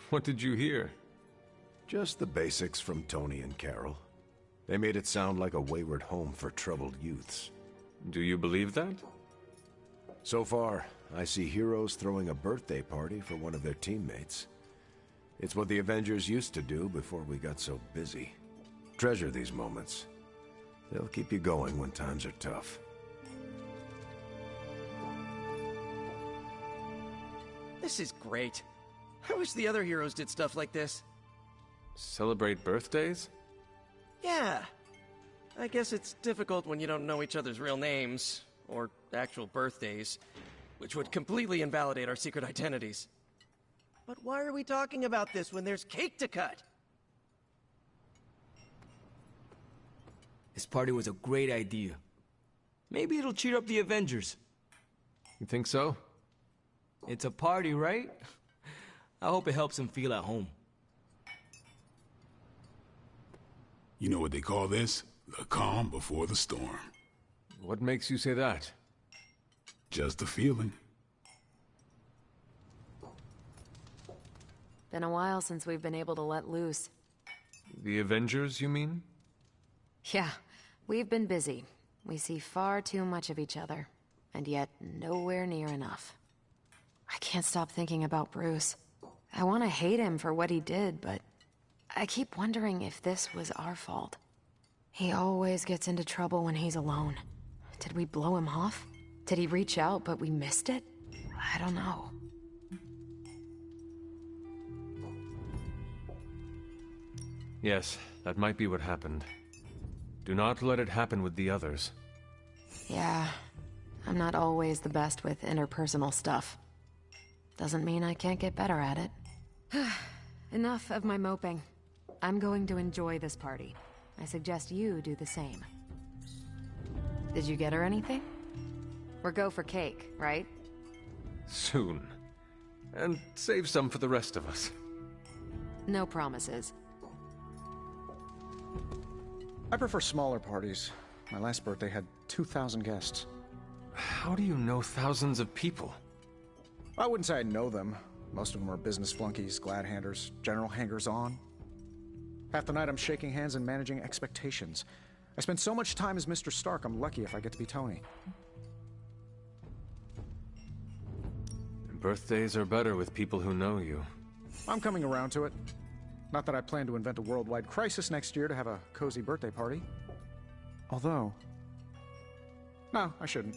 What did you hear? Just the basics from Tony and Carol. They made it sound like a wayward home for troubled youths. Do you believe that? So far, I see heroes throwing a birthday party for one of their teammates. It's what the Avengers used to do before we got so busy. Treasure these moments. They'll keep you going when times are tough. This is great. I wish the other heroes did stuff like this. Celebrate birthdays? Yeah. I guess it's difficult when you don't know each other's real names, or actual birthdays, which would completely invalidate our secret identities. But why are we talking about this when there's cake to cut? This party was a great idea. Maybe it'll cheer up the Avengers. You think so? It's a party, right? I hope it helps them feel at home. You know what they call this? The calm before the storm. What makes you say that? Just a feeling. Been a while since we've been able to let loose. The Avengers, you mean? Yeah, we've been busy. We see far too much of each other, and yet nowhere near enough. I can't stop thinking about Bruce. I want to hate him for what he did, but I keep wondering if this was our fault. He always gets into trouble when he's alone. Did we blow him off? Did he reach out, but we missed it? I don't know. Yes, that might be what happened. Do not let it happen with the others. Yeah, I'm not always the best with interpersonal stuff. Doesn't mean I can't get better at it. Enough of my moping. I'm going to enjoy this party. I suggest you do the same. Did you get her anything? Or go for cake, right? Soon. And save some for the rest of us. No promises. I prefer smaller parties. My last birthday had 2,000 guests. How do you know thousands of people? I wouldn't say I know them. Most of them are business flunkies, glad-handers, general hangers-on. Half the night I'm shaking hands and managing expectations. I spend so much time as Mr. Stark, I'm lucky if I get to be Tony. Birthdays are better with people who know you. I'm coming around to it. Not that I plan to invent a worldwide crisis next year to have a cozy birthday party. Although... No, I shouldn't.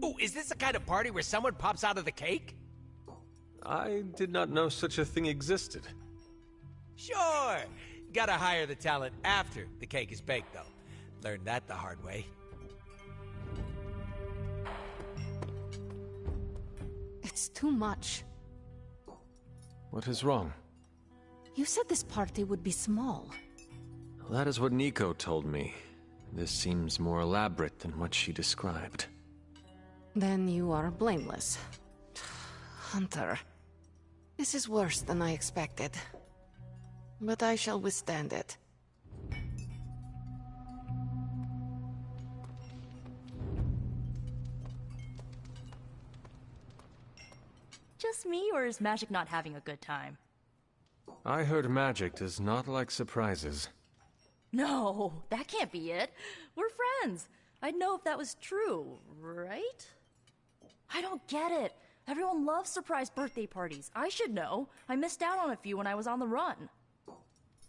Ooh, is this the kind of party where someone pops out of the cake? I did not know such a thing existed. Sure! Gotta hire the talent after the cake is baked, though. Learned that the hard way. It's too much. What is wrong? You said this party would be small. That is what Nico told me. This seems more elaborate than what she described. Then you are blameless. Hunter, this is worse than I expected. But I shall withstand it. Just me, or is Magic not having a good time? I heard magic does not like surprises. No, that can't be it. We're friends. I'd know if that was true, right? I don't get it. Everyone loves surprise birthday parties. I should know. I missed out on a few when I was on the run.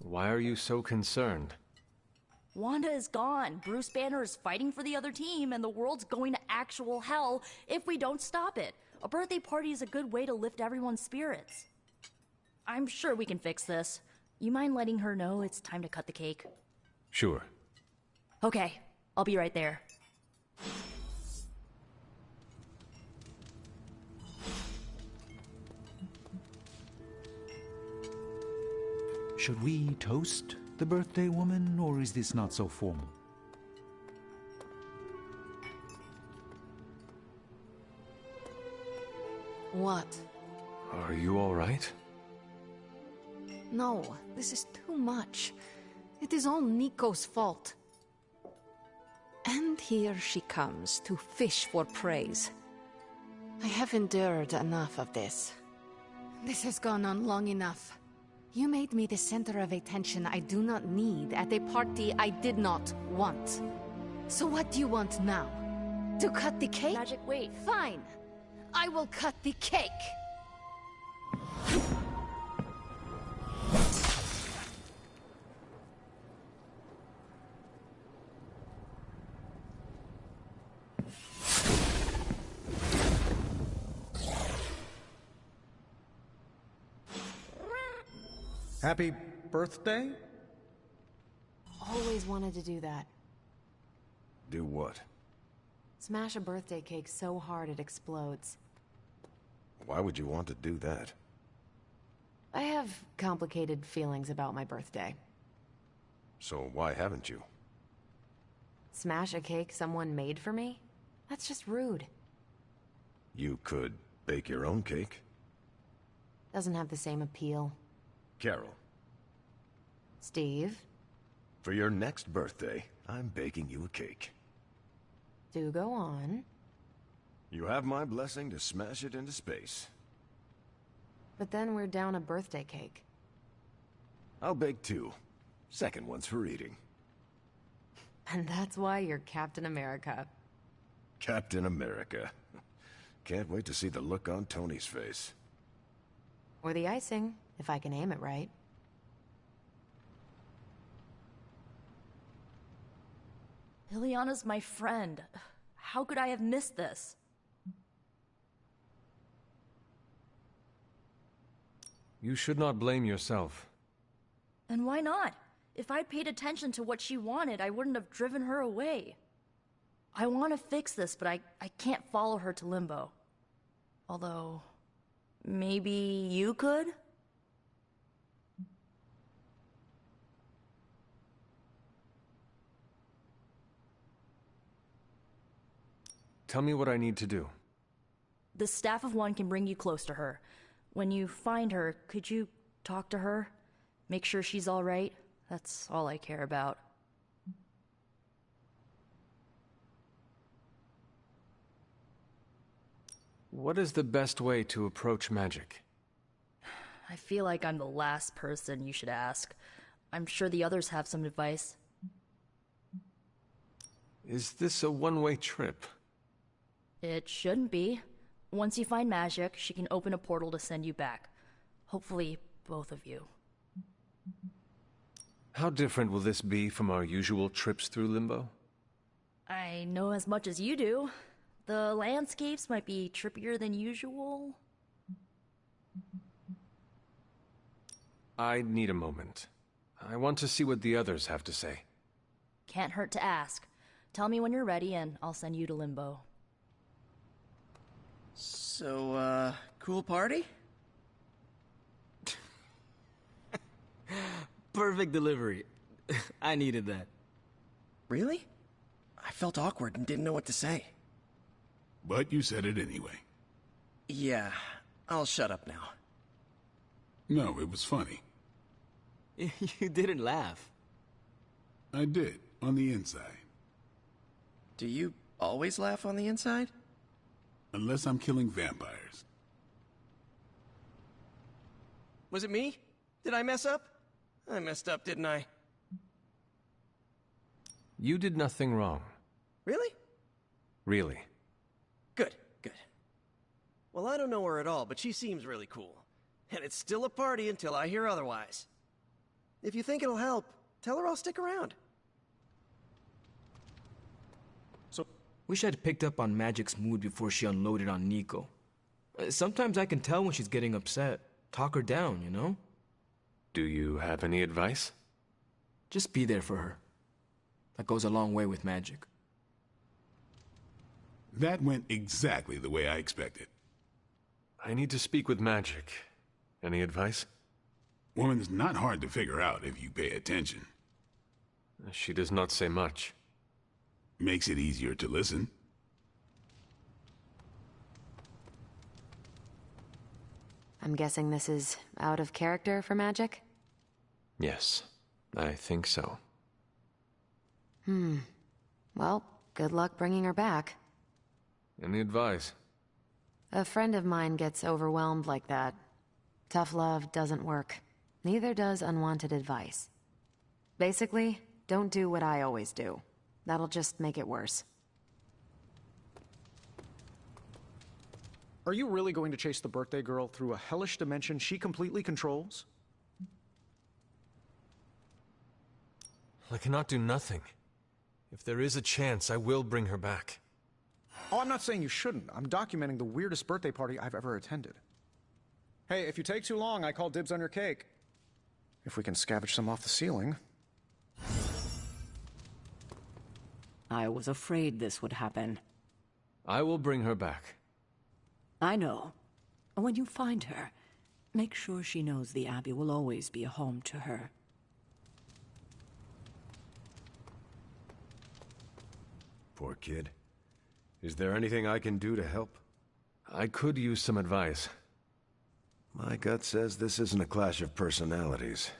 Why are you so concerned? Wanda is gone. Bruce Banner is fighting for the other team, and the world's going to actual hell if we don't stop it. A birthday party is a good way to lift everyone's spirits. I'm sure we can fix this. You mind letting her know it's time to cut the cake? Sure. Okay, I'll be right there. Should we toast the birthday woman, or is this not so formal? What? Are you all right? No, this is too much. It is all Nico's fault. And here she comes to fish for praise. I have endured enough of this. This has gone on long enough. You made me the center of attention I do not need at a party I did not want. So what do you want now? To cut the cake? Magic, wait. Fine. I will cut the cake. Happy birthday? Always wanted to do that. Do what? Smash a birthday cake so hard it explodes. Why would you want to do that? I have complicated feelings about my birthday. So why haven't you? Smash a cake someone made for me? That's just rude. You could bake your own cake. Doesn't have the same appeal. Carol, Steve? For your next birthday, I'm baking you a cake. Do go on. You have my blessing to smash it into space. But then we're down a birthday cake. I'll bake 2. Second one's for eating. And that's why you're Captain America. Captain America. Can't wait to see the look on Tony's face. Or the icing, if I can aim it right. Liliana's my friend. How could I have missed this? You should not blame yourself. And why not? If I'd paid attention to what she wanted, I wouldn't have driven her away. I want to fix this, but I can't follow her to Limbo. Although, maybe you could? Tell me what I need to do. The Staff of One can bring you close to her. When you find her, could you talk to her? Make sure she's all right? That's all I care about. What is the best way to approach magic? I feel like I'm the last person you should ask. I'm sure the others have some advice. Is this a one-way trip? It shouldn't be. Once you find magic, she can open a portal to send you back. Hopefully, both of you. How different will this be from our usual trips through Limbo? I know as much as you do. The landscapes might be trippier than usual. I need a moment. I want to see what the others have to say. Can't hurt to ask. Tell me when you're ready and I'll send you to Limbo. So, cool party? Perfect delivery. I needed that. Really? I felt awkward and didn't know what to say. But you said it anyway. Yeah, I'll shut up now. No, it was funny. You didn't laugh. I did, on the inside. Do you always laugh on the inside? Unless I'm killing vampires. Was it me? Did I mess up? I messed up, didn't I? You did nothing wrong. Really? Really. Good, good. Well, I don't know her at all, but she seems really cool. And it's still a party until I hear otherwise. If you think it'll help, tell her I'll stick around. Wish I'd picked up on Magic's mood before she unloaded on Nico. Sometimes I can tell when she's getting upset. Talk her down, you know? Do you have any advice? Just be there for her. That goes a long way with Magic. That went exactly the way I expected. I need to speak with Magic. Any advice? Woman's not hard to figure out if you pay attention. She does not say much. Makes it easier to listen. I'm guessing this is out of character for Magic? Yes, I think so. Well, good luck bringing her back. Any advice? A friend of mine gets overwhelmed like that. Tough love doesn't work. Neither does unwanted advice. Basically, don't do what I always do. That'll just make it worse. Are you really going to chase the birthday girl through a hellish dimension she completely controls? I cannot do nothing. If there is a chance, I will bring her back. Oh, I'm not saying you shouldn't. I'm documenting the weirdest birthday party I've ever attended. Hey, if you take too long, I call dibs on your cake. If we can scavenge some off the ceiling. I was afraid this would happen. I will bring her back. I know. When you find her, make sure she knows the Abbey will always be a home to her. Poor kid. Is there anything I can do to help? I could use some advice. My gut says this isn't a clash of personalities.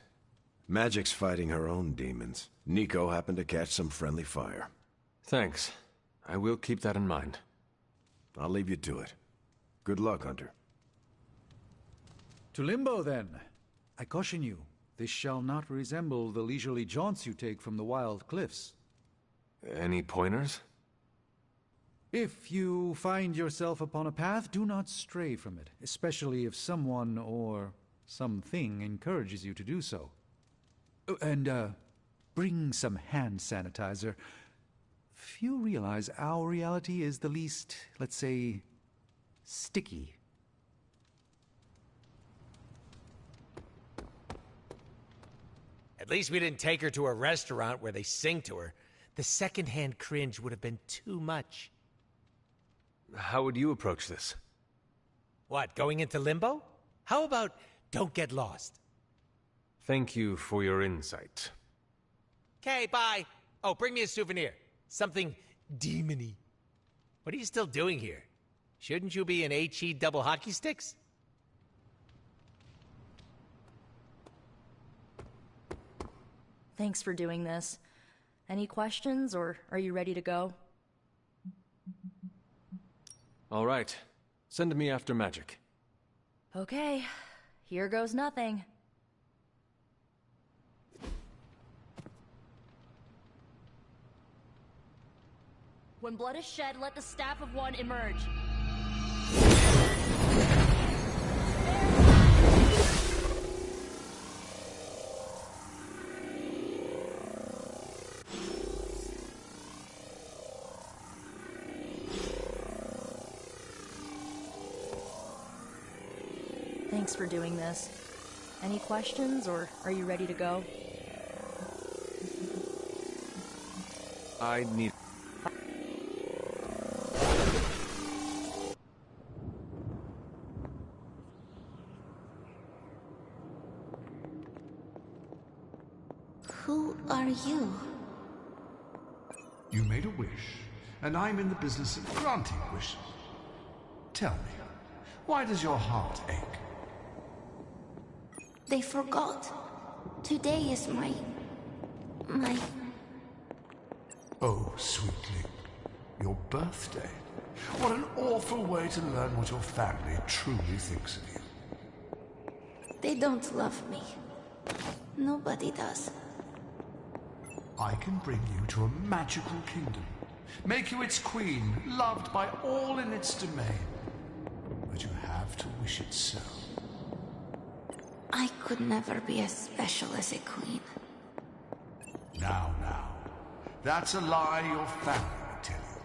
Magic's fighting her own demons. Nico happened to catch some friendly fire. Thanks. I will keep that in mind. I'll leave you to it. Good luck, Hunter. To Limbo, then. I caution you, this shall not resemble the leisurely jaunts you take from the wild cliffs. Any pointers? If you find yourself upon a path, do not stray from it, especially if someone or something encourages you to do so. Oh, and, bring some hand sanitizer. Few realize our reality is the least, let's say, sticky. At least we didn't take her to a restaurant where they sing to her. The secondhand cringe would have been too much. How would you approach this? What, going into limbo? How about don't get lost? Thank you for your insight. Okay, bye. Oh, bring me a souvenir. Something demony. What are you still doing here? Shouldn't you be in HE double hockey sticks? Thanks for doing this. Any questions, or are you ready to go? All right. Send me after Magic. Okay, here goes nothing. When blood is shed, let the staff of one emerge. Thanks for doing this. Any questions, or are you ready to go? I need... Who are you? You made a wish, and I'm in the business of granting wishes. Tell me, why does your heart ache? They forgot. Today is my... Oh, sweetly, your birthday. What an awful way to learn what your family truly thinks of you. They don't love me. Nobody does. I can bring you to a magical kingdom, make you its queen, loved by all in its domain. But you have to wish it so. I could never be as special as a queen. Now. That's a lie your family would tell you.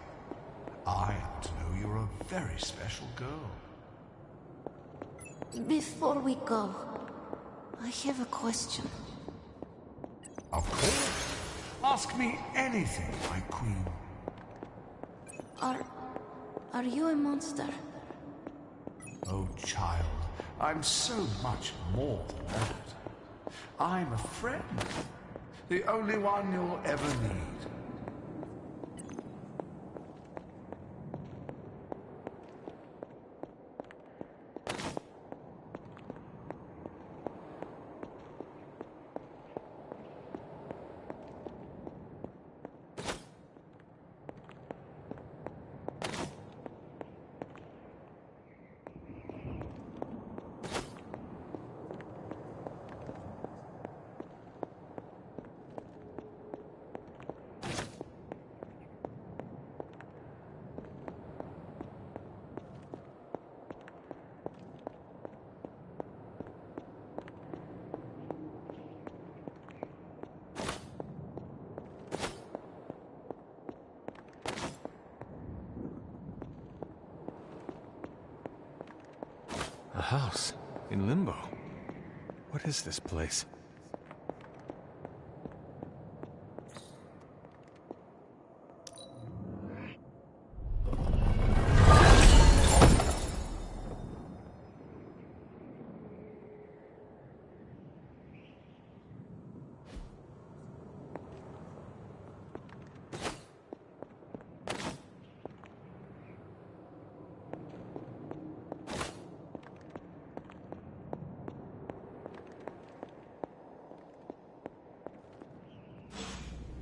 I happen to know you're a very special girl. Before we go, I have a question. Of course. Ask me anything, my queen. Are you a monster? Oh, child, I'm so much more than that. I'm a friend. The only one you'll ever need. A house in Limbo. What is this place?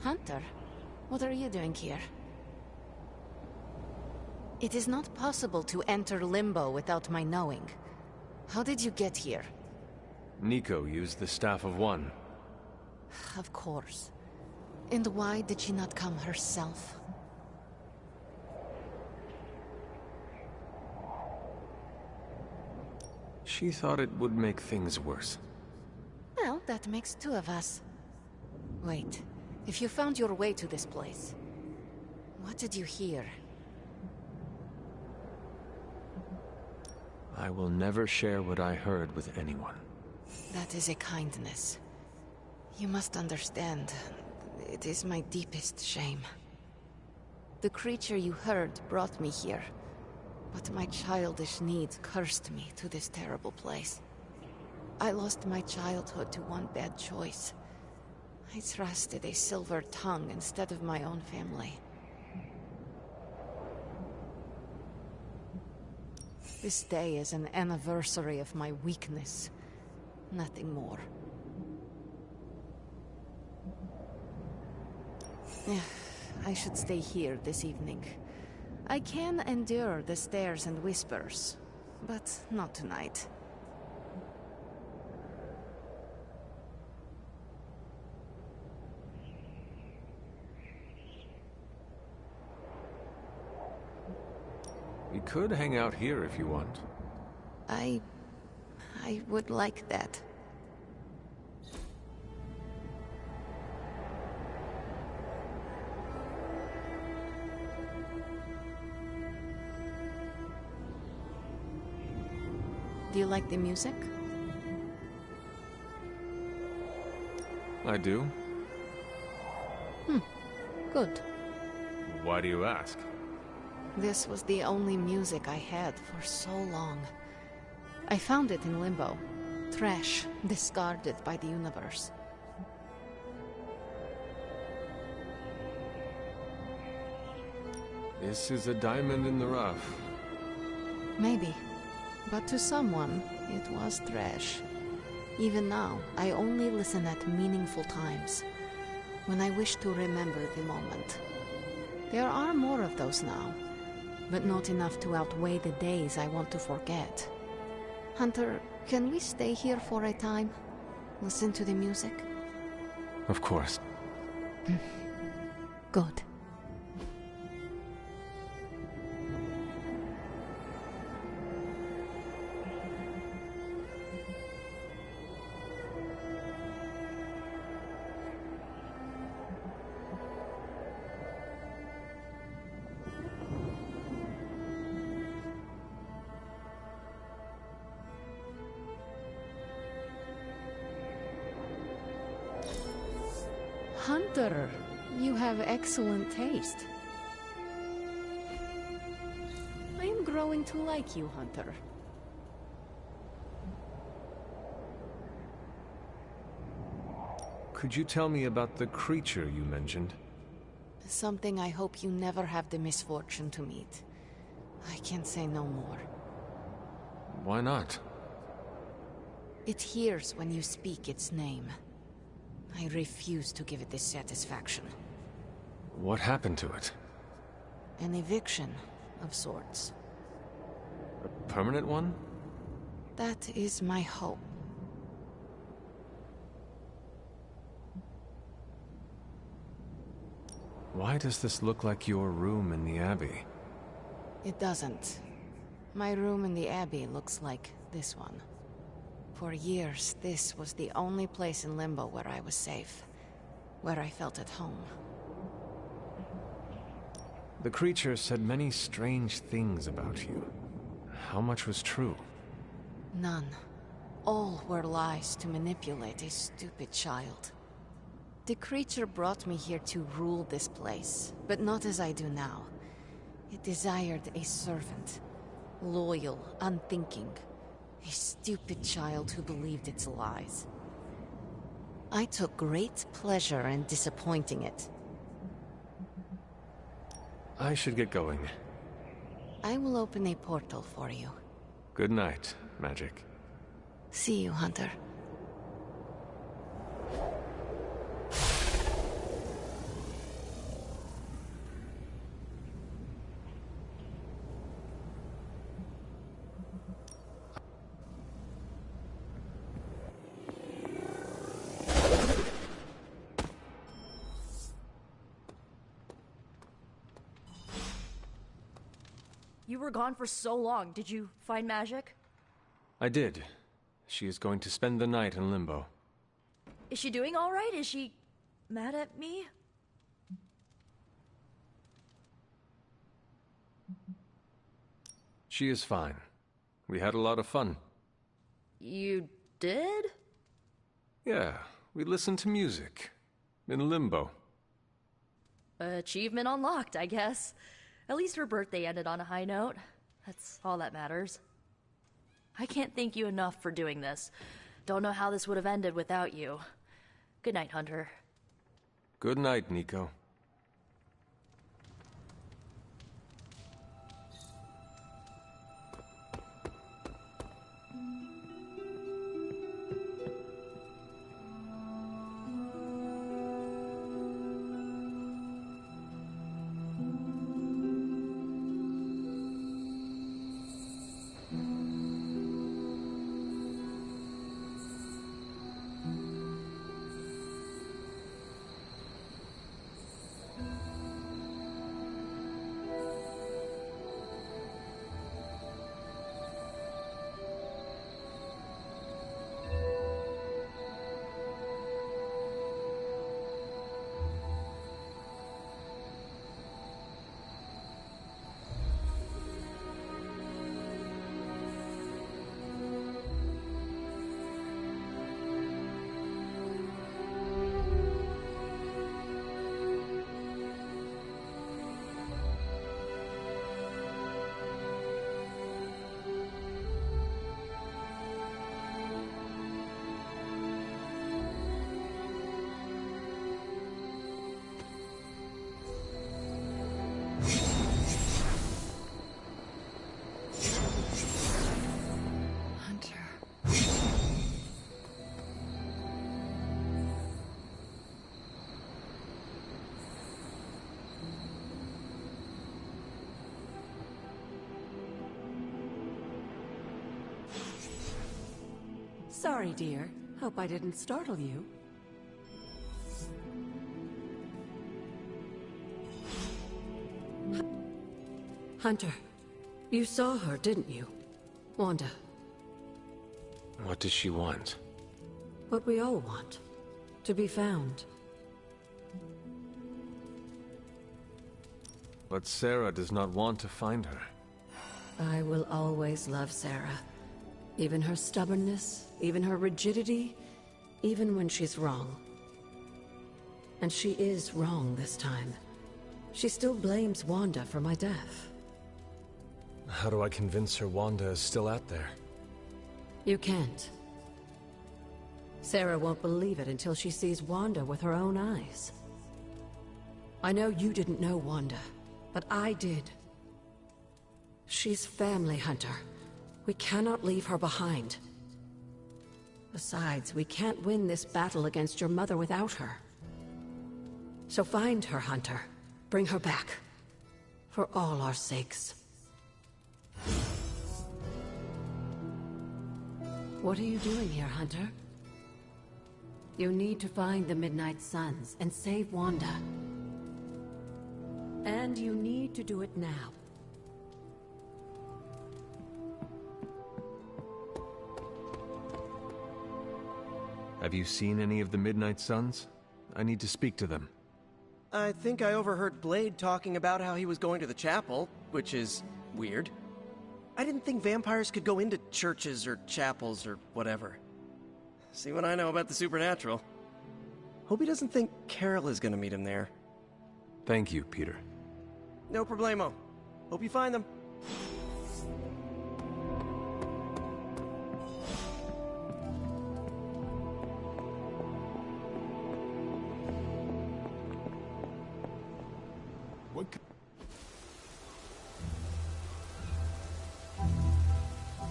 Hunter, what are you doing here? It is not possible to enter Limbo without my knowing. How did you get here? Nico used the Staff of One. Of course. And why did she not come herself? She thought it would make things worse. Well, that makes two of us. Wait, if you found your way to this place, what did you hear? I will never share what I heard with anyone. That is a kindness. You must understand, it is my deepest shame. The creature you heard brought me here, but my childish needs cursed me to this terrible place. I lost my childhood to one bad choice. I trusted a silver tongue instead of my own family. This day is an anniversary of my weakness. Nothing more. I should stay here this evening. I can endure the stares and whispers, but not tonight. We could hang out here if you want. I would like that. Do you like the music? I do. Good. Why do you ask? This was the only music I had for so long. I found it in Limbo. Trash, discarded by the universe. This is a diamond in the rough. Maybe. But to someone, it was trash. Even now, I only listen at meaningful times, when I wish to remember the moment. There are more of those now, but not enough to outweigh the days I want to forget. Hunter, can we stay here for a time? Listen to the music? Of course. Good. Hunter, you have excellent taste. I am growing to like you, Hunter. Could you tell me about the creature you mentioned? Something I hope you never have the misfortune to meet. I can't say no more. Why not? It hears when you speak its name. I refuse to give it this satisfaction. What happened to it? An eviction of sorts. A permanent one? That is my hope. Why does this look like your room in the Abbey? It doesn't. My room in the Abbey looks like this one. For years, this was the only place in Limbo where I was safe. Where I felt at home. The creature said many strange things about you. How much was true? None. All were lies to manipulate a stupid child. The creature brought me here to rule this place, but not as I do now. It desired a servant. Loyal, unthinking. A stupid child who believed its lies. I took great pleasure in disappointing it. I should get going. I will open a portal for you. Good night, Magic. See you, Hunter. You were gone for so long. Did you find magic? I did. She is going to spend the night in Limbo. Is she doing all right? Is she mad at me? She is fine. We had a lot of fun. You did? Yeah, we listened to music. In Limbo. Achievement unlocked, I guess. At least her birthday ended on a high note. That's all that matters. I can't thank you enough for doing this. Don't know how this would have ended without you. Good night, Hunter. Good night, Nico. Sorry, dear. Hope I didn't startle you. Hunter, you saw her, didn't you? Wanda. What does she want? What we all want. To be found. But Sarah does not want to find her. I will always love Sarah. Even her stubbornness, even her rigidity, even when she's wrong. And she is wrong this time. She still blames Wanda for my death. How do I convince her Wanda is still out there? You can't. Sarah won't believe it until she sees Wanda with her own eyes. I know you didn't know Wanda, but I did. She's family, Hunter. We cannot leave her behind. Besides, we can't win this battle against your mother without her. So find her, Hunter. Bring her back. For all our sakes. What are you doing here, Hunter? You need to find the Midnight Suns and save Wanda. And you need to do it now. Have you seen any of the Midnight Suns? I need to speak to them. I think I overheard Blade talking about how he was going to the chapel, which is weird. I didn't think vampires could go into churches or chapels or whatever. See what I know about the supernatural. Hope he doesn't think Carol is gonna meet him there. Thank you, Peter. No problemo. Hope you find them.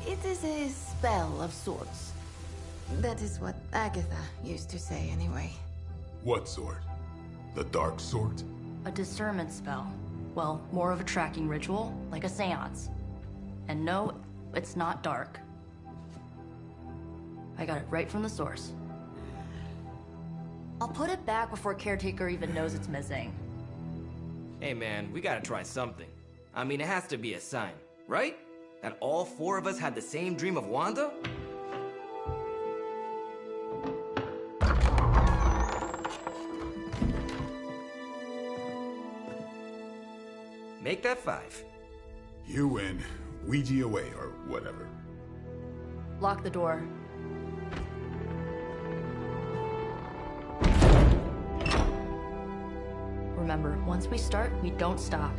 It is a spell of sorts. That is what Agatha used to say, anyway. What sort? The dark sort? A discernment spell. Well, more of a tracking ritual, like a seance. And no, it's not dark. I got it right from the source. I'll put it back before Caretaker even knows it's missing. Hey man, we gotta try something. I mean, it has to be a sign. right? That all four of us had the same dream of Wanda? Make that 5. You win. Ouija away, or whatever. Lock the door. Remember, once we start, we don't stop.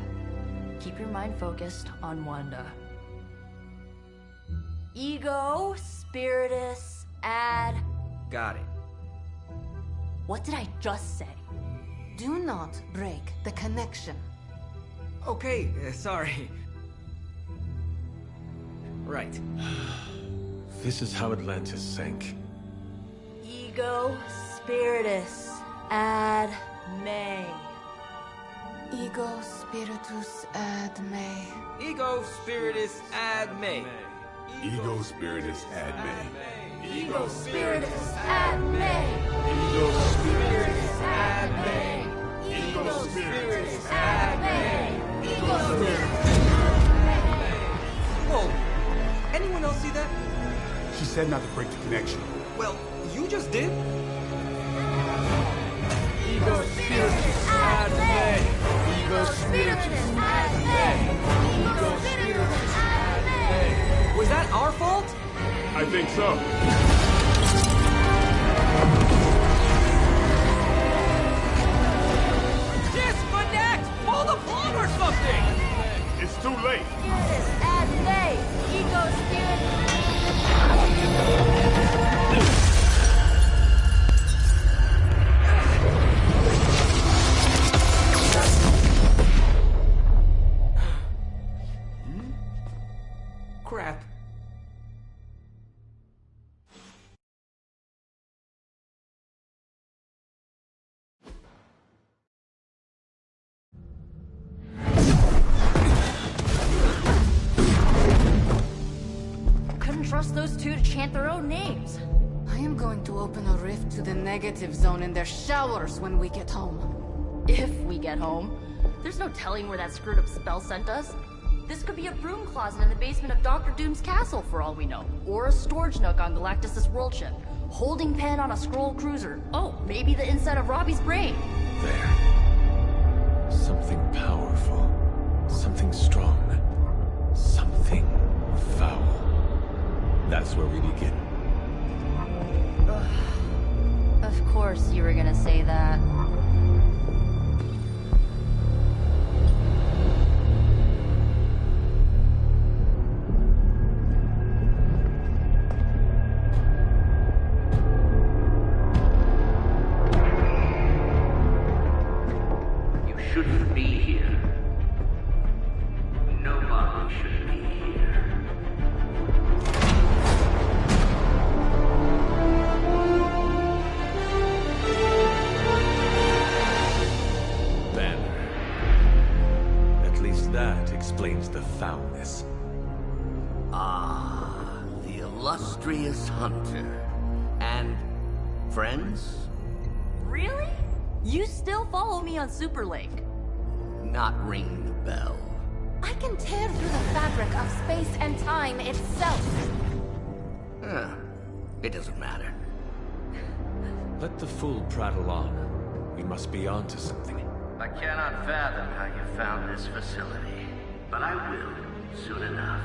Keep your mind focused on Wanda. Ego, Spiritus, add... Got it. What did I just say? Do not break the connection. Okay, sorry. Right. This is how Atlantis sank. Ego, Spiritus, add May. Ego spiritus ad me. Ego spiritus ad me. Ego spiritus ad me. Ego Spiritus ad me. Ego spiritus ad me. Ego Spiritus ad me. Ego Spiritus. Whoa! Anyone else see that? She said not to break the connection. Well, you just did. Ego Spiritus ad me. Ego Spiritus ad me. Ego Spiritus ad me. Was that our fault? I think so. Disconnect! Pull the plug or something! It's too late. Spiritus ad me. Ego Spiritus. Crap. Couldn't trust those two to chant their own names. I am going to open a rift to the negative zone in their showers when we get home. If we get home. There's no telling where that screwed up spell sent us. This could be a broom closet in the basement of Dr. Doom's castle for all we know. Or a storage nook on Galactus' world ship. Holding pen on a scroll cruiser. Oh, maybe the inside of Robbie's brain. There. Something powerful. Something strong. Something foul. That's where we begin. Of course you were gonna say that. Shouldn't be here. Nobody should be here. Banner. At least that explains the foulness. Ah, the illustrious hunter. And friends? Really? You still follow me on Superlink? Not ring the bell. I can tear through the fabric of space and time itself. It doesn't matter. Let the fool prattle on. We must be on to something. I cannot fathom how you found this facility, but I will soon enough.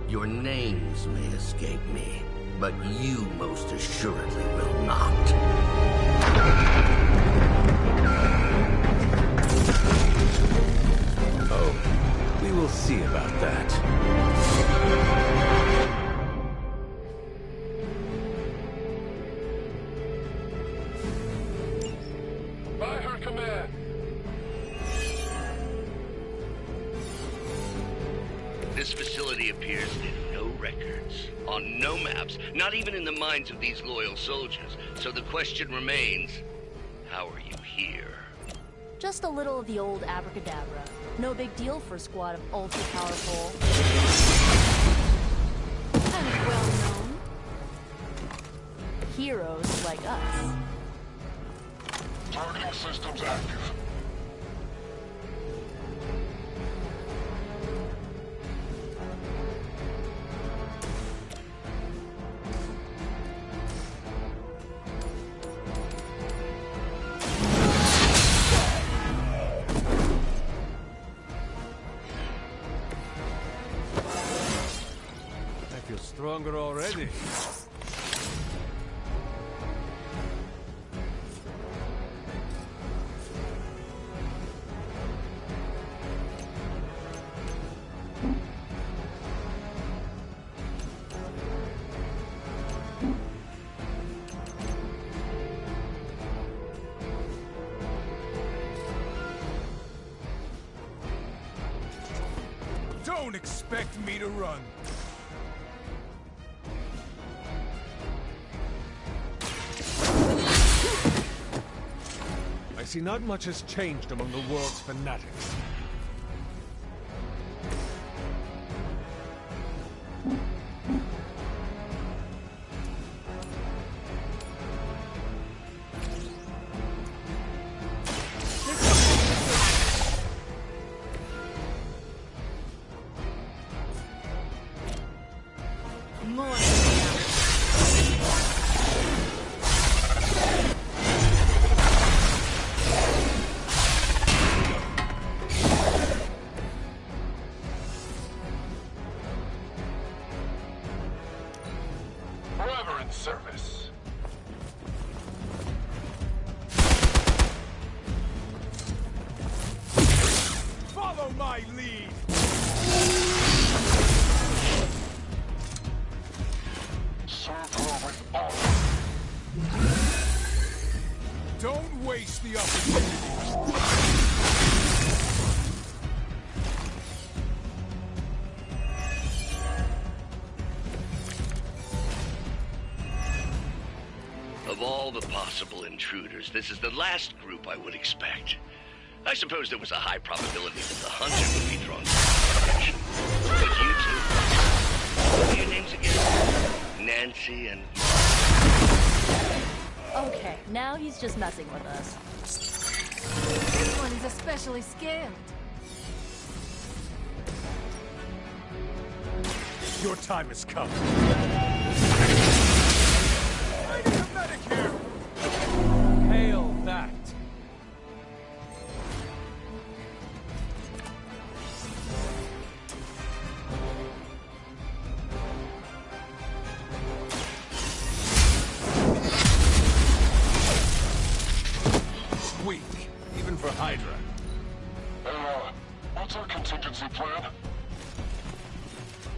Your names may escape me, but you most assuredly will not. Oh, we will see about that. By her command. This facility appears in no records, on no maps, not even in the minds of these loyal soldiers. So the question remains, how are you here? Just a little of the old abracadabra. No big deal for a squad of ultra-powerful... and well-known... heroes like us. Targeting systems active. stronger already. Don't expect me to run. I see not much has changed among the world's fanatics. Forever in service. Follow my lead. Serve her with honor. Don't waste the opportunity. Of all the possible intruders, this is the last group I would expect. I suppose there was a high probability that the hunter would be drawn to the direction. But you two? What are your names again? Nancy and... Okay, now he's just messing with us. This one is especially scared. Your time has come. I need a medic here. Hail that. Weak, even for Hydra. What's our contingency plan?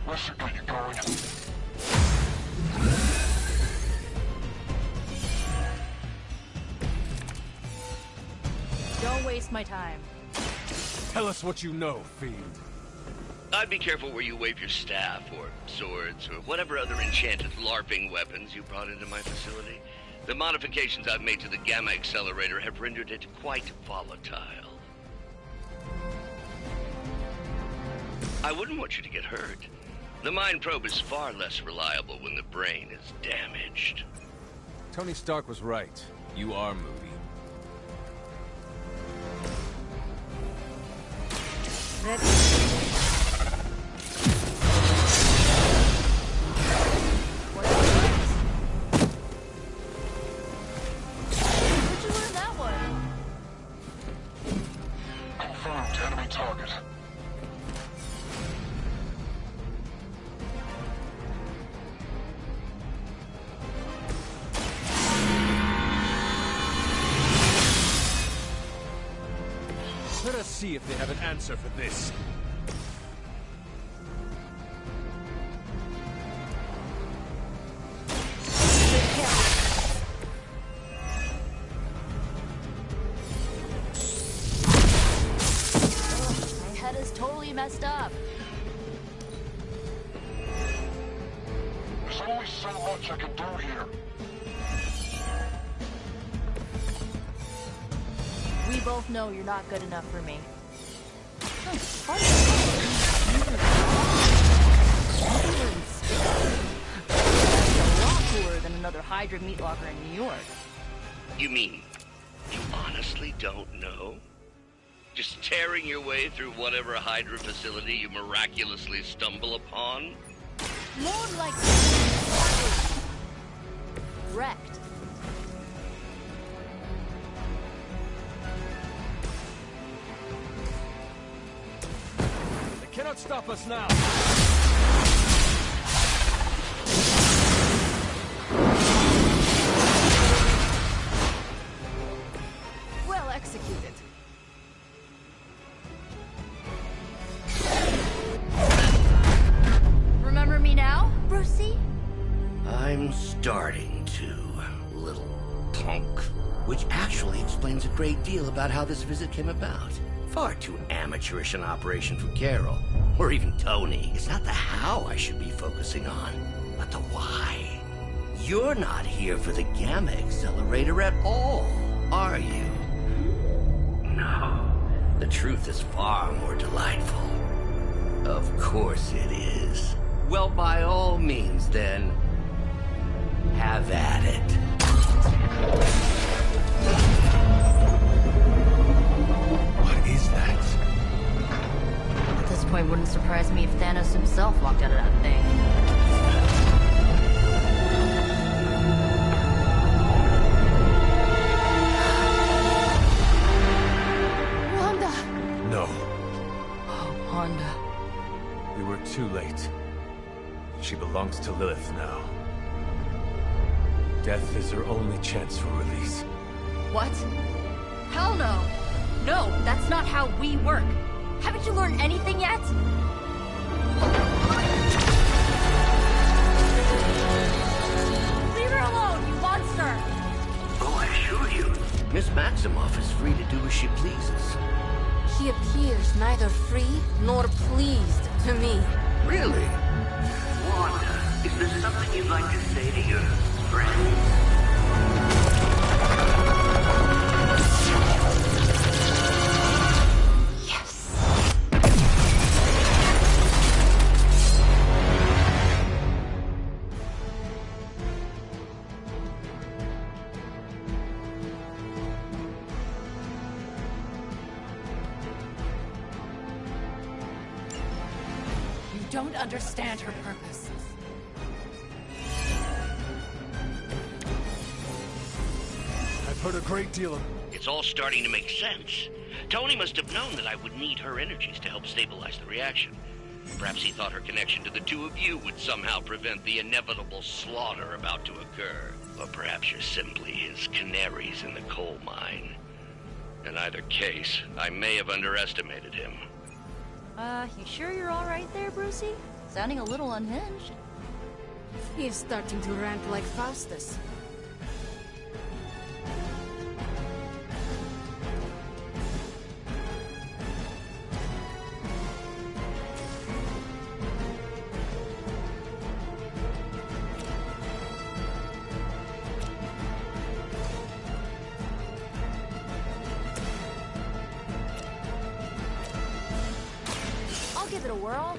This should get you going. Don't waste my time. Tell us what you know, Fiend. I'd be careful where you wave your staff, or swords, or whatever other enchanted LARPing weapons you brought into my facility. The modifications I've made to the Gamma Accelerator have rendered it quite volatile. I wouldn't want you to get hurt. The mind probe is far less reliable when the brain is damaged. Tony Stark was right. You are moody. Where'd you learn that one? Confirmed enemy target. Let us see if they have an answer for this. My head is totally messed up. There's only so much I can do here. We both know you're not good enough for me. A lot cooler than another Hydra meat locker in New York. You mean, you honestly don't know? Just tearing your way through whatever Hydra facility you miraculously stumble upon? More like wrecked. They cannot stop us now. execute it. Remember me now, Brucey? I'm starting to, little punk. Which actually explains a great deal about how this visit came about. Far too amateurish an operation for Carol, or even Tony. It's not the how I should be focusing on, but the why. You're not here for the Gamma Accelerator at all, are you? No. The truth is far more delightful. Of course it is. Well, by all means, then, have at it. What is that? At this point, wouldn't surprise me if Thanos himself walked out of that thing. Wanda! No. Oh, Wanda. We were too late. She belongs to Lilith now. Death is her only chance for release. What? Hell no! No, that's not how we work. Haven't you learned anything yet? Leave her alone, you monster! Oh, I assure you, Miss Maximoff is free to do as she pleases. He appears neither free nor pleased to me. Really? Wanda, is there something you'd like to say to your friends? You don't understand her purpose. I've heard a great deal of... It's all starting to make sense. Tony must have known that I would need her energies to help stabilize the reaction. Perhaps he thought her connection to the two of you would somehow prevent the inevitable slaughter about to occur. Or perhaps you're simply his canaries in the coal mine. In either case, I may have underestimated him. You sure you're alright there, Brucey? Sounding a little unhinged. He is starting to rant like Faustus. I'll give it a whirl.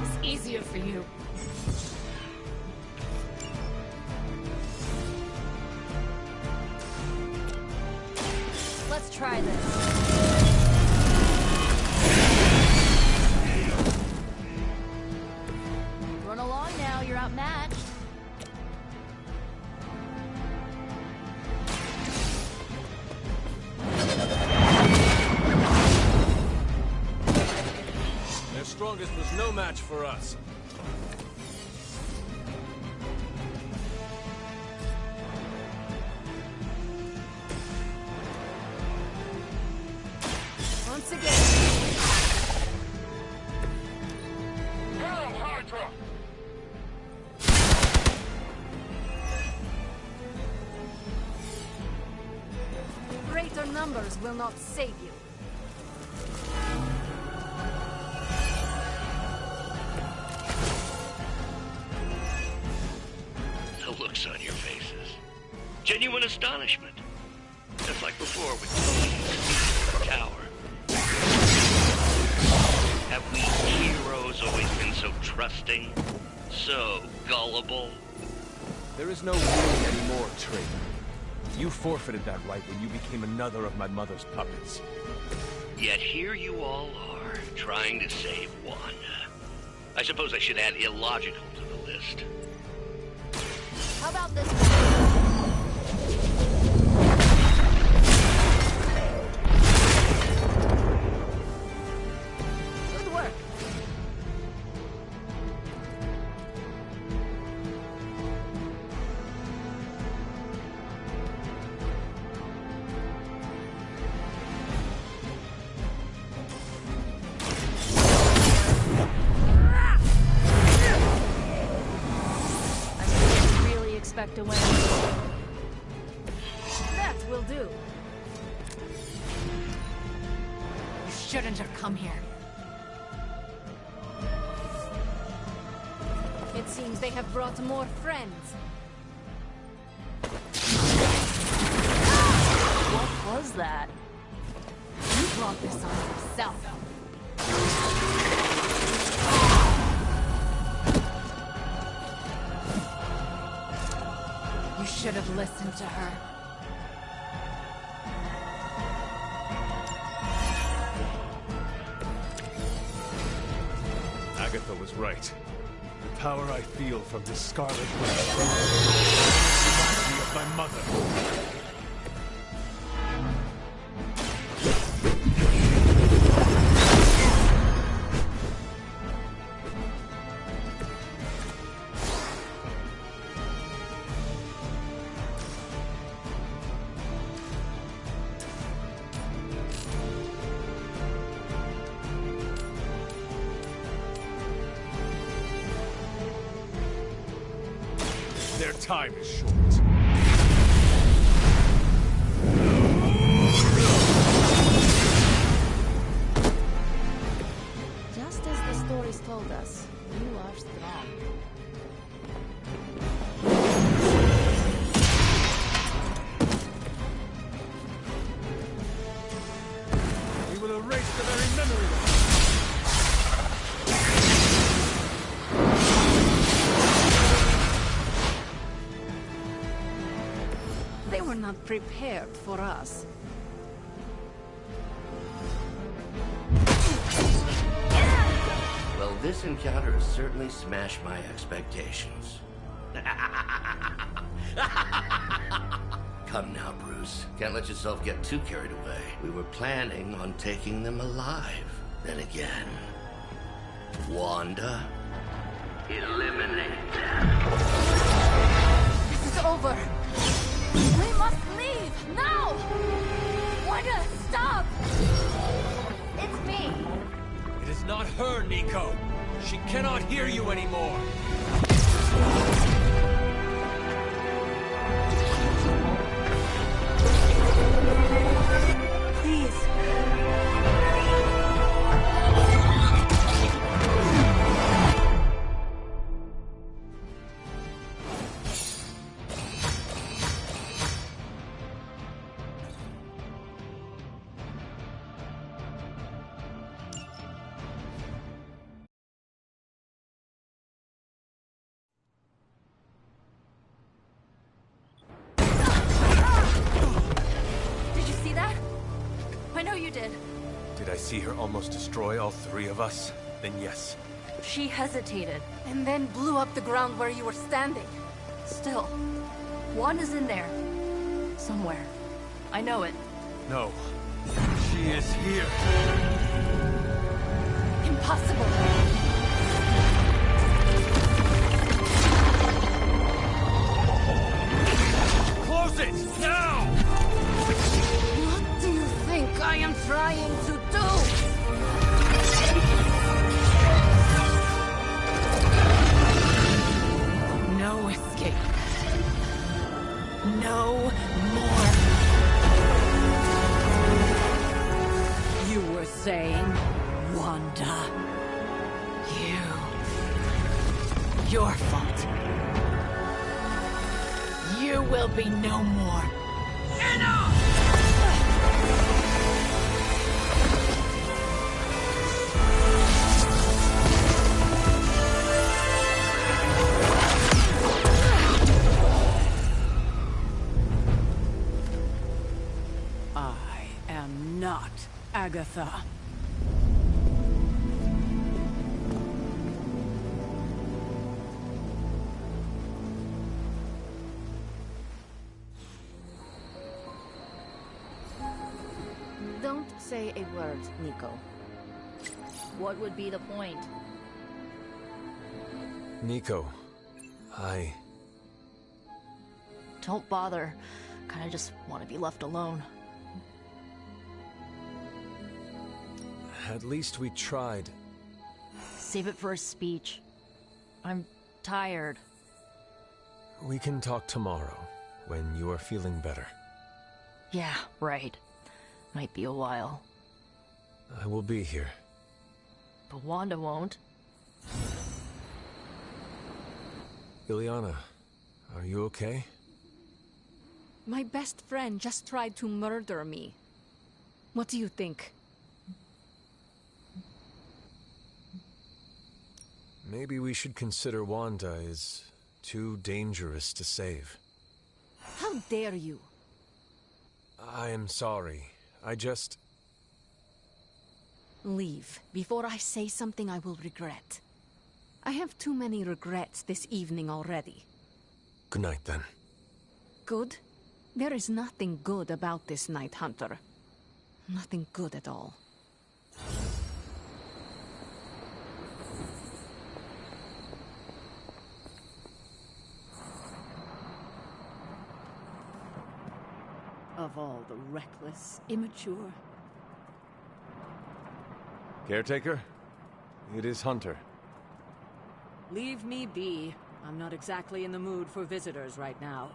It's easier for you. Let's try this. Run along now, you're outmatched. Their strongest was no match for us. Once again. Hail Hydra! Greater numbers will not save you. The looks on your faces. Genuine astonishment. Just like before with Tony and the tower. Have we heroes always been so trusting? So gullible? There is no will anymore, traitor. You forfeited that right when you became another of my mother's puppets. Yet here you all are, trying to save Wanda. I suppose I should add illogical to the list. How about this one? Good work. Avenger come here? It seems they have brought more friends. What was that? You brought this on yourself. You should have listened to her. Agatha was right. The power I feel from this scarlet reminds me of my mother. Their time is short. Just as the stories told us, you are strong. We will erase the very memory of it. They were not prepared for us. Well, this encounter has certainly smashed my expectations. Come now, Bruce. Can't let yourself get too carried away. We were planning on taking them alive. Then again, Wanda, eliminate them. This is over. We must leave now! Wanda, stop! It's me. It is not her, Nico. She cannot hear you anymore. Please. Did you see that? I know you did. Did I see her almost destroy all three of us? Then yes. She hesitated. And then blew up the ground where you were standing. Still, Wanda's in there. Somewhere. I know it. No. She is here. Impossible. Close it! Now! What do you think I am trying to do? No escape. No more. You were saying, Wanda. Your fault. You will be no more. I am not Agatha. Don't say a word, Nico. What would be the point? Nico, Don't bother. Kinda just want to be left alone. At least we tried. Save it for a speech. I'm tired. We can talk tomorrow, when you are feeling better. Yeah, right. Might be a while. I will be here. But Wanda won't. Ileana, are you okay? My best friend just tried to murder me. What do you think? Maybe we should consider Wanda is too dangerous to save. How dare you? I am sorry. I just... Leave, before I say something I will regret. I have too many regrets this evening already. Good night, then. Good? There is nothing good about this night, Hunter. Nothing good at all. Of all the reckless, immature... Caretaker, it is Hunter. Leave me be. I'm not exactly in the mood for visitors right now.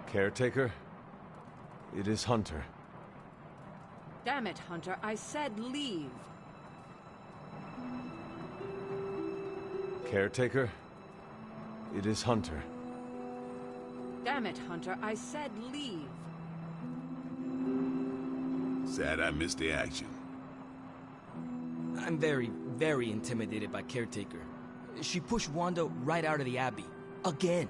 Caretaker, it is Hunter. Damn it, Hunter. I said leave. Caretaker, it is Hunter. Damn it, Hunter. I said leave. Sad I missed the action. I'm very, very intimidated by Caretaker. She pushed Wanda right out of the Abbey. Again.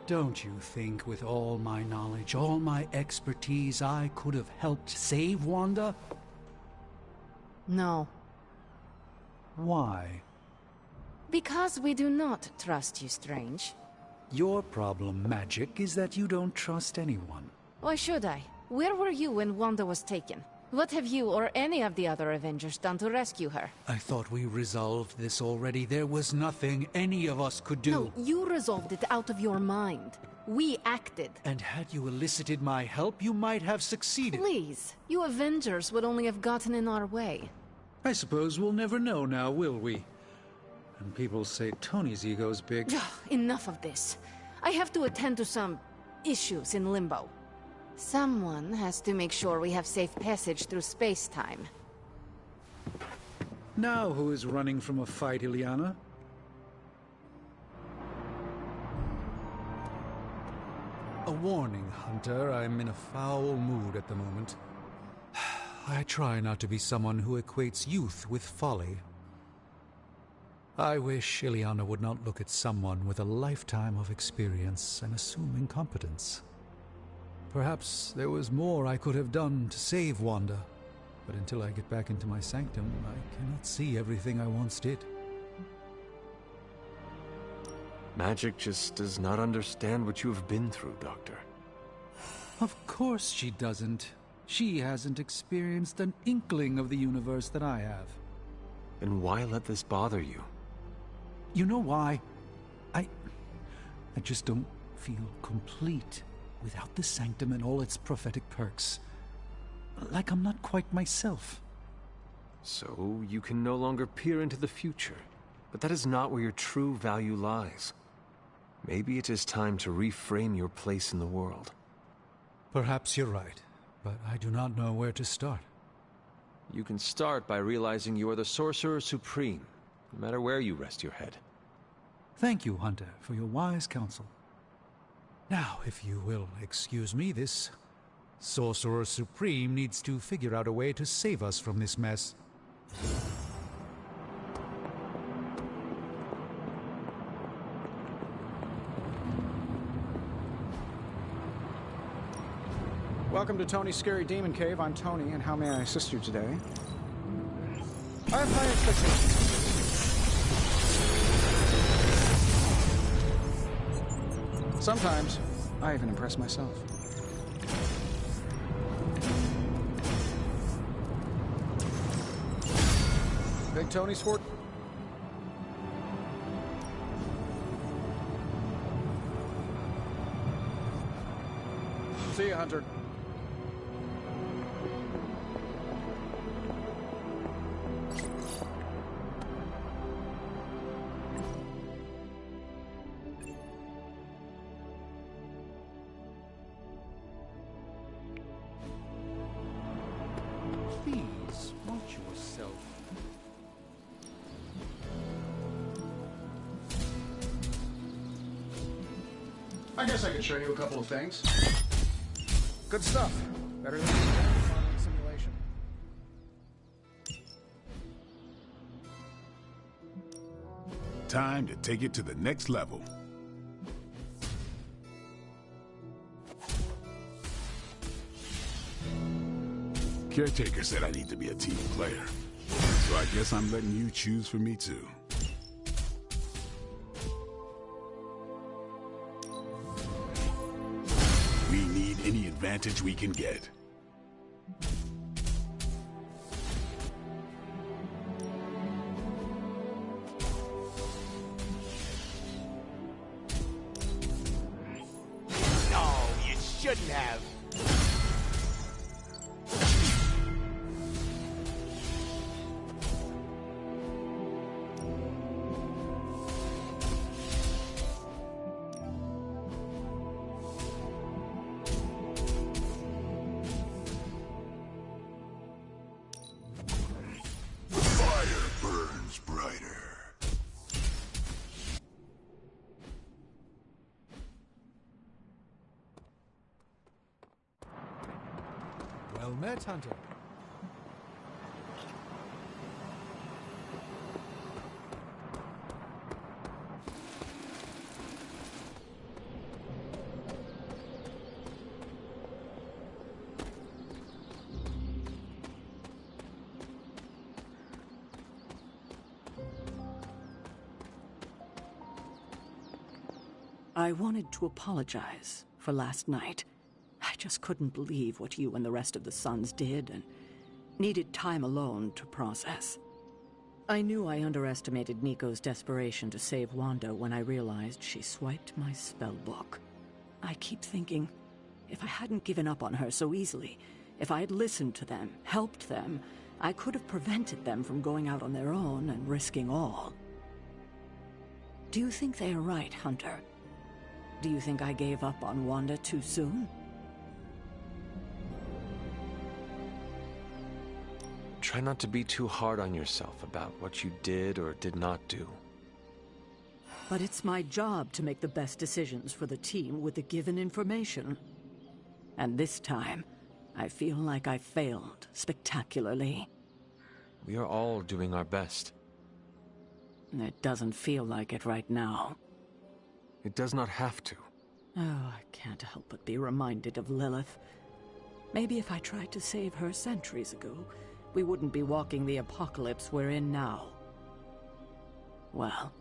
Don't you think with all my knowledge, all my expertise, I could have helped save Wanda? No. Why? Because we do not trust you, Strange. Your problem, Magic, is that you don't trust anyone. Why should I? Where were you when Wanda was taken? What have you or any of the other Avengers done to rescue her? I thought we resolved this already. There was nothing any of us could do. No, you resolved it out of your mind. We acted. And had you elicited my help, you might have succeeded. Please, you Avengers would only have gotten in our way. I suppose we'll never know now, will we? And people say Tony's ego's big. Enough of this. I have to attend to some issues in Limbo. Someone has to make sure we have safe passage through space-time. Now who is running from a fight, Ileana? A warning, Hunter. I'm in a foul mood at the moment. I try not to be someone who equates youth with folly. I wish Ileana would not look at someone with a lifetime of experience and assume incompetence. Perhaps there was more I could have done to save Wanda, but until I get back into my sanctum, I cannot see everything I once did. Magic just does not understand what you have been through, Doctor. Of course she doesn't. She hasn't experienced an inkling of the universe that I have. Then why let this bother you? You know why? I just don't feel complete without the sanctum and all its prophetic perks. Like I'm not quite myself. So you can no longer peer into the future. But that is not where your true value lies. Maybe it is time to reframe your place in the world. Perhaps you're right, but I do not know where to start. You can start by realizing you are the Sorcerer Supreme, no matter where you rest your head. Thank you, Hunter, for your wise counsel. Now, if you will excuse me, this Sorcerer Supreme needs to figure out a way to save us from this mess. Welcome to Tony's Scary Demon Cave. I'm Tony, and how may I assist you today? I have high expectations. Sometimes, I even impress myself. Big Tony's fort. See you, Hunter. Please, watch yourself. I guess I could show you a couple of things. Good stuff. Better than the simulation. Time to take it to the next level. Caretaker said I need to be a team player. So I guess I'm letting you choose for me too. We need any advantage we can get. No, you shouldn't have. Fire burns brighter. Well met, Hunter. I wanted to apologize for last night. I just couldn't believe what you and the rest of the Sons did and needed time alone to process. I knew I underestimated Nico's desperation to save Wanda when I realized she swiped my spellbook. I keep thinking, if I hadn't given up on her so easily, if I had listened to them, helped them, I could have prevented them from going out on their own and risking all. Do you think they are right, Hunter? Do you think I gave up on Wanda too soon? Try not to be too hard on yourself about what you did or did not do. But it's my job to make the best decisions for the team with the given information. And this time, I feel like I failed spectacularly. We are all doing our best. It doesn't feel like it right now. It does not have to. Oh, I can't help but be reminded of Lilith. Maybe if I tried to save her centuries ago, we wouldn't be walking the apocalypse we're in now. Well,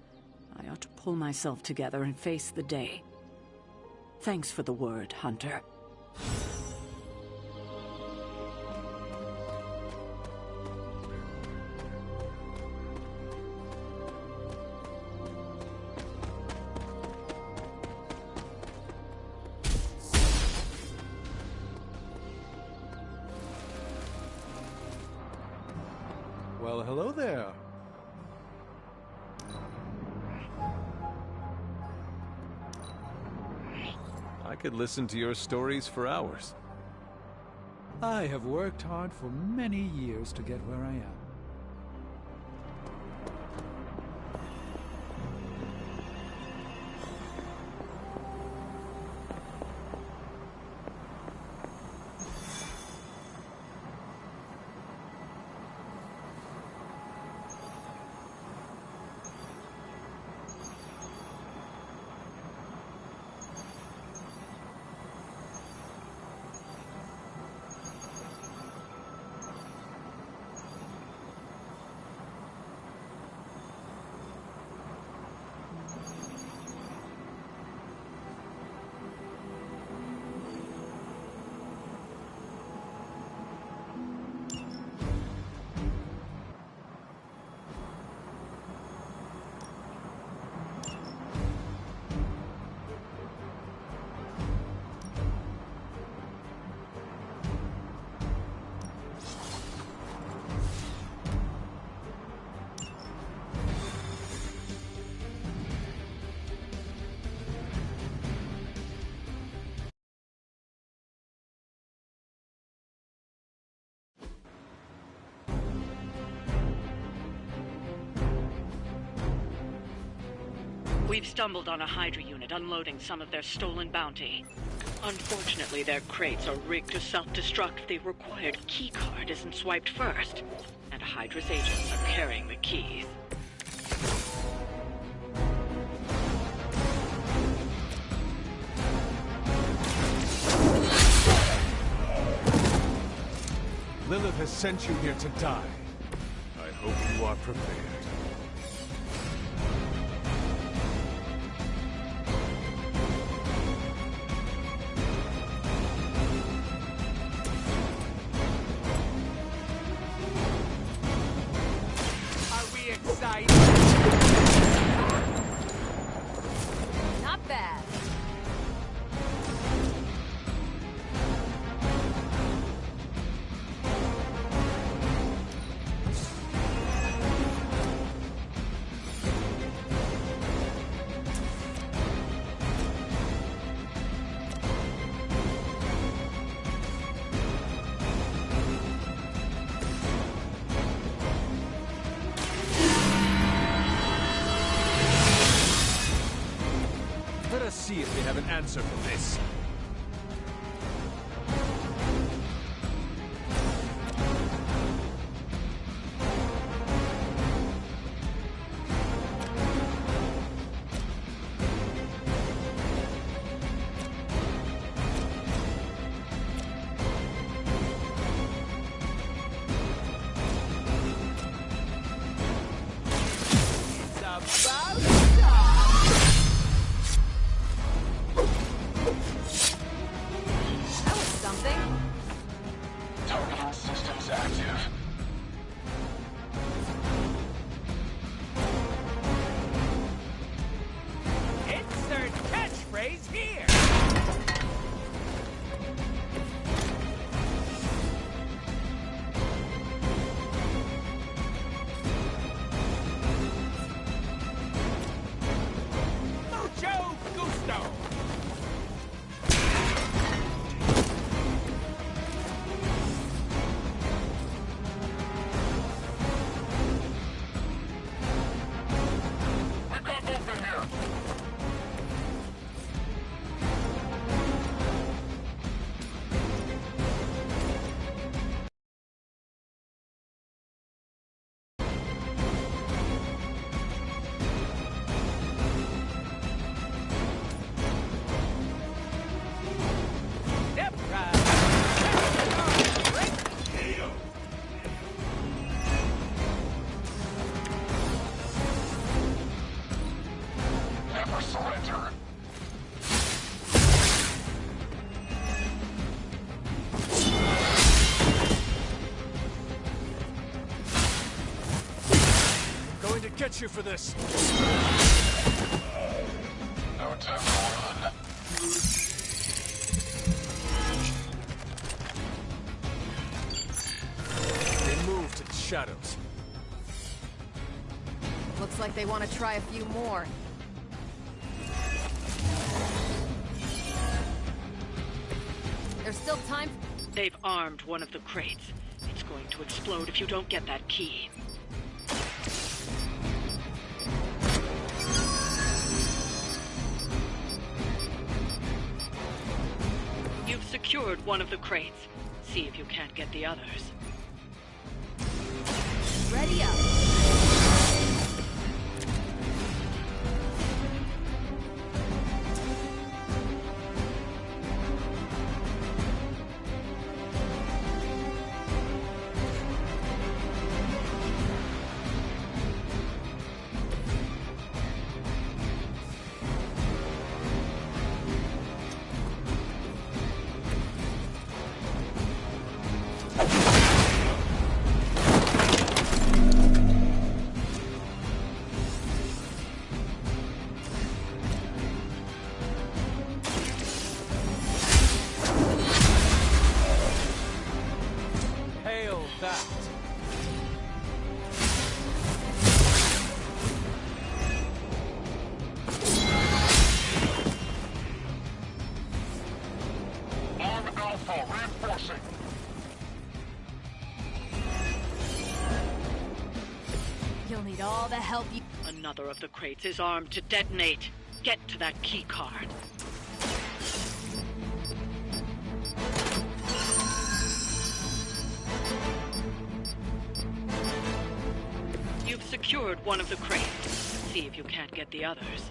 I ought to pull myself together and face the day. Thanks for the word, Hunter. Well, hello there. I could listen to your stories for hours. I have worked hard for many years to get where I am. We've stumbled on a Hydra unit unloading some of their stolen bounty. Unfortunately, their crates are rigged to self-destruct if the required keycard isn't swiped first, and Hydra's agents are carrying the keys. Lilith has sent you here to die. I hope you are prepared. Are we excited? Not bad. Let us see if they have an answer for this. It's about That was something. Targeting systems active. insert catchphrase here. Mucho gusto. We got movement here. Step right. Never surrender. Going to get you for this. No time to run. They moved to the shadows. Looks like they want to try a few more. There's still time. They've armed one of the crates. It's going to explode if you don't get that key. You've secured one of the crates. See if you can't get the others. Ready up. Hail that. Arm Alpha reinforcing. You'll need all the help you. A Another of the crates is armed to detonate. Get to that key card. You've secured one of the crates. See if you can't get the others.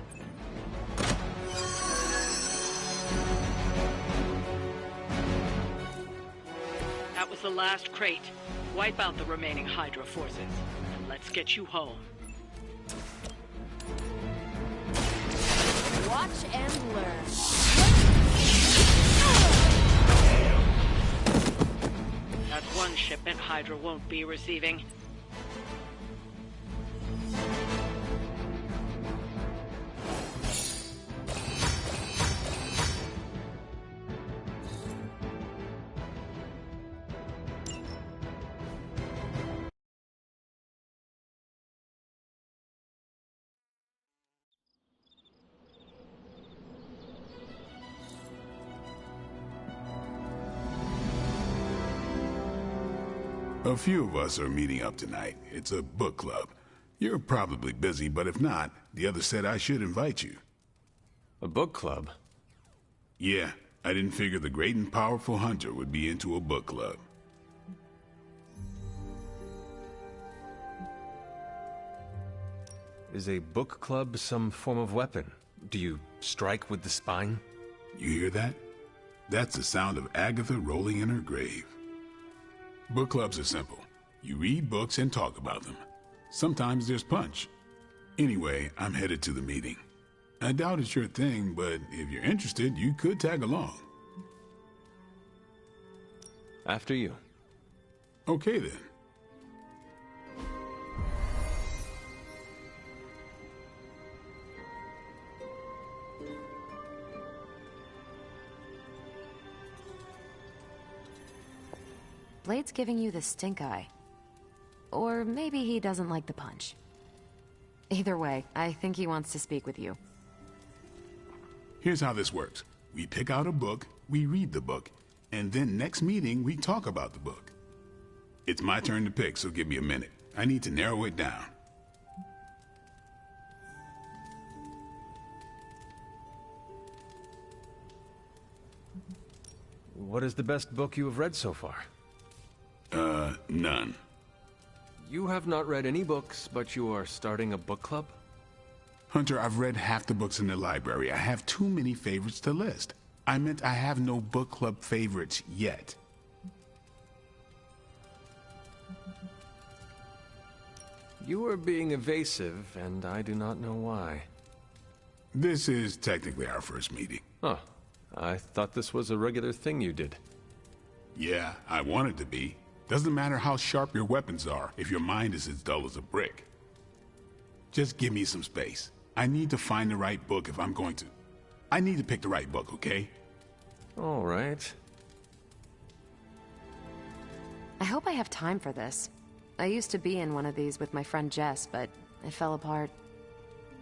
That was the last crate. Wipe out the remaining Hydra forces, and let's get you home. Watch and learn. That's one shipment Hydra won't be receiving. A few of us are meeting up tonight. It's a book club. You're probably busy, but if not, the others said I should invite you. A book club? Yeah, I didn't figure the great and powerful Hunter would be into a book club. Is a book club some form of weapon? Do you strike with the spine? You hear that? That's the sound of Agatha rolling in her grave. Book clubs are simple. You read books and talk about them. Sometimes there's punch. Anyway, I'm headed to the meeting. I doubt it's your thing, but if you're interested, you could tag along. After you. Okay then. Blade's giving you the stink eye. Or maybe he doesn't like the punch. Either way, I think he wants to speak with you. Here's how this works. We pick out a book, we read the book, and then next meeting we talk about the book. It's my turn to pick, so give me a minute. I need to narrow it down. What is the best book you have read so far? None. You have not read any books, but you are starting a book club? Hunter, I've read half the books in the library. I have too many favorites to list. I meant I have no book club favorites yet. You are being evasive, and I do not know why. This is technically our first meeting. Huh. I thought this was a regular thing you did. Yeah, I want it to be. Doesn't matter how sharp your weapons are if your mind is as dull as a brick. Just give me some space. I need to find the right book if I'm going to. I need to pick the right book, okay? All right. I hope I have time for this. I used to be in one of these with my friend Jess, but it fell apart.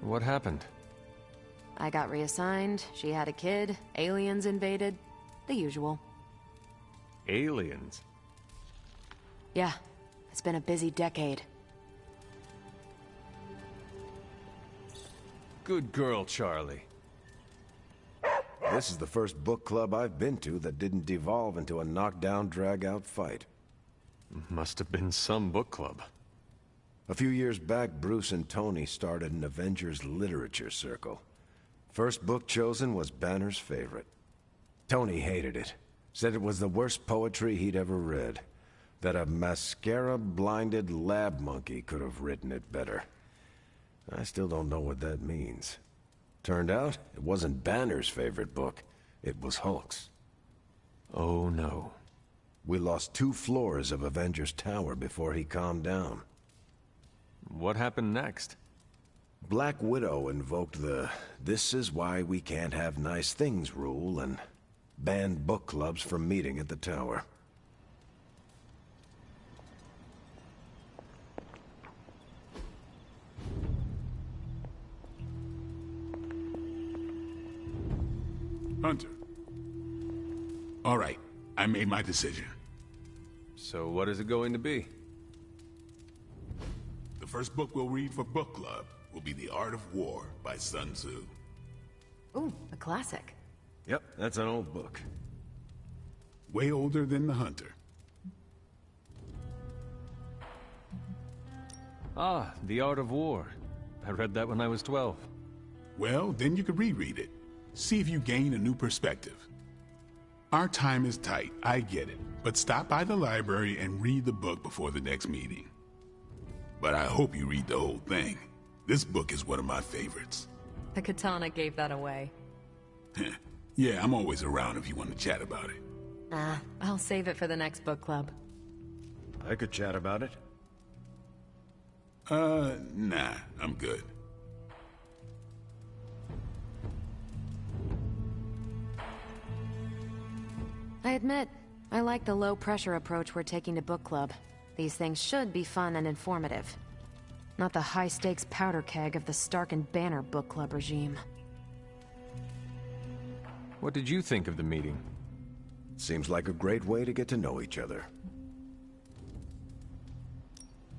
What happened? I got reassigned, she had a kid, aliens invaded, the usual. Aliens? Yeah, it's been a busy decade. Good girl, Charlie. This is the first book club I've been to that didn't devolve into a knockdown, drag-out fight. Must have been some book club. A few years back, Bruce and Tony started an Avengers literature circle. First book chosen was Banner's favorite. Tony hated it. Said it was the worst poetry he'd ever read. That a mascara-blinded lab monkey could have written it better. I still don't know what that means. Turned out, it wasn't Banner's favorite book. It was Hulk's. Oh no. We lost 2 floors of Avengers Tower before he calmed down. What happened next? Black Widow invoked the "this is why we can't have nice things" rule and banned book clubs from meeting at the tower. Hunter. All right, I made my decision. So what is it going to be? The first book we'll read for book club will be The Art of War by Sun Tzu. Ooh, a classic. Yep, that's an old book. Way older than The Hunter. Ah, The Art of War. I read that when I was 12. Well, then you could reread it. See if you gain a new perspective. Our time is tight, I get it. But stop by the library and read the book before the next meeting. But I hope you read the whole thing. This book is one of my favorites. The katana gave that away. Yeah, I'm always around if you want to chat about it. I'll save it for the next book club. I could chat about it. Nah, I'm good. I admit, I like the low-pressure approach we're taking to book club. These things should be fun and informative. Not the high-stakes powder keg of the Stark and Banner book club regime. What did you think of the meeting? Seems like a great way to get to know each other.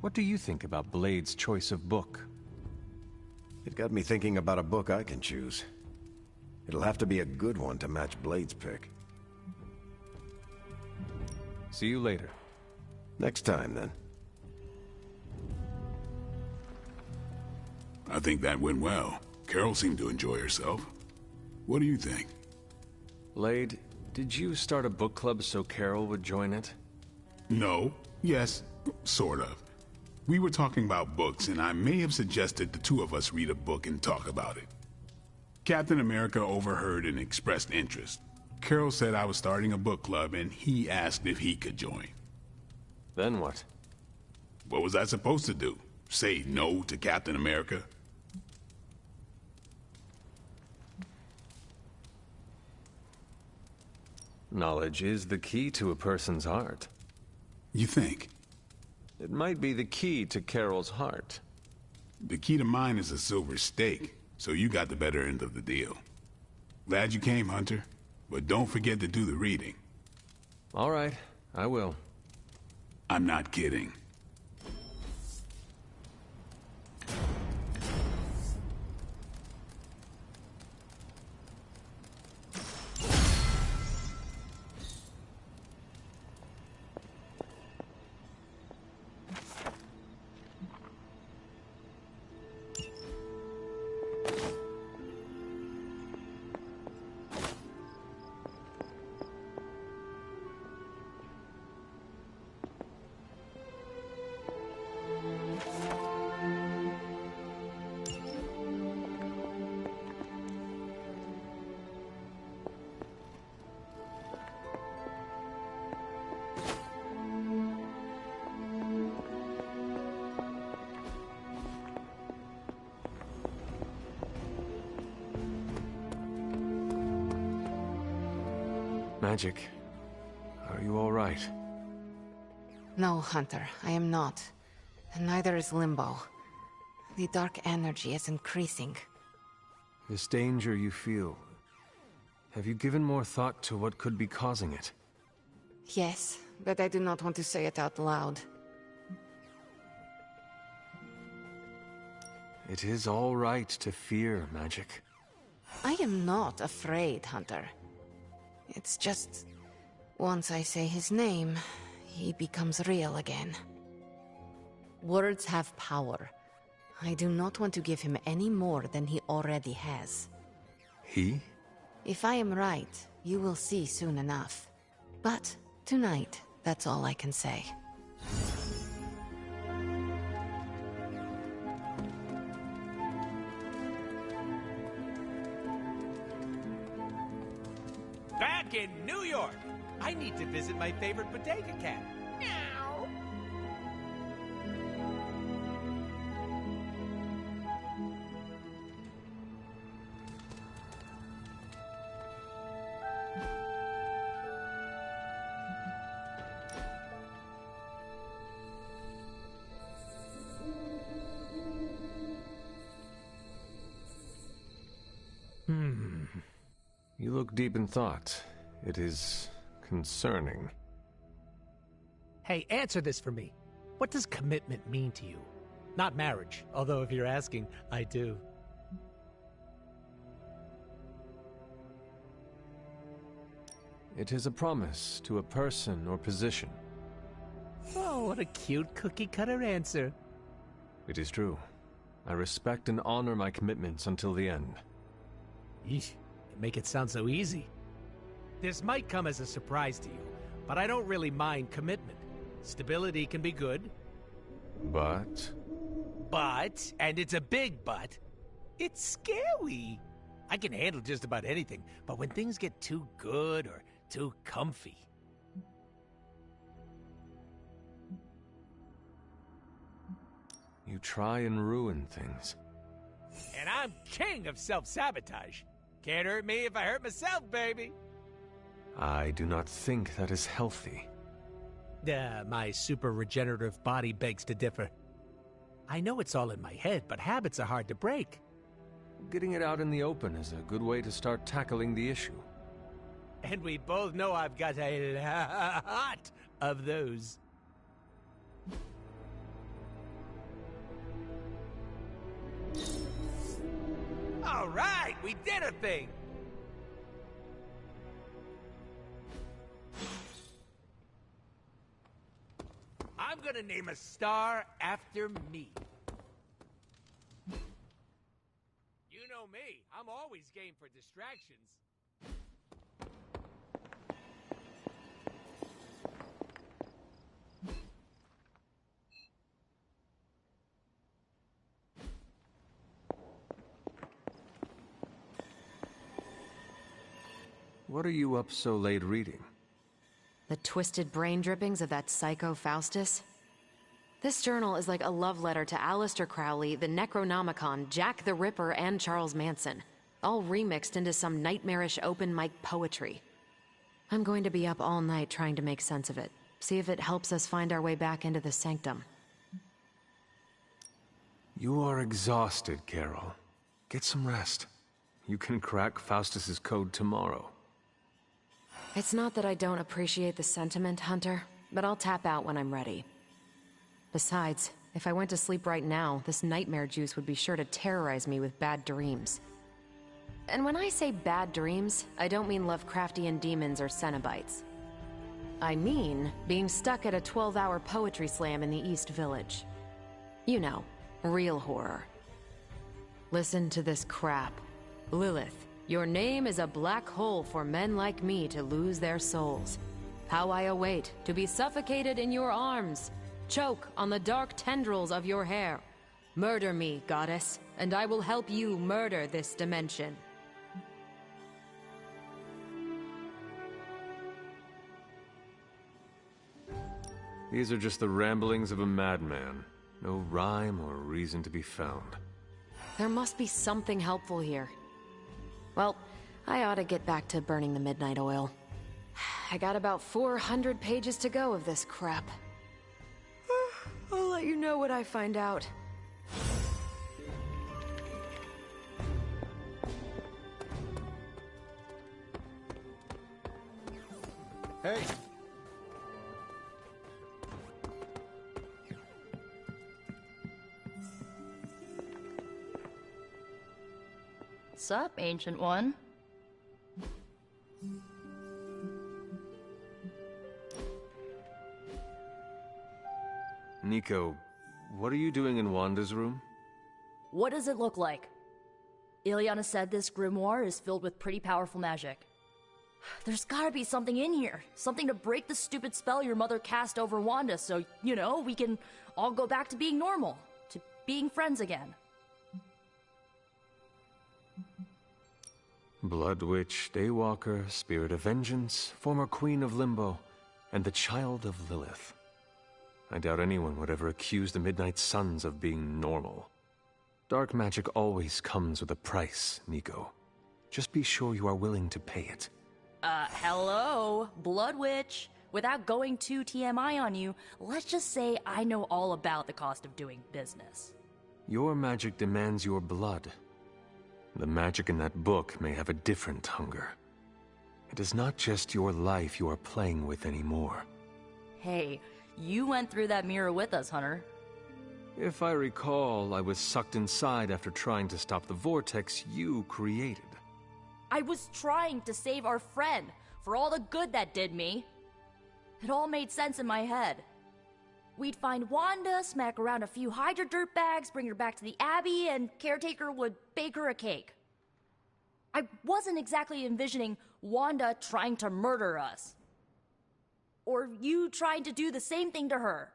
What do you think about Blade's choice of book? It got me thinking about a book I can choose. It'll have to be a good one to match Blade's pick. See you later. Next time, then. I think that went well. Carol seemed to enjoy herself. What do you think? Blade, did you start a book club so Carol would join it? No. Yes. Sort of. We were talking about books, and I may have suggested the two of us read a book and talk about it. Captain America overheard and expressed interest. Carol said I was starting a book club, and he asked if he could join. Then what? What was I supposed to do? Say no to Captain America? Knowledge is the key to a person's heart. You think? It might be the key to Carol's heart. The key to mine is a silver stake, so you got the better end of the deal. Glad you came, Hunter, but don't forget to do the reading. All right, I will. I'm not kidding. Magic, are you all right? No, Hunter, I am not. And neither is Limbo. The dark energy is increasing. This danger you feel, have you given more thought to what could be causing it? Yes, but I do not want to say it out loud. It is all right to fear magic. I am not afraid, Hunter. It's just, once I say his name, he becomes real again. Words have power. I do not want to give him any more than he already has. He? If I am right, you will see soon enough. But tonight, that's all I can say. Back in New York! I need to visit my favorite bodega cat. Meow. You look deep in thought. It is concerning. Hey, answer this for me. What does commitment mean to you? Not marriage, although if you're asking, I do. It is a promise to a person or position. Oh, what a cute cookie-cutter answer. It is true. I respect and honor my commitments until the end. Yeesh, you make it sound so easy. This might come as a surprise to you, but I don't really mind commitment. Stability can be good. But, and it's a big but, it's scary. I can handle just about anything, but when things get too good or too comfy... You try and ruin things. And I'm king of self-sabotage. Can't hurt me if I hurt myself, baby. I do not think that is healthy. My super regenerative body begs to differ. I know it's all in my head, but habits are hard to break. Getting it out in the open is a good way to start tackling the issue. And we both know I've got a lot of those. All right, we did a thing! I'm gonna name a star after me. You know me, I'm always game for distractions. What are you up so late reading? The twisted brain drippings of that psycho Faustus? This journal is like a love letter to Aleister Crowley, the Necronomicon, Jack the Ripper, and Charles Manson, all remixed into some nightmarish open mic poetry. I'm going to be up all night trying to make sense of it, see if it helps us find our way back into the sanctum. You are exhausted, Carol. Get some rest. You can crack Faustus's code tomorrow. It's not that I don't appreciate the sentiment, Hunter, but I'll tap out when I'm ready. Besides, if I went to sleep right now, this nightmare juice would be sure to terrorize me with bad dreams. And when I say bad dreams, I don't mean Lovecraftian demons or Cenobites. I mean being stuck at a 12-hour poetry slam in the East Village. You know, real horror. Listen to this crap. Lilith, your name is a black hole for men like me to lose their souls. How I await to be suffocated in your arms, choke on the dark tendrils of your hair. Murder me, goddess, and I will help you murder this dimension. These are just the ramblings of a madman. No rhyme or reason to be found. There must be something helpful here. Well, I ought to get back to burning the midnight oil. I got about 400 pages to go of this crap. I'll let you know what I find out. Hey! Sup, Ancient One? Nico, what are you doing in Wanda's room? What does it look like? Ileana said this grimoire is filled with pretty powerful magic. There's gotta be something in here. Something to break the stupid spell your mother cast over Wanda so, you know, we can all go back to being normal. To being friends again. Blood Witch, Daywalker, Spirit of Vengeance, former Queen of Limbo, and the Child of Lilith. I doubt anyone would ever accuse the Midnight Suns of being normal. Dark magic always comes with a price, Nico. Just be sure you are willing to pay it. Hello, Blood Witch. Without going too TMI on you, let's just say I know all about the cost of doing business. Your magic demands your blood. The magic in that book may have a different hunger. It is not just your life you are playing with anymore. Hey, you went through that mirror with us, Hunter. If I recall, I was sucked inside after trying to stop the vortex you created. I was trying to save our friend for all the good that did me. It all made sense in my head. We'd find Wanda, smack around a few Hydra dirtbags, bring her back to the Abbey, and Caretaker would bake her a cake. I wasn't exactly envisioning Wanda trying to murder us. Or you trying to do the same thing to her.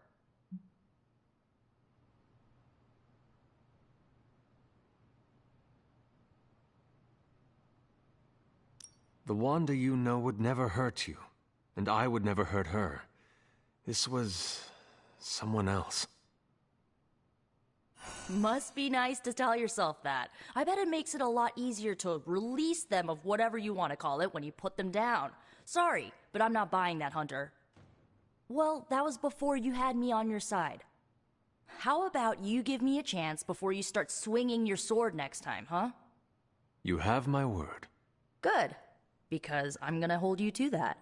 The Wanda you know would never hurt you, and I would never hurt her. This was someone else. Must be nice to tell yourself that. I bet it makes it a lot easier to release them of whatever you want to call it when you put them down. Sorry, but I'm not buying that, Hunter. Well, that was before you had me on your side. How about you give me a chance before you start swinging your sword next time, huh? You have my word. Good, because I'm gonna hold you to that.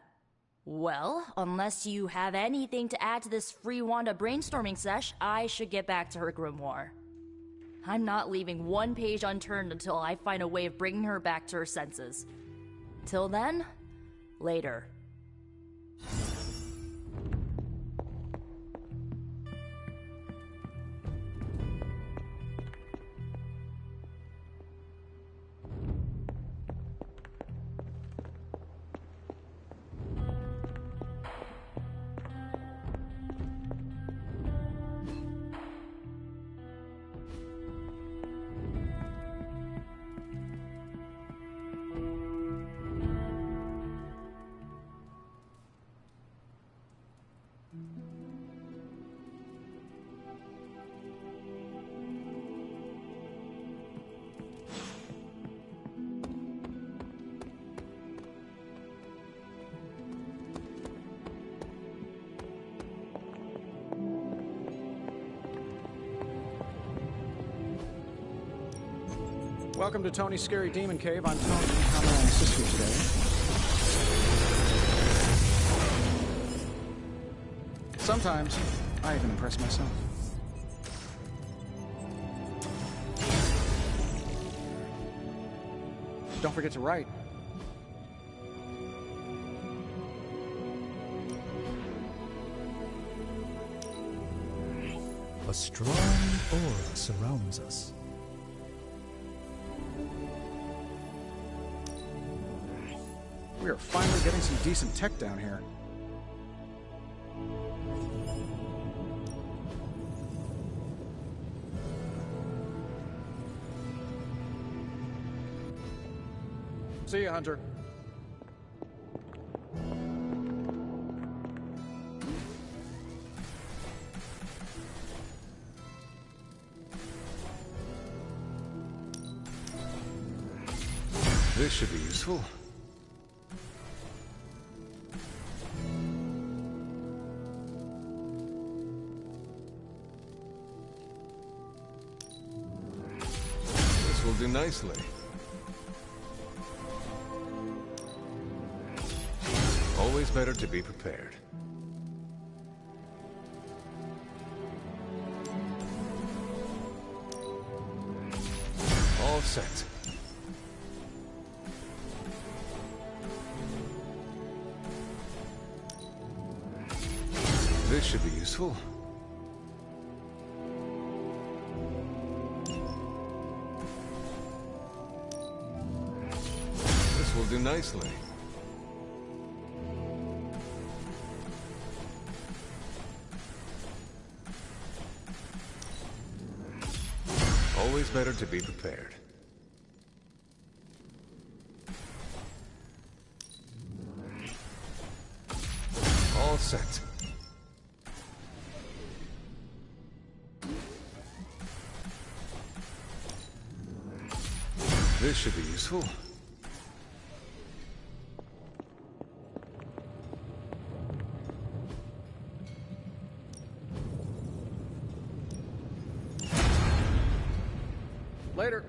Well, unless you have anything to add to this free Wanda brainstorming sesh, I should get back to her grimoire. I'm not leaving one page unturned until I find a way of bringing her back to her senses. Till then, later. Welcome to Tony's Scary Demon Cave. I'm Tony. How may I assist you today? Sometimes, I even impress myself. Don't forget to write. A strong aura surrounds us. We are finally getting some decent tech down here. See ya, Hunter. This should be useful. This will do nicely. Always better to be prepared. All set. This should be useful. This will do nicely. Always better to be prepared. All set. This should be useful. Later.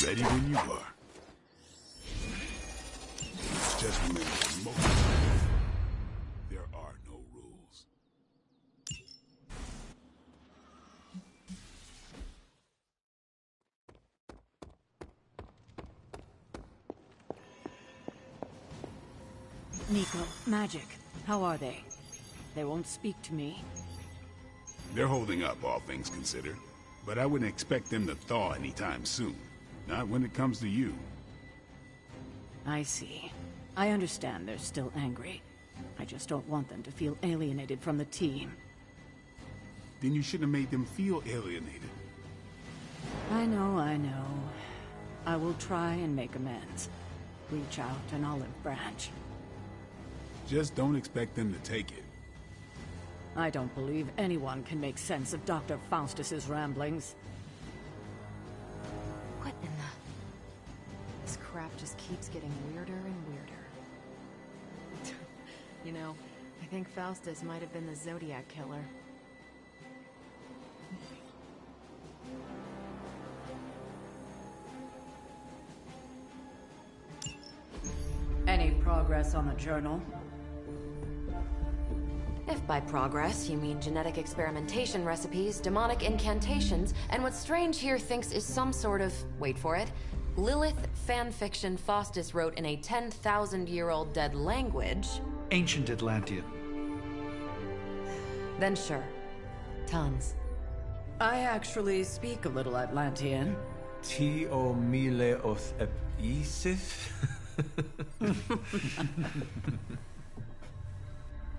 Ready when you are. Just remember, for most there are no rules. Nico, Magic, how are they? They won't speak to me. They're holding up, all things considered. But I wouldn't expect them to thaw anytime soon. Not when it comes to you. I see. I understand they're still angry. I just don't want them to feel alienated from the team. Then you shouldn't have made them feel alienated. I know, I know. I will try and make amends. Reach out an olive branch. Just don't expect them to take it. I don't believe anyone can make sense of Dr. Faustus's ramblings. What in the... This crap just keeps getting weirder and weirder. You know, I think Faustus might have been the Zodiac killer. Any progress on the journal? If by progress you mean genetic experimentation recipes, demonic incantations, and what Strange here thinks is some sort of, wait for it, Lilith fanfiction Faustus wrote in a 10,000-year-old dead language... Ancient Atlantean. Then sure. Tons. I actually speak a little Atlantean. Tio mile oth ep isif?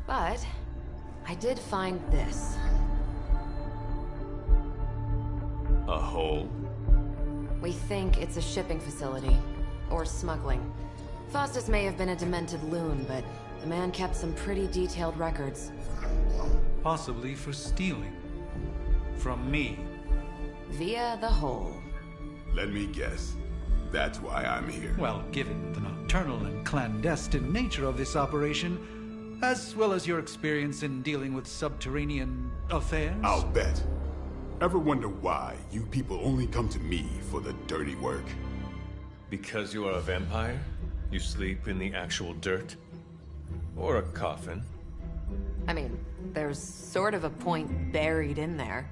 But I did find this. A hole? We think it's a shipping facility. Or smuggling. Faustus may have been a demented loon, but the man kept some pretty detailed records. Possibly for stealing. From me. Via the hole. Let me guess. That's why I'm here. Well, given the nocturnal and clandestine nature of this operation, as well as your experience in dealing with subterranean affairs... I'll bet. Ever wonder why you people only come to me for the dirty work? Because you are a vampire? You sleep in the actual dirt? Or a coffin? I mean, there's sort of a point buried in there.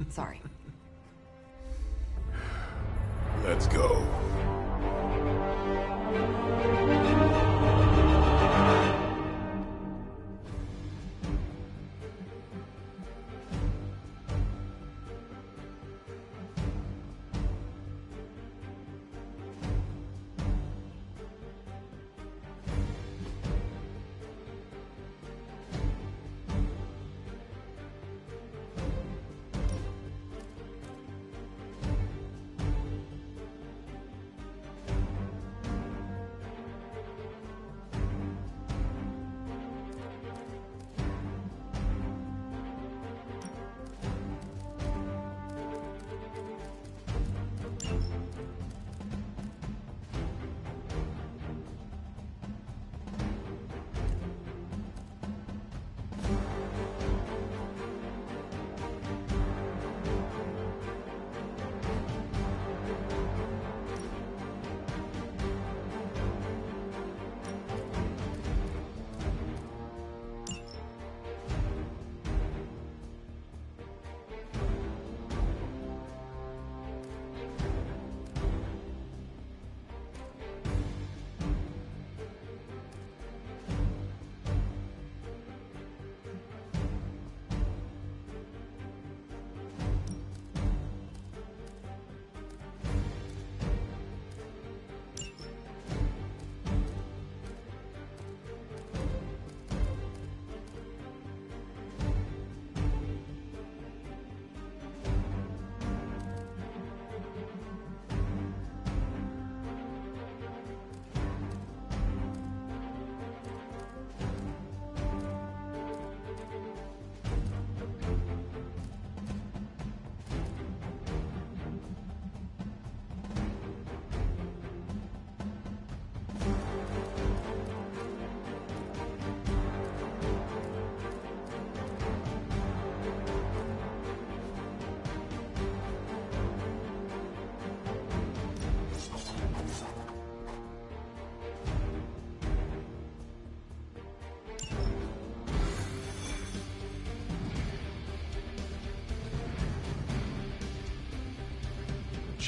Sorry. Let's go.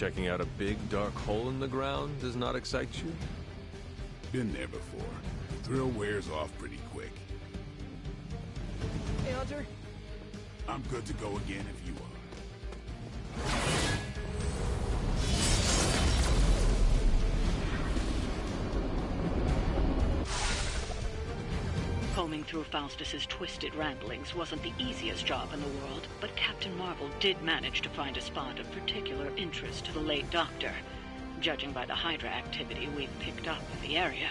Checking out a big dark hole in the ground does not excite you? Been there before. Thrill wears off pretty quick. Hey, Hunter. I'm good to go again if you are. Combing through Faustus's twisted ramblings wasn't the easiest job in the world, but Captain Marvel did manage to find a spot of particular interest to the late Doctor. Judging by the Hydra activity we've picked up in the area,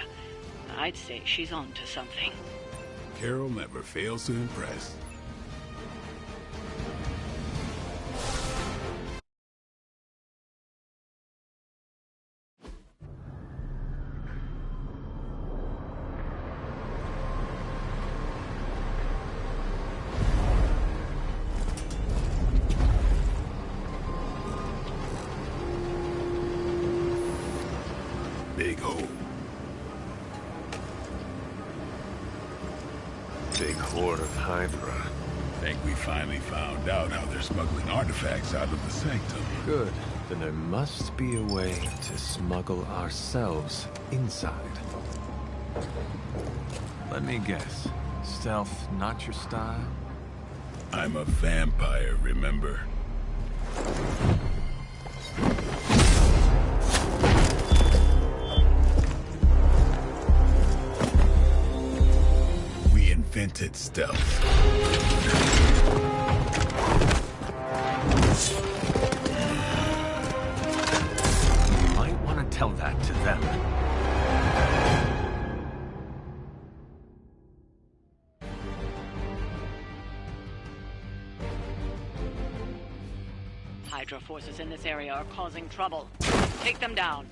I'd say she's on to something. Carol never fails to impress. Big hole. Big horde of Hydra. Think we finally found out how they're smuggling artifacts out of the sanctum. Good. Then there must be a way to smuggle ourselves inside. Let me guess. Stealth not your style? I'm a vampire, remember? We invented stealth. You might want to tell that to them. Hydra forces in this area are causing trouble. Take them down.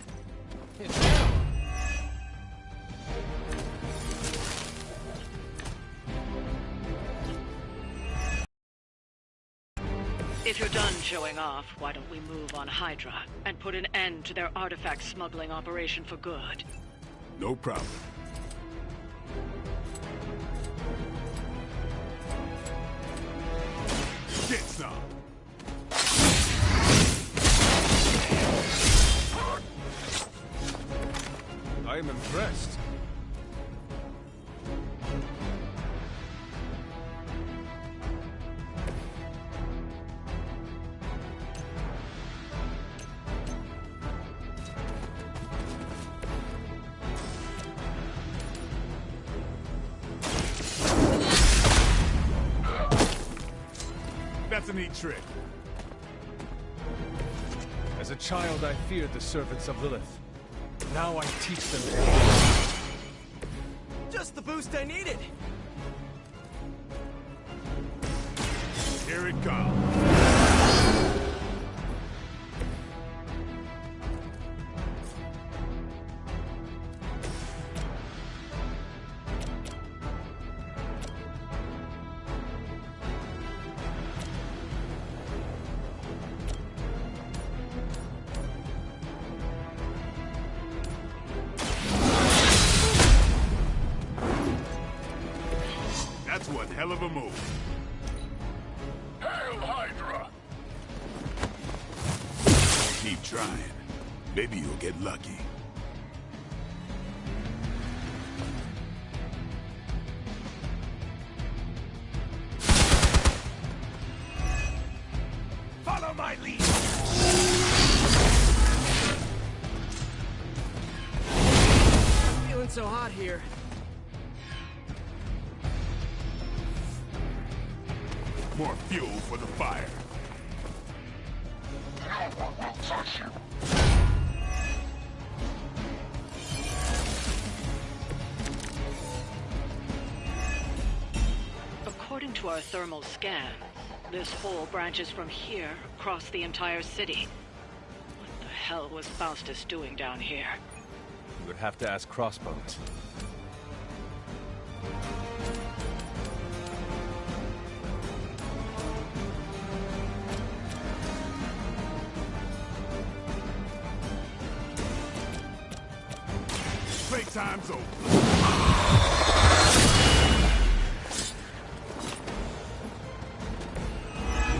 If you're done showing off, why don't we move on Hydra and put an end to their artifact smuggling operation for good? No problem. Get some. I am impressed. That's a neat trick. As a child, I feared the servants of Lilith. Now I teach them to hate. Just the boost I needed! Here it comes. That's one hell of a move. Hail Hydra! Keep trying. Maybe you'll get lucky. Follow my lead! Feeling so hot here. More fuel for the fire. No one will touch you. According to our thermal scan, this hole branches from here across the entire city. What the hell was Faustus doing down here? You would have to ask Crossbones. Playtime's over.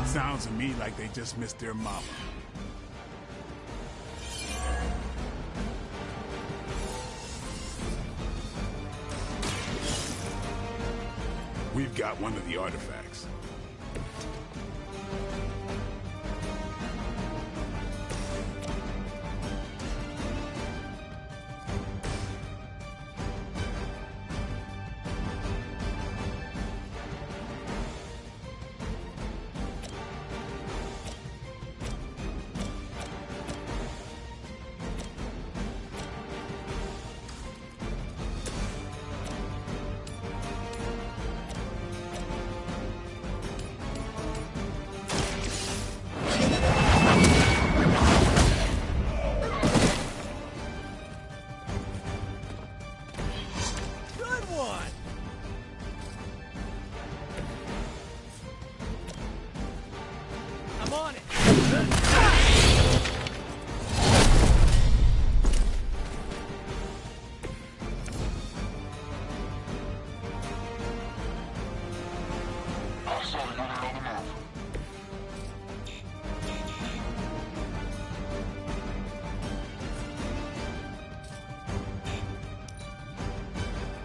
It sounds to me like they just missed their mama. We've got one of the artifacts.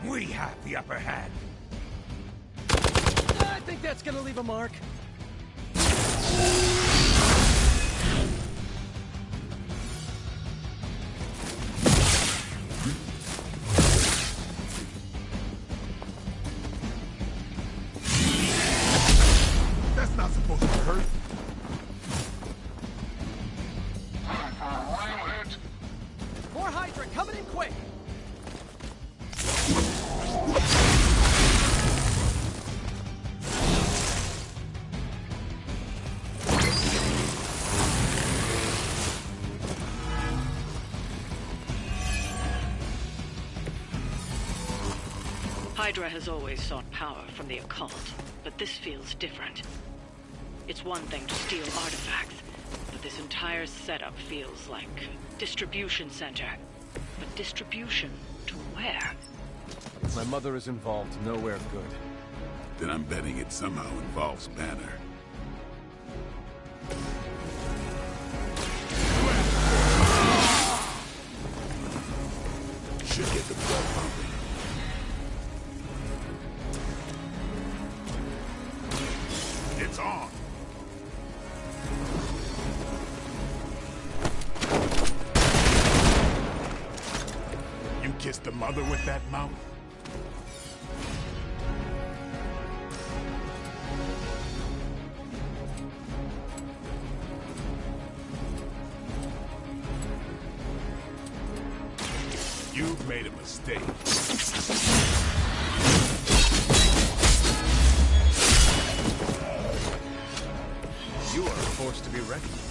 We have the upper hand. I think that's gonna leave a mark. That's not supposed to hurt. More Hydra coming in quick! Hydra has always sought power from the occult, but this feels different. It's one thing to steal artifacts, but this entire setup feels like a distribution center. But distribution to where? If my mother is involved, nowhere good. Then I'm betting it somehow involves Banner. Should get the blood pumping. It's on. You kissed the mother with that mouth? You've made a mistake. You are a force to be reckoned with.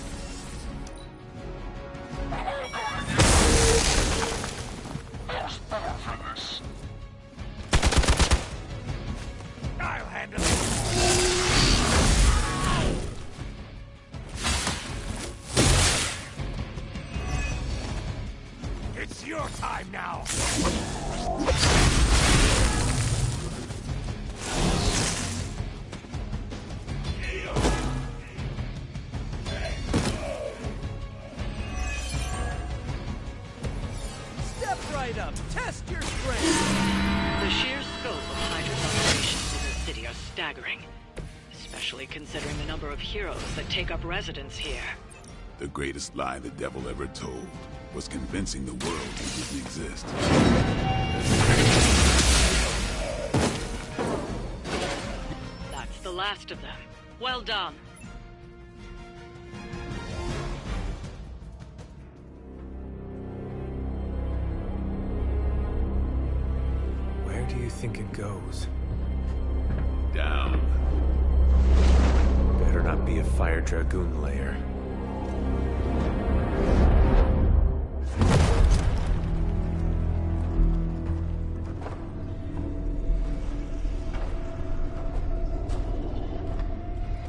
I'll handle it. It's your time now. Step right up, test your strength! The sheer scope of Hydra's operations in the city are staggering, especially considering the number of heroes that take up residence here. The greatest lie the devil ever told was convincing the world he didn't exist. That's the last of them. Well done. Where do you think it goes? Down. Better not be a Fire Dragoon lair.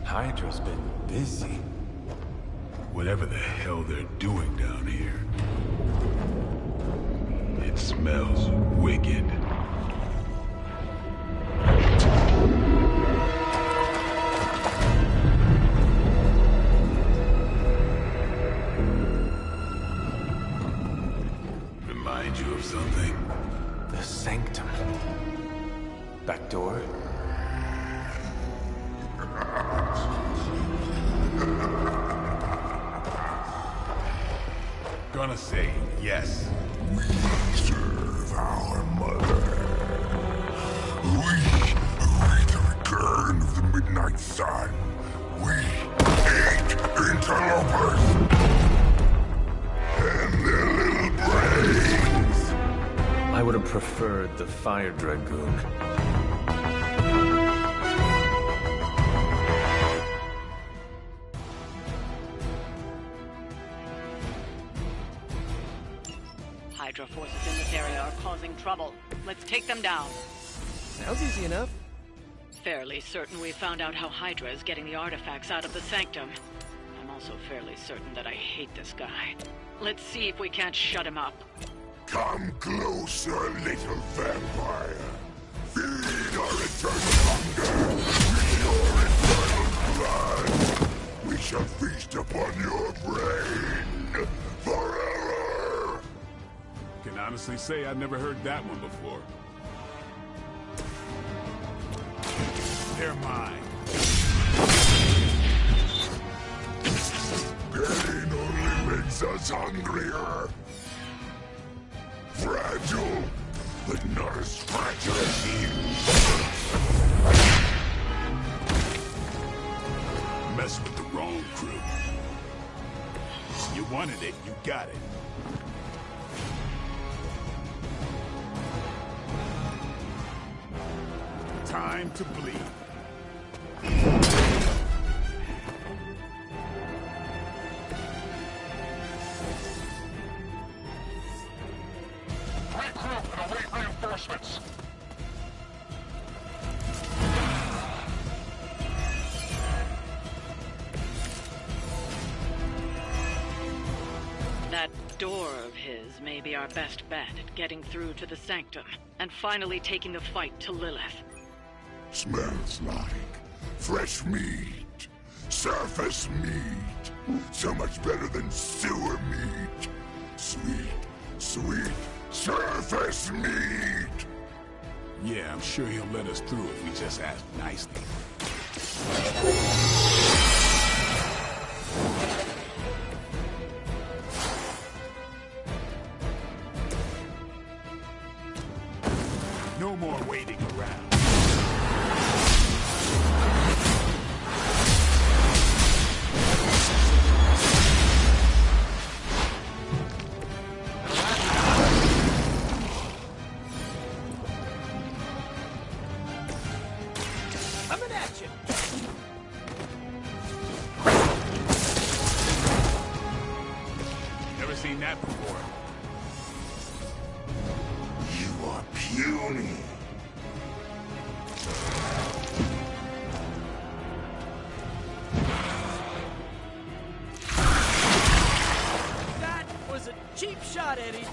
Hydra's been busy. Whatever the hell they're doing down here, it smells wicked. Remind you of something? The sanctum. Back door? gonna say yes. We serve our mother. We await the return of the midnight sun. We hate interlopers and their little brains. I would have preferred the Fire Dragoon. Hydra forces in this area are causing trouble. Let's take them down. Sounds easy enough. Fairly certain we found out how Hydra is getting the artifacts out of the Sanctum. I'm also fairly certain that I hate this guy. Let's see if we can't shut him up. Come closer, little vampire. Feed our eternal hunger with your eternal blood. We shall feast upon your brain forever. Can honestly say I've never heard that one before. They're mine. Pain only makes us hungrier. Fragile, but not as fragile as you. Mess with the wrong crew. You wanted it, you got it. Time to bleed. Regroup and await reinforcements. That door of his may be our best bet at getting through to the Sanctum, and finally taking the fight to Lilith. Smells like fresh meat. Surface meat. So much better than sewer meat. Sweet, sweet surface meat. Yeah, I'm sure he'll let us through if we just ask nicely. No more waiting around. Coming at you. Never seen that before. You are puny. That was a cheap shot, Eddie.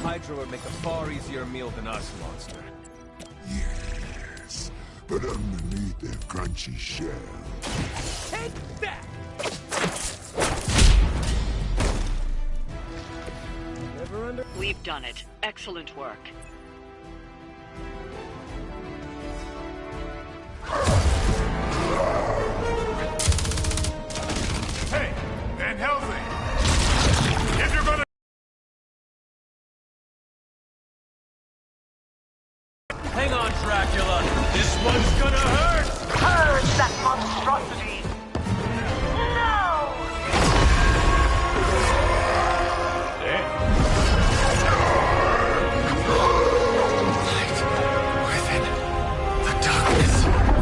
Hydra would make a far easier meal than us, monster. Yes, but underneath their crunchy shell. Take that! We've done it. Excellent work. Hey, Van Helsing! If you're gonna... Hang on, Dracula. This one's gonna hurt! Purge that monstrosity! No!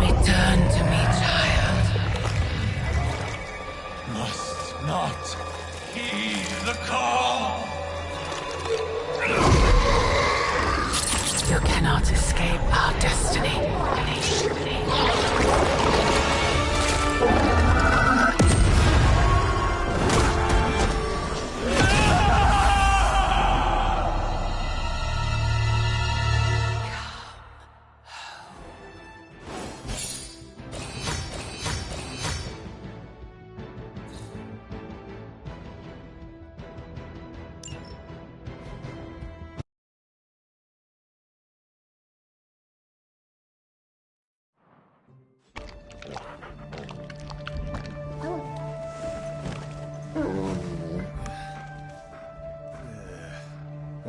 Return to me, child. Must not heed the call. You cannot escape our destiny.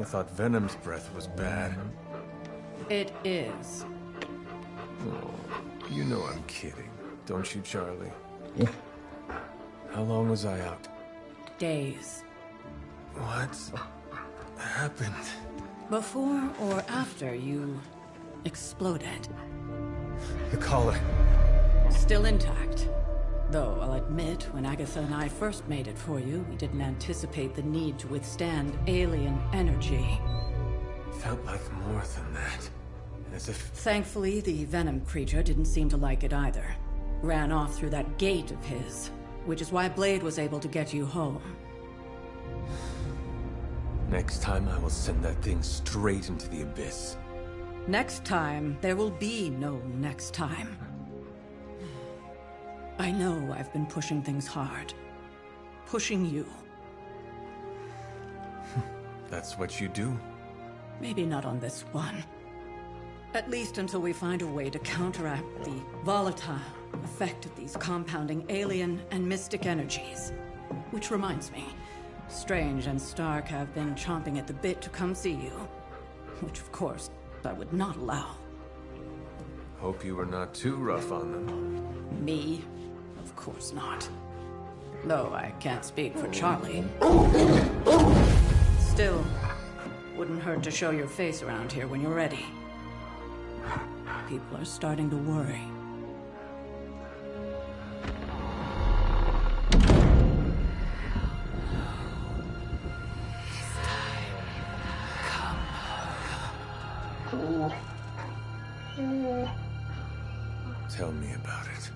thought Venom's breath was bad. It is. Oh, you know I'm kidding, don't you, Charlie? How long was I out? Days. What happened? Before or after you exploded. The collar. Still intact. Though, I'll admit, when Agatha and I first made it for you, we didn't anticipate the need to withstand alien energy. Felt like more than that. As if... Thankfully, the venom creature didn't seem to like it either. Ran off through that gate of his, which is why Blade was able to get you home. Next time I will send that thing straight into the abyss. Next time, there will be no next time. I know I've been pushing things hard. Pushing you. That's what you do? Maybe not on this one. At least until we find a way to counteract the volatile effect of these compounding alien and mystic energies. Which reminds me, Strange and Stark have been chomping at the bit to come see you. Which, of course, I would not allow. Hope you were not too rough on them. Me? Of course not. Though I can't speak for Charlie. Still, wouldn't hurt to show your face around here when you're ready. People are starting to worry. Tell me about it.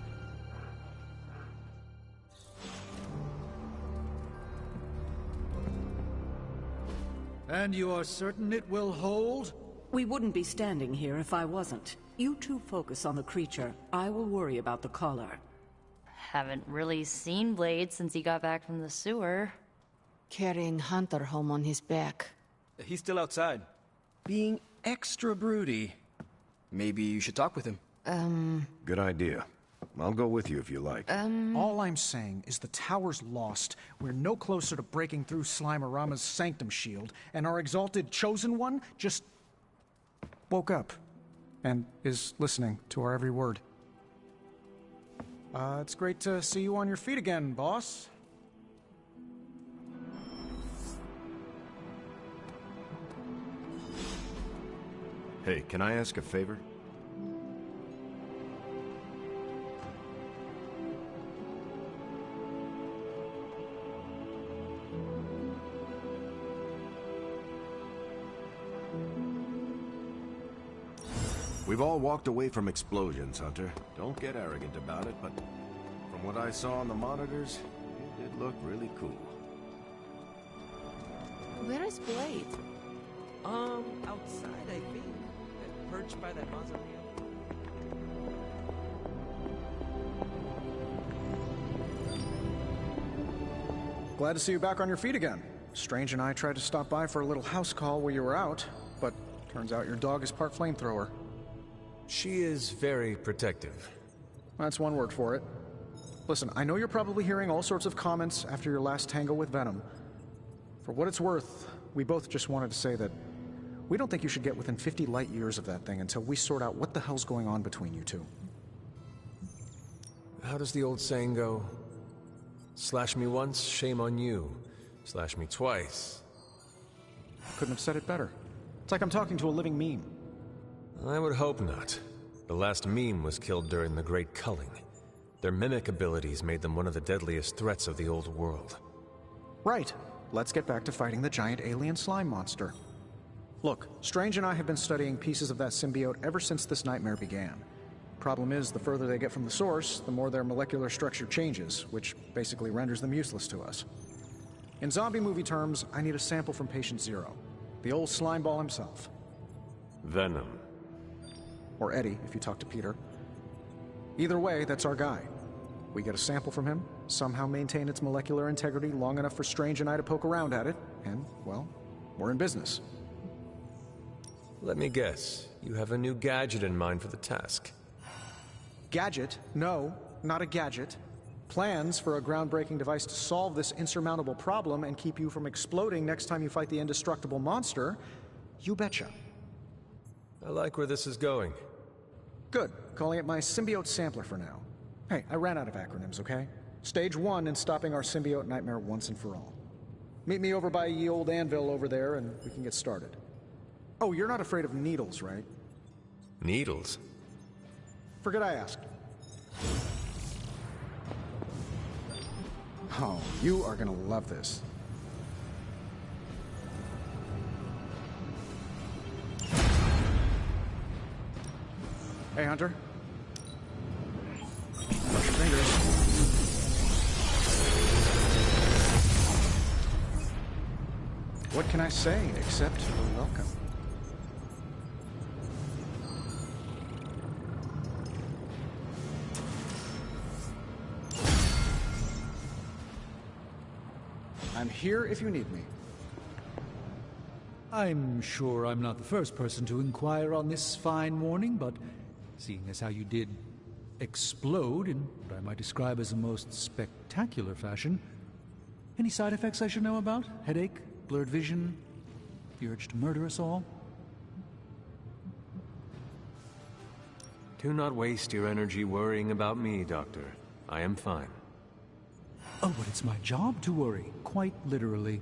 And you are certain it will hold? We wouldn't be standing here if I wasn't. You two focus on the creature. I will worry about the collar. Haven't really seen Blade since he got back from the sewer. Carrying Hunter home on his back. He's still outside. Being extra broody. Maybe you should talk with him. Good idea. I'll go with you if you like. All I'm saying is the tower's lost. We're no closer to breaking through Slimerama's sanctum shield, and our exalted chosen one just woke up and is listening to our every word. It's great to see you on your feet again, boss. Hey, can I ask a favor? We've all walked away from explosions, Hunter. Don't get arrogant about it, but from what I saw on the monitors, you did look really cool. Where is Blade? Outside, I think. Perched by that mausoleum. Glad to see you back on your feet again. Strange and I tried to stop by for a little house call while you were out, but turns out your dog is part flamethrower. She is very protective. That's one word for it. Listen, I know you're probably hearing all sorts of comments after your last tango with Venom. For what it's worth, we both just wanted to say that we don't think you should get within 50 light years of that thing until we sort out what the hell's going on between you two. How does the old saying go? Slash me once, shame on you. Slash me twice. Couldn't have said it better. It's like I'm talking to a living meme. I would hope not. The last meme was killed during the Great Culling. Their mimic abilities made them one of the deadliest threats of the old world. Right. Let's get back to fighting the giant alien slime monster. Look, Strange and I have been studying pieces of that symbiote ever since this nightmare began. Problem is, the further they get from the source, the more their molecular structure changes, which basically renders them useless to us. In zombie movie terms, I need a sample from Patient Zero, the old slime ball himself. Venom. Or Eddie, if you talk to Peter. Either way, that's our guy. We get a sample from him, somehow maintain its molecular integrity long enough for Strange and I to poke around at it, and, well, we're in business. Let me guess. You have a new gadget in mind for the task. Gadget? No, not a gadget. Plans for a groundbreaking device to solve this insurmountable problem and keep you from exploding next time you fight the indestructible monster? You betcha. I like where this is going. Good. Calling it my symbiote sampler for now. Hey, I ran out of acronyms, okay? Stage 1 in stopping our symbiote nightmare once and for all. Meet me over by ye old anvil over there and we can get started. Oh, you're not afraid of needles, right? Needles? Forget I asked. Oh, you are gonna love this. Hey, Hunter. Cross your fingers. What can I say except you're welcome? I'm here if you need me. I'm sure I'm not the first person to inquire on this fine morning, but seeing as how you did explode in what I might describe as a most spectacular fashion, any side effects I should know about? Headache? Blurred vision? The urge to murder us all? Do not waste your energy worrying about me, Doctor. I am fine. Oh, but it's my job to worry, quite literally.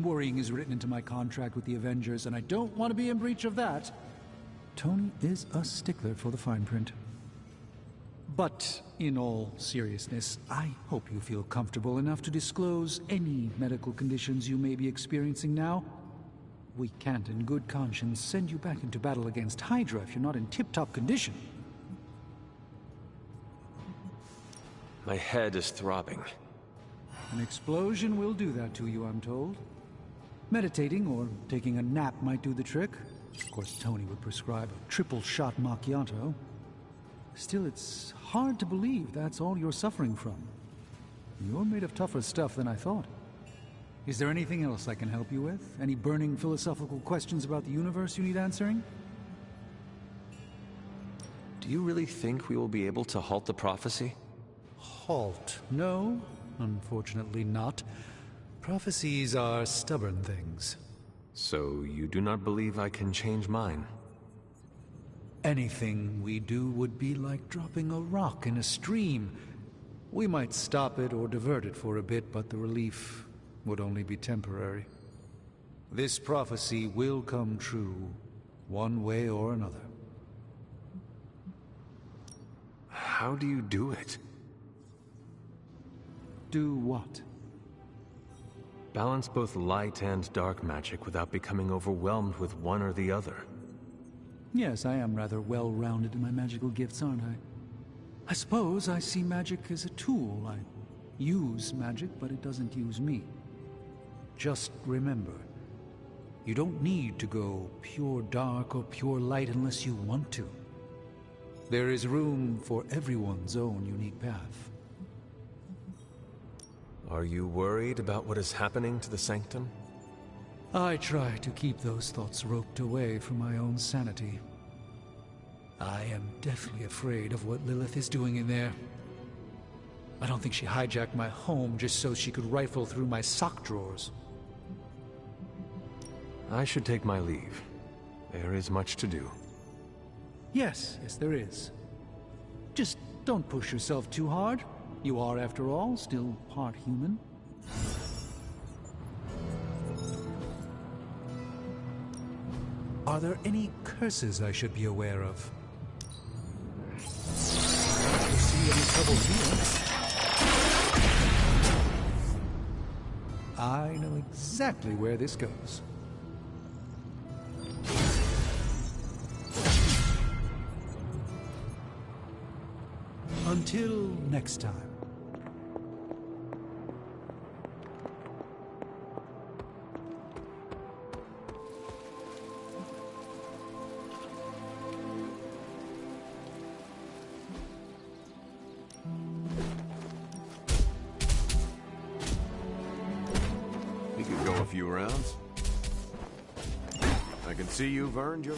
Worrying is written into my contract with the Avengers, and I don't want to be in breach of that. Tony is a stickler for the fine print. But in all seriousness, I hope you feel comfortable enough to disclose any medical conditions you may be experiencing now. We can't in good conscience send you back into battle against Hydra if you're not in tip-top condition. My head is throbbing. An explosion will do that to you, I'm told. Meditating or taking a nap might do the trick. Of course, Tony would prescribe a triple-shot macchiato. Still, it's hard to believe that's all you're suffering from. You're made of tougher stuff than I thought. Is there anything else I can help you with? Any burning philosophical questions about the universe you need answering? Do you really think we will be able to halt the prophecy? Halt? No, unfortunately not. Prophecies are stubborn things. So you do not believe I can change mine? Anything we do would be like dropping a rock in a stream. We might stop it or divert it for a bit, but the relief would only be temporary. This prophecy will come true, one way or another. How do you do it? Do what? Balance both light and dark magic without becoming overwhelmed with one or the other. Yes, I am rather well-rounded in my magical gifts, aren't I? I suppose I see magic as a tool. I use magic, but it doesn't use me. Just remember, you don't need to go pure dark or pure light unless you want to. There is room for everyone's own unique path. Are you worried about what is happening to the Sanctum? I try to keep those thoughts roped away from my own sanity. I am deathly afraid of what Lilith is doing in there. I don't think she hijacked my home just so she could rifle through my sock drawers. I should take my leave. There is much to do. Yes, there is. Just don't push yourself too hard. You are, after all, still part human. Are there any curses I should be aware of? Not to see any trouble here. I know exactly where this goes. Until next time. You could go a few rounds. I can see you've earned your...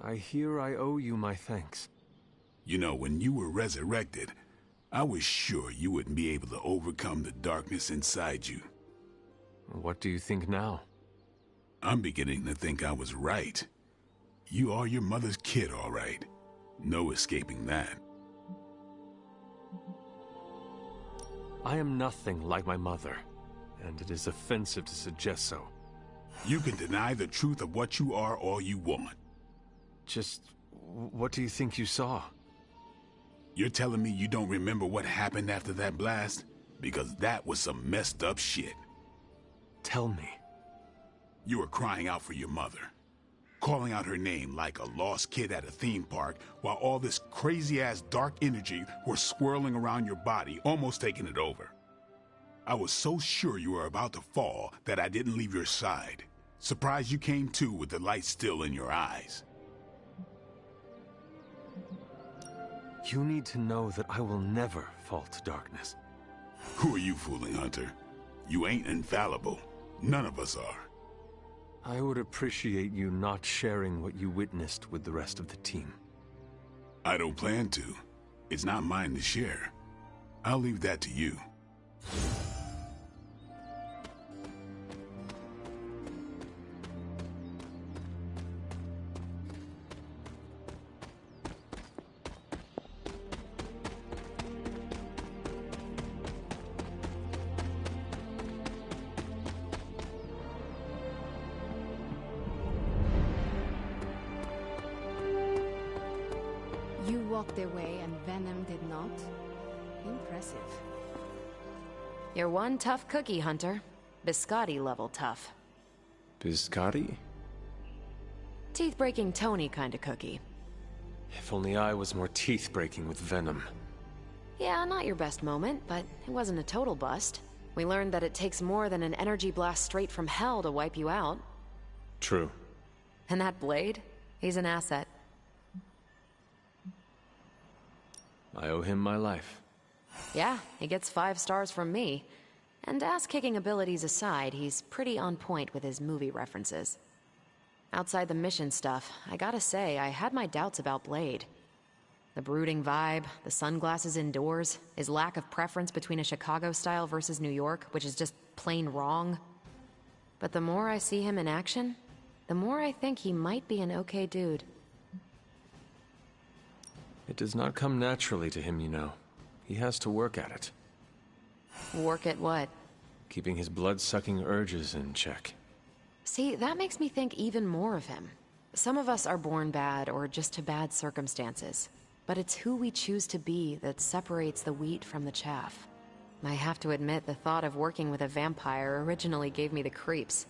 I hear I owe you my thanks. You know, when you were resurrected, I was sure you wouldn't be able to overcome the darkness inside you. What do you think now? I'm beginning to think I was right. You are your mother's kid, all right. No escaping that. I am nothing like my mother, and it is offensive to suggest so. You can deny the truth of what you are all you want. Just, what do you think you saw? You're telling me you don't remember what happened after that blast? Because that was some messed up shit. Tell me. You were crying out for your mother. Calling out her name like a lost kid at a theme park, while all this crazy-ass dark energy was swirling around your body, almost taking it over. I was so sure you were about to fall that I didn't leave your side. Surprised you came to with the light still in your eyes. You need to know that I will never fall to darkness. Who are you fooling, Hunter? You ain't infallible. None of us are. I would appreciate you not sharing what you witnessed with the rest of the team. I don't plan to. It's not mine to share. I'll leave that to you. You walked away and Venom did not? Impressive. You're one tough cookie, Hunter. Biscotti level tough. Biscotti? Teeth-breaking Tony kind of cookie. If only I was more teeth-breaking with venom. Yeah, not your best moment, but it wasn't a total bust. We learned that it takes more than an energy blast straight from hell to wipe you out. True. And that blade? He's an asset. I owe him my life. Yeah, he gets 5 stars from me. And ass-kicking abilities aside, he's pretty on point with his movie references. Outside the mission stuff, I gotta say, I had my doubts about Blade. The brooding vibe, the sunglasses indoors, his lack of preference between a Chicago style versus New York, which is just plain wrong. But the more I see him in action, the more I think he might be an okay dude. It does not come naturally to him, you know. He has to work at it. Work at what? Keeping his blood-sucking urges in check. See, that makes me think even more of him. Some of us are born bad or just to bad circumstances. But it's who we choose to be that separates the wheat from the chaff. I have to admit, the thought of working with a vampire originally gave me the creeps.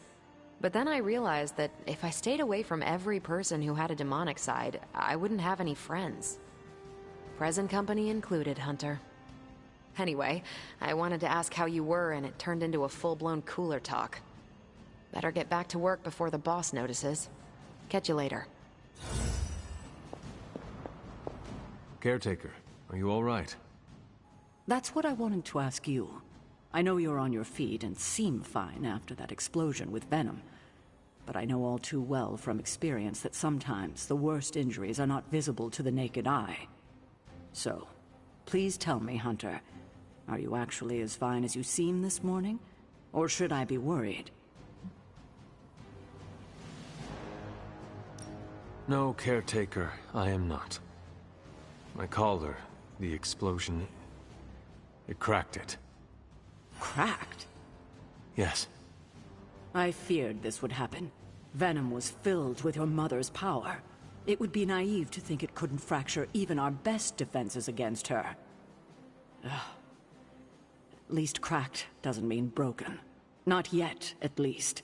But then I realized that if I stayed away from every person who had a demonic side, I wouldn't have any friends. Present company included, Hunter. Anyway, I wanted to ask how you were, and it turned into a full-blown cooler talk. Better get back to work before the boss notices. Catch you later. Caretaker, are you all right? That's what I wanted to ask you. I know you're on your feet and seem fine after that explosion with venom. But I know all too well from experience that sometimes the worst injuries are not visible to the naked eye. So, please tell me, Hunter, are you actually as fine as you seem this morning? Or should I be worried? No, Caretaker, I am not. My collar, the explosion, it cracked it. Cracked? Yes. I feared this would happen. Venom was filled with your mother's power. It would be naive to think it couldn't fracture even our best defenses against her. Ugh. At least cracked doesn't mean broken. Not yet, at least.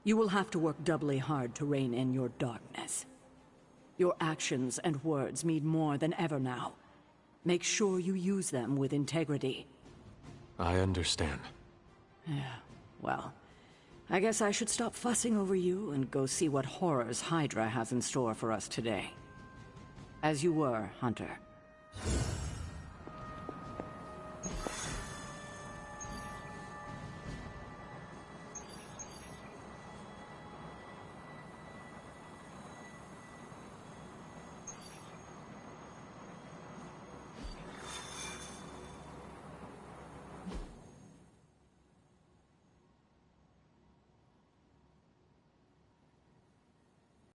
You will have to work doubly hard to rein in your darkness. Your actions and words mean more than ever now. Make sure you use them with integrity. I understand. Yeah, well, I guess I should stop fussing over you and go see what horrors Hydra has in store for us today. As you were, Hunter.